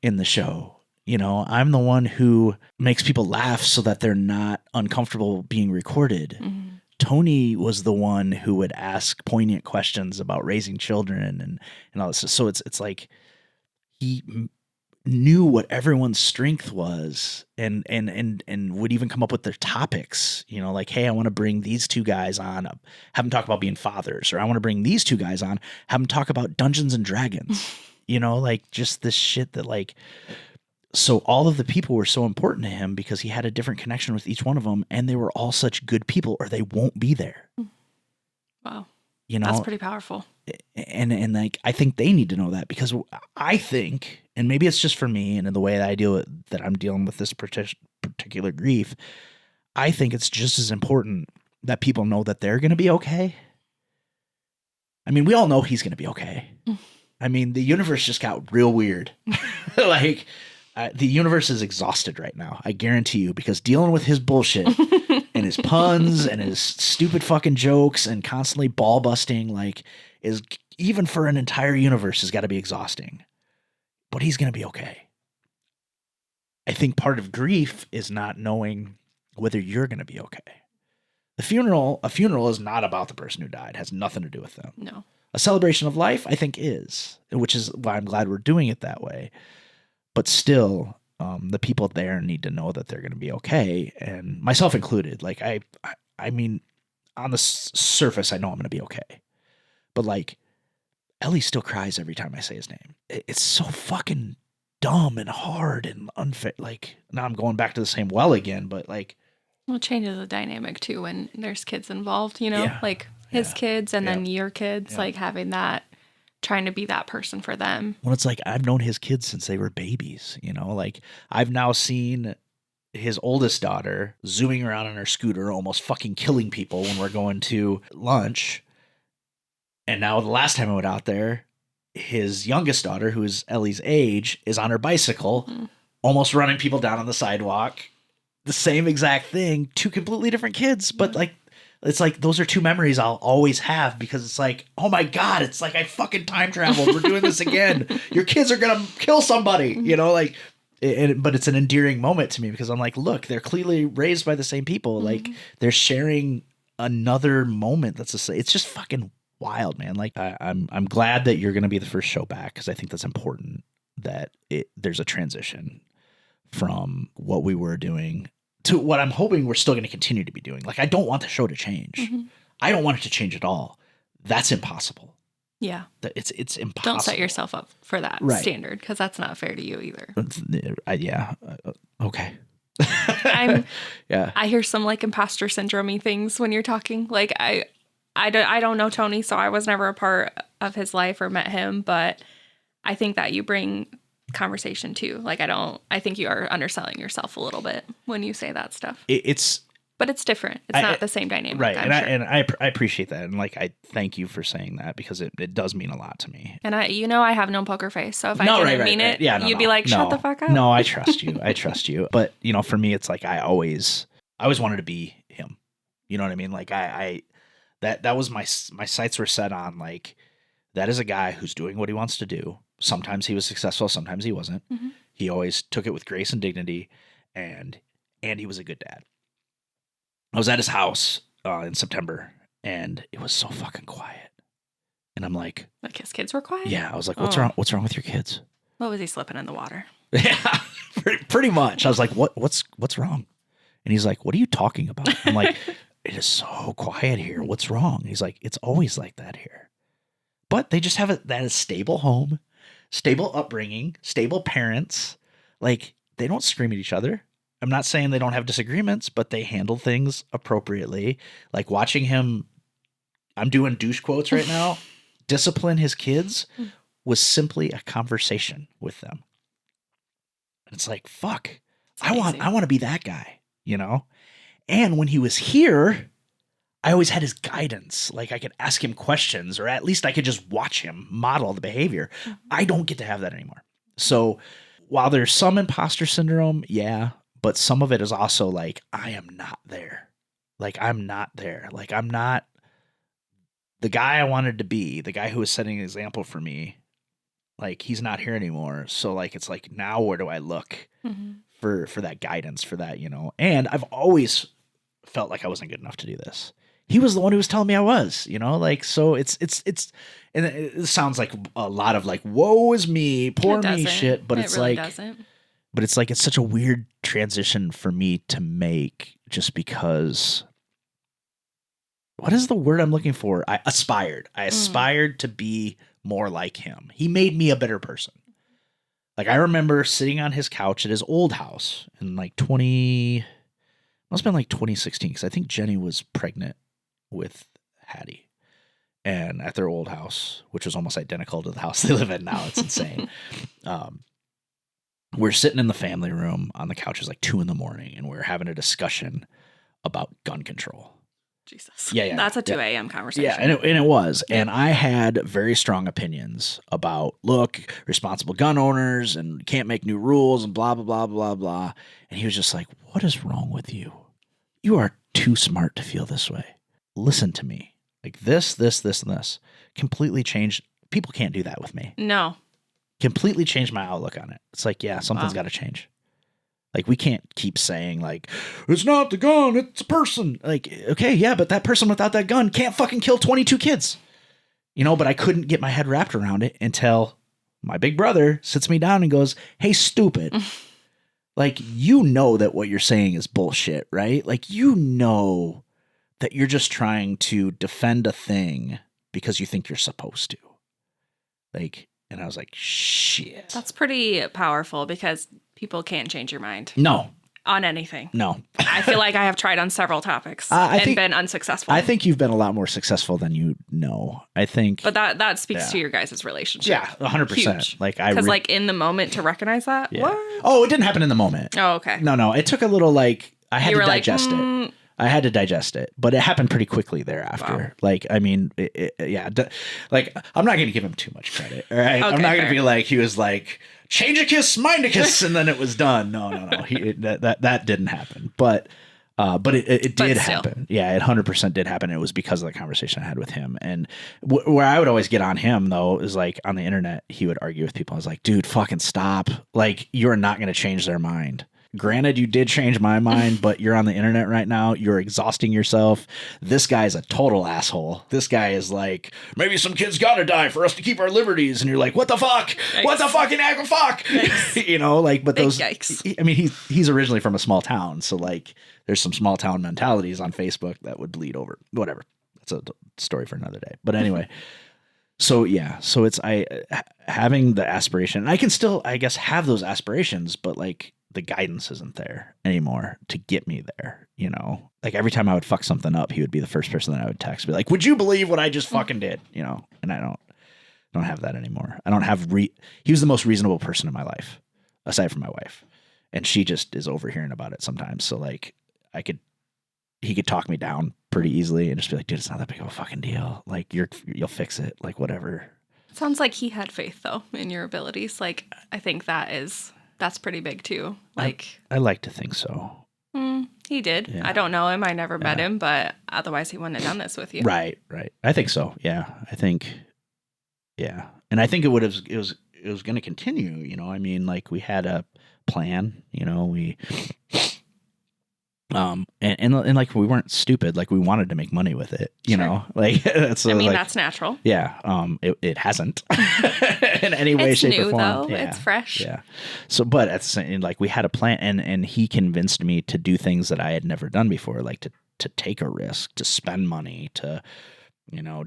in the show. You know, I'm the one who makes people laugh so that they're not uncomfortable being recorded. Mm-hmm. Tony was the one who would ask poignant questions about raising children and all this. So it's like he knew what everyone's strength was and would even come up with their topics, you know, like, hey, I want to bring these two guys on, have them talk about being fathers, or I want to bring these two guys on, have them talk about Dungeons and Dragons, you know, like just this shit that like, so all of the people were so important to him because he had a different connection with each one of them, and they were all such good people or they won't be there. Wow. You know, that's pretty powerful. And like, I think they need to know that, because I think, and maybe it's just for me and in the way that that I'm dealing with this particular grief, I think it's just as important that people know that they're going to be okay. I mean, we all know he's going to be okay. I mean, the universe just got real weird. Like, the universe is exhausted right now. I guarantee you, because dealing with his bullshit and his puns and his stupid fucking jokes and constantly ball busting, like, is, even for an entire universe, has got to be exhausting. But he's going to be okay. I think part of grief is not knowing whether you're going to be okay. A funeral is not about the person who died. It has nothing to do with them. No. A celebration of life, I think, is, which is why I'm glad we're doing it that way. But still, the people there need to know that they're going to be okay, and myself included. Like, I mean, on the surface, I know I'm going to be okay. But like, Ellie still cries every time I say his name. It's so fucking dumb and hard and unfair. Like, now I'm going back to the same well again, but like, well, it changes the dynamic too when there's kids involved, you know, like his kids and then your kids, like having that, trying to be that person for them. Well, it's like, I've known his kids since they were babies, you know, like I've now seen his oldest daughter zooming around on her scooter, almost fucking killing people when we're going to lunch. And now the last time I went out there, his youngest daughter, who is Ellie's age, is on her bicycle, almost running people down on the sidewalk. The same exact thing, two completely different kids, but like, it's like, those are two memories I'll always have, because it's like, oh my God, it's like I fucking time traveled. We're doing this again. Your kids are going to kill somebody, you know, like, but it's an endearing moment to me, because I'm like, look, they're clearly raised by the same people. Like, they're sharing another moment. It's just fucking wild, man. Like, I'm glad that you're going to be the first show back, because I think that's important, that there's a transition from what we were doing to what I'm hoping we're still going to continue to be doing. Like, I don't want the show to change. I don't want it to change at all. That's impossible. Yeah. It's impossible. Don't set yourself up for that standard, because that's not fair to you either. Okay. I hear some like imposter syndrome-y things when you're talking. Like, I don't know Tony, so I was never a part of his life or met him, but I think that you bring conversation too. Like, I think you are underselling yourself a little bit when you say that stuff. But it's different. It's not the same dynamic. Right. I appreciate that. And like, I thank you for saying that, because it does mean a lot to me. And I have no poker face. So if I didn't mean it, you'd be like, shut the fuck up. No, I trust you. I trust you. But you know, for me, it's like, I always wanted to be him. You know what I mean? Like, that was my sights were set on, like, that is a guy who's doing what he wants to do. Sometimes he was successful, sometimes he wasn't. He always took it with grace and dignity, and he was a good dad. I was at his house in September, and it was so fucking quiet. And I'm like his kids were quiet? Yeah, I was like, what's wrong? What's wrong with your kids? What was he slipping in the water? Yeah, pretty much. I was like, what's wrong? And he's like, what are you talking about? I'm like, it is so quiet here. What's wrong? He's like, it's always like that here. But they just have that stable home, stable upbringing, stable parents. Like, they don't scream at each other. I'm not saying they don't have disagreements, but they handle things appropriately. Like watching him, I'm doing douche quotes right now, discipline his kids was simply a conversation with them. And it's like, fuck, I want to be that guy, you know? And when he was here, I always had his guidance. Like I could ask him questions, or at least I could just watch him model the behavior. I don't get to have that anymore. So while there's some imposter syndrome, yeah, but some of it is also like, I am not there. Like I'm not there. Like I'm not the guy I wanted to be, the guy who was setting an example for me. Like he's not here anymore. So like, it's like, now where do I look for that guidance, for that, you know? And I've always felt like I wasn't good enough to do this. He was the one who was telling me I was, you know, like, so it's, and it sounds like a lot of like, woe is me, poor me shit, but it's really like, but it's like, it's such a weird transition for me to make just because, what is the word I'm looking for? I aspired to be more like him. He made me a better person. Like I remember sitting on his couch at his old house in like must have been like 2016. Cause I think Jenny was pregnant with Hattie, and at their old house, which was almost identical to the house they live in now. It's insane. We're sitting in the family room on the couch. It's like 2 a.m. and we're having a discussion about gun control. Jesus. Yeah. That's a 2 a.m. conversation. Yeah, and it was. And I had very strong opinions about, look, responsible gun owners and can't make new rules and blah, blah, blah, blah, blah. And he was just like, what is wrong with you? You are too smart to feel this way. Listen to me. Like this, and this. Completely changed. People can't do that with me. No. Completely changed my outlook on it. It's like, yeah, something's got to change. Like, we can't keep saying, like, it's not the gun, it's a person. Like, okay, yeah, but that person without that gun can't fucking kill 22 kids. You know, but I couldn't get my head wrapped around it until my big brother sits me down and goes, hey, stupid. Like, you know that what you're saying is bullshit, right? Like, you know that you're just trying to defend a thing because you think you're supposed to. Like, and I was like, shit. That's pretty powerful because people can't change your mind. No. On anything. No. I feel like I have tried on several topics and been unsuccessful. I think you've been a lot more successful than you know. I think. But that speaks to your guys' relationship. Yeah, 100%. Huge. Like because like in the moment to recognize that? Yeah. What? Oh, it didn't happen in the moment. Oh, okay. No. It took a little like, I had to digest it. I had to digest it, but it happened pretty quickly thereafter. Wow. Like, I mean, like, I'm not going to give him too much credit. All right. Okay, I'm not going to be like, he was like, change a kiss, mind a kiss, and then it was done. No. That didn't happen. But it did happen. Yeah, it 100% did happen. It was because of the conversation I had with him. And where I would always get on him, though, is like on the internet, he would argue with people. I was like, dude, fucking stop. Like, you're not going to change their mind. Granted, you did change my mind, but you're on the internet right now. You're exhausting yourself. This guy's a total asshole. This guy is like, maybe some kids gotta die for us to keep our liberties. And you're like, what the fuck? Yikes. What the fucking fuck? You know, like, but those, yikes. I mean, he's originally from a small town. So like, there's some small town mentalities on Facebook that would bleed over. Whatever. That's a story for another day. But anyway. So yeah, so it's having the aspiration, and I can still, I guess, have those aspirations, but like the guidance isn't there anymore to get me there. You know, like every time I would fuck something up, he would be the first person that I would text, be like, "Would you believe what I just fucking did?" You know, and I don't have that anymore. I don't have he was the most reasonable person in my life, aside from my wife, and she just is overhearing about it sometimes. So like, he could talk me down pretty easily and just be like, dude, it's not that big of a fucking deal. Like you'll fix it. Like whatever. Sounds like he had faith though in your abilities. Like I think that's pretty big too. Like I like to think so. He did. Yeah. I don't know him. I never met him, but otherwise he wouldn't have done this with you. Right. I think so. Yeah. I think. Yeah. And I think it was going to continue, you know, I mean, like we had a plan, you know, and like we weren't stupid, like we wanted to make money with it, you know, like that's that's natural. Yeah. It hasn't in any way, shape, or form. Though. Yeah. It's fresh. Yeah. So, but at the same, like we had a plan, and he convinced me to do things that I had never done before, like to take a risk, to spend money, to, you know,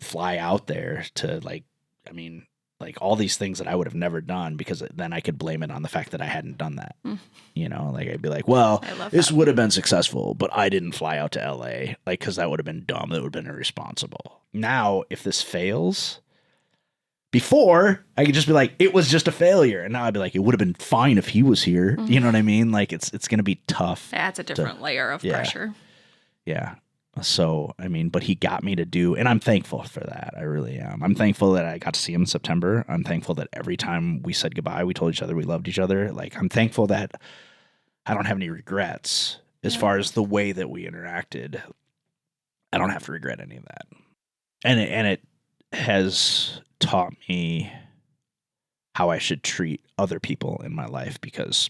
fly out there, to like, I mean, like all these things that I would have never done, because then I could blame it on the fact that I hadn't done that. You know, like I'd be like, well, this would have been successful, but I didn't fly out to LA, like, because that would have been dumb. That would have been irresponsible. Now, if this fails, before I could just be like, it was just a failure. And now I'd be like, it would have been fine if he was here. You know what I mean? Like it's going to be tough. Yeah, it's a different layer of pressure. Yeah. So, I mean, but he got me to do, and I'm thankful for that. I really am. I'm thankful that I got to see him in September. I'm thankful that every time we said goodbye, we told each other we loved each other. Like, I'm thankful that I don't have any regrets as far as the way that we interacted. I don't have to regret any of that. And it has taught me how I should treat other people in my life, because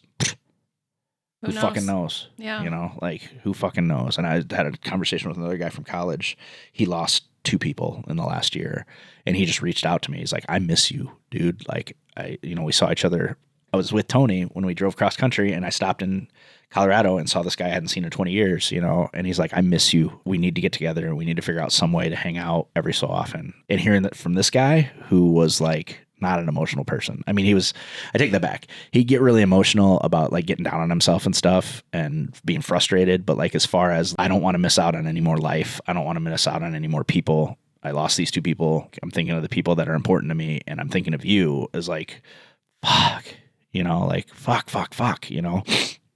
who fucking knows? Yeah. You know, like, who fucking knows? And I had a conversation with another guy from college. He lost 2 people in the last year, and he just reached out to me. He's like, I miss you, dude. Like, we saw each other. I was with Tony when we drove cross country, and I stopped in Colorado and saw this guy I hadn't seen in 20 years, you know, and he's like, I miss you. We need to get together, and we need to figure out some way to hang out every so often. And hearing that from this guy who was like, not an emotional person. I mean, I take that back. He'd get really emotional about like getting down on himself and stuff and being frustrated. But like, as far as, I don't want to miss out on any more life. I don't want to miss out on any more people. I lost these 2 people. I'm thinking of the people that are important to me. And I'm thinking of you as like, fuck, you know, like fuck, you know?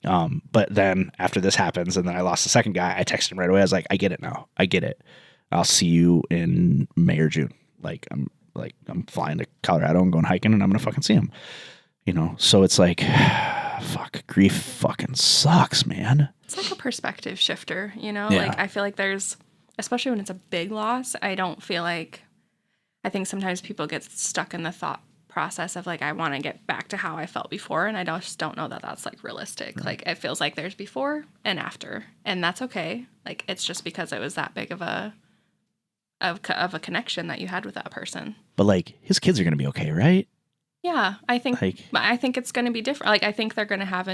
But then after this happens, and then I lost the second guy, I texted him right away. I was like, I get it now. I get it. I'll see you in May or June. I'm flying to Colorado and going hiking, and I'm going to fucking see him, you know? So it's like, fuck, grief fucking sucks, man. It's like a perspective shifter, you know? Yeah. Like, I feel like there's, especially when it's a big loss, I think sometimes people get stuck in the thought process of like, I want to get back to how I felt before. And I just don't know that that's like realistic. Right. Like, it feels like there's before and after, and that's okay. Like, it's just because it was that big of a connection that you had with that person. But like, his kids are going to be okay, right? Yeah, I think it's going to be different. Like, I think they're going to have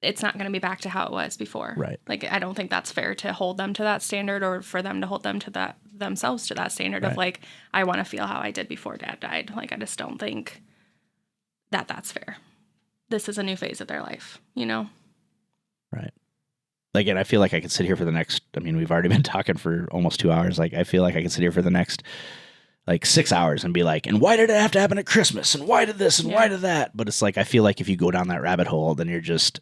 it's not going to be back to how it was before. Right. Like, I don't think that's fair to hold them to that standard, or for them to hold them to themselves to that standard of like, I want to feel how I did before Dad died. Like, I just don't think that's fair. This is a new phase of their life, you know? Right. Like, and I feel like I could sit here for the next, I mean, we've already been talking for almost 2 hours. Like, I feel like I could sit here for the next, like, 6 hours and be like, and why did it have to happen at Christmas? And why did this? And why did that? But it's like, I feel like if you go down that rabbit hole, then it just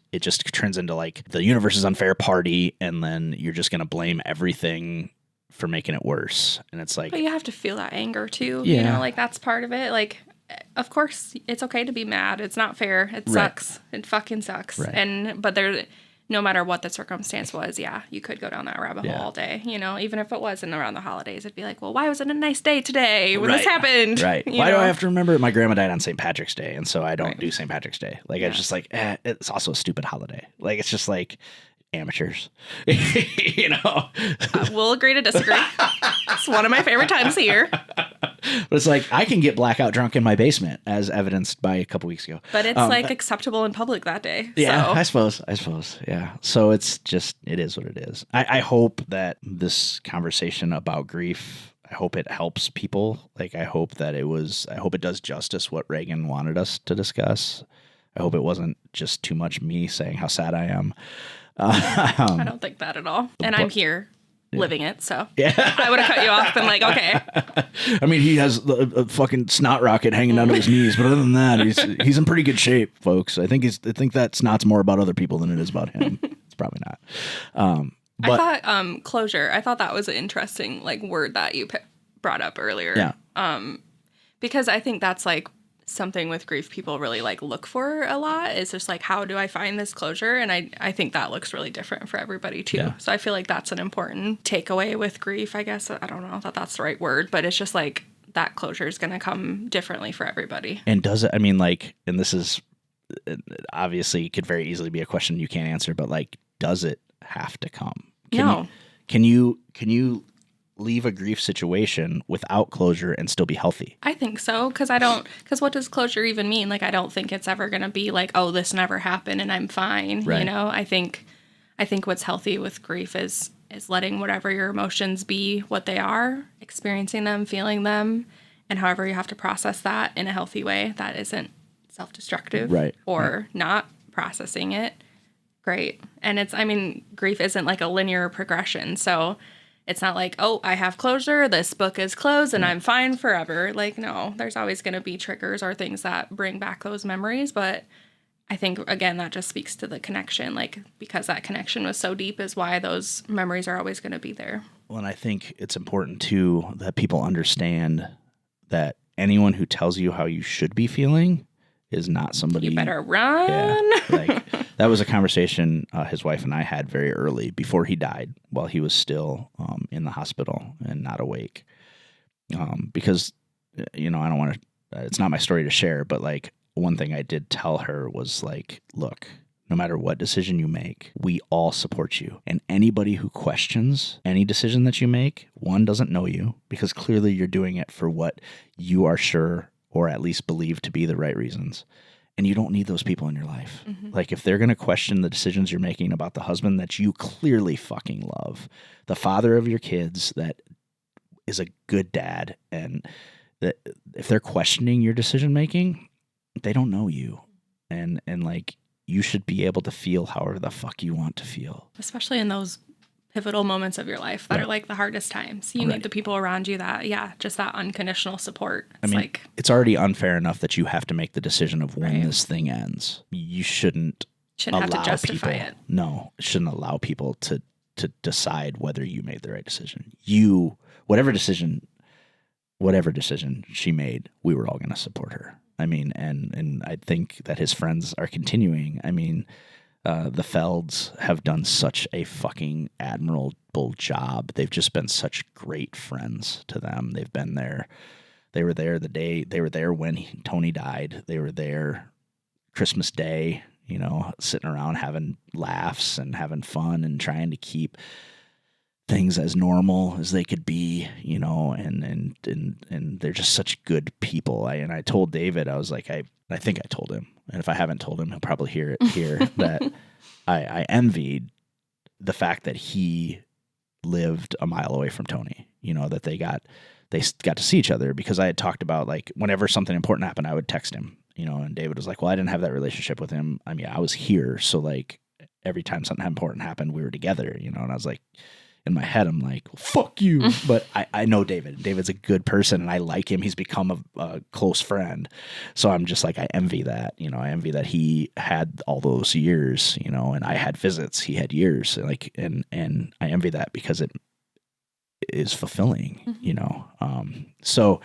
turns into like, the universe is unfair party. And then you're just going to blame everything for making it worse. And it's like, but you have to feel that anger too. Yeah. You know, like, that's part of it. Like, of course it's okay to be mad. It's not fair. It sucks. It fucking sucks. Right. But no matter what the circumstance was, you could go down that rabbit hole all day. You know, even if it wasn't around the holidays, it'd be like, well, why was it a nice day today when this happened? Right. Why do I have to remember it? My grandma died on St. Patrick's Day, and so I don't do St. Patrick's Day. Like, it's just like, it's also a stupid holiday. Like, it's just like, amateurs. You know? We'll agree to disagree. It's one of my favorite times of year. But it's like, I can get blackout drunk in my basement, as evidenced by a couple weeks ago. But it's like acceptable in public that day. Yeah, so. I suppose. Yeah. So it's just, it is what it is. I hope that this conversation about grief, I hope it helps people. Like, I hope it does justice what Reagan wanted us to discuss. I hope it wasn't just too much me saying how sad I am. I don't think that at all. And I'm here living it, so I would have cut you off and like, okay. I mean, he has a fucking snot rocket hanging out of his knees, but other than that, he's in pretty good shape, folks. I think that snot's more about other people than it is about him. It's probably not. But I thought closure. I thought that was an interesting like word that you brought up earlier. Yeah. Because I think that's like something with grief people really like look for a lot, is just like, how do I find this closure? And I think that looks really different for everybody too. Yeah. So I feel like that's an important takeaway with grief, I guess. I don't know if that's the right word, but it's just like that closure is going to come differently for everybody. And does it, I mean, like, and this is obviously could very easily be a question you can't answer, but like, does it have to come? Can you leave a grief situation without closure and still be healthy? I think so, because what does closure even mean? Like, I don't think it's ever going to be like, oh, this never happened and I'm fine. Right. You know, I think what's healthy with grief is letting whatever your emotions be what they are, experiencing them, feeling them, And however you have to process that in a healthy way that isn't self-destructive right. or not processing it, great. And grief isn't like a linear progression. So it's not like, oh, I have closure, this book is closed, and I'm fine forever. Like, no, there's always going to be triggers or things that bring back those memories. But I think, again, that just speaks to the connection. Like, because that connection was so deep is why those memories are always going to be there. Well, and I think it's important, too, that people understand that anyone who tells you how you should be feeling is not somebody... You better run. Yeah, like, that was a conversation his wife and I had very early before he died, while he was still in the hospital and not awake. Because, I don't want to... it's not my story to share, but, like, one thing I did tell her was, like, look, no matter what decision you make, we all support you. And anybody who questions any decision that you make, one, doesn't know you, because clearly you're doing it for what you are sure or at least believe to be the right reasons. And you don't need those people in your life. Mm-hmm. Like, if they're going to question the decisions you're making about the husband that you clearly fucking love, the father of your kids that is a good dad, and that if they're questioning your decision making, they don't know you. And like, you should be able to feel however the fuck you want to feel. Especially in those pivotal moments of your life that are like the hardest times. You need the people around you that, just that unconditional support. It's it's already unfair enough that you have to make the decision of when this thing ends. You shouldn't have to justify it. No, shouldn't allow people to decide whether you made the right decision. Whatever decision she made, we were all going to support her. And I think that his friends are continuing. The Felds have done such a fucking admirable job. They've just been such great friends to them. They've been there. They were there the day, they were there when Tony died. They were there Christmas Day, sitting around having laughs and having fun and trying to keep things as normal as they could be, and they're just such good people. I told David, I was like, I think I told him, and if I haven't told him, he'll probably hear it here, that I envied the fact that he lived a mile away from Tony, that they got to see each other, because I had talked about, like, whenever something important happened, I would text him, and David was like, well, I didn't have that relationship with him. I was here. So, like, every time something important happened, we were together, and I was like, in my head, I'm like, well, fuck you. But I know David. David's a good person, and I like him. He's become a close friend. So I'm just like, I envy that. I envy that he had all those years, and I had visits. He had years. Like, and I envy that because it is fulfilling, So,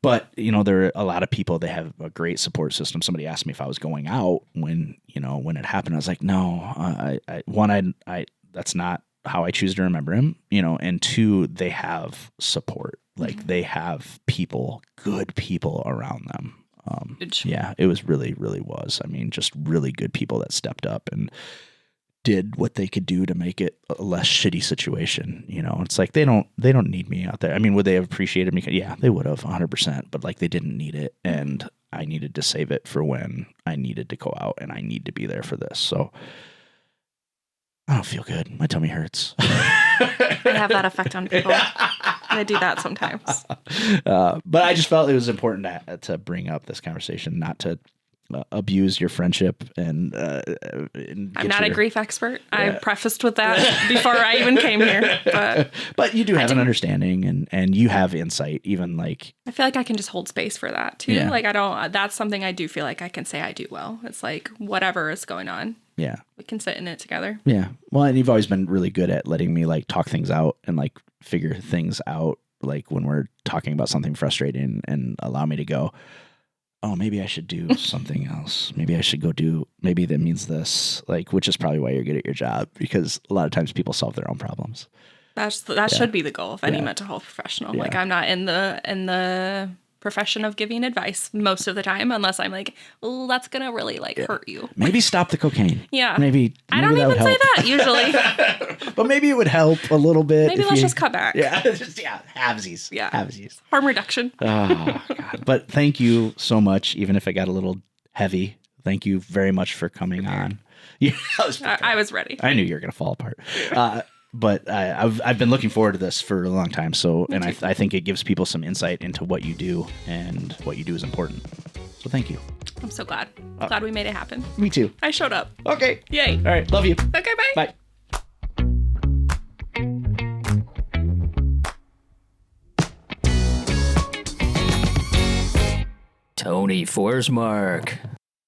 but, there are a lot of people, they have a great support system. Somebody asked me if I was going out when it happened. I was like, no, that's not how I choose to remember him, and two, they have support. Like, they have people, good people around them. Yeah, it was really, really was. Just really good people that stepped up and did what they could do to make it a less shitty situation. It's like, they don't need me out there. Would they have appreciated me? Yeah, they would have 100%, but like, they didn't need it. And I needed to save it for when I needed to go out, and I need to be there for this. So I don't feel good. My tummy hurts. I have that effect on people. I do that sometimes. But I just felt it was important to bring up this conversation, not to abuse your friendship. And I'm not a grief expert. I prefaced with that before I even came here. But you do have an understanding, and you have insight, even like... I feel like I can just hold space for that too. Yeah. Like, that's something I do feel like I can say I do well. It's like, whatever is going on. Yeah. We can sit in it together. Yeah. Well, and you've always been really good at letting me, like, talk things out and, like, figure things out, like, when we're talking about something frustrating, and allow me to go, oh, maybe I should do something else. Maybe I should maybe that means this, like, which is probably why you're good at your job, because a lot of times people solve their own problems. That should be the goal of any mental health professional. Yeah. Like, I'm not in the profession of giving advice most of the time, unless I'm like, well, that's gonna really hurt you. Maybe stop the cocaine. Yeah. Maybe I don't even say that usually. But maybe it would help a little bit. Maybe let's just cut back. Yeah. Halvesies. Yeah. Halvesies. Harm reduction. Oh, God. But thank you so much, even if it got a little heavy. Thank you very much for coming on. Yeah, I was ready. I knew you were gonna fall apart. But I've been looking forward to this for a long time. So, and I think it gives people some insight into what you do, and what you do is important. So thank you. I'm so glad. Glad we made it happen. Me too. I showed up. Okay. Yay. All right. Love you. Okay, bye. Bye. Tony Forsmark.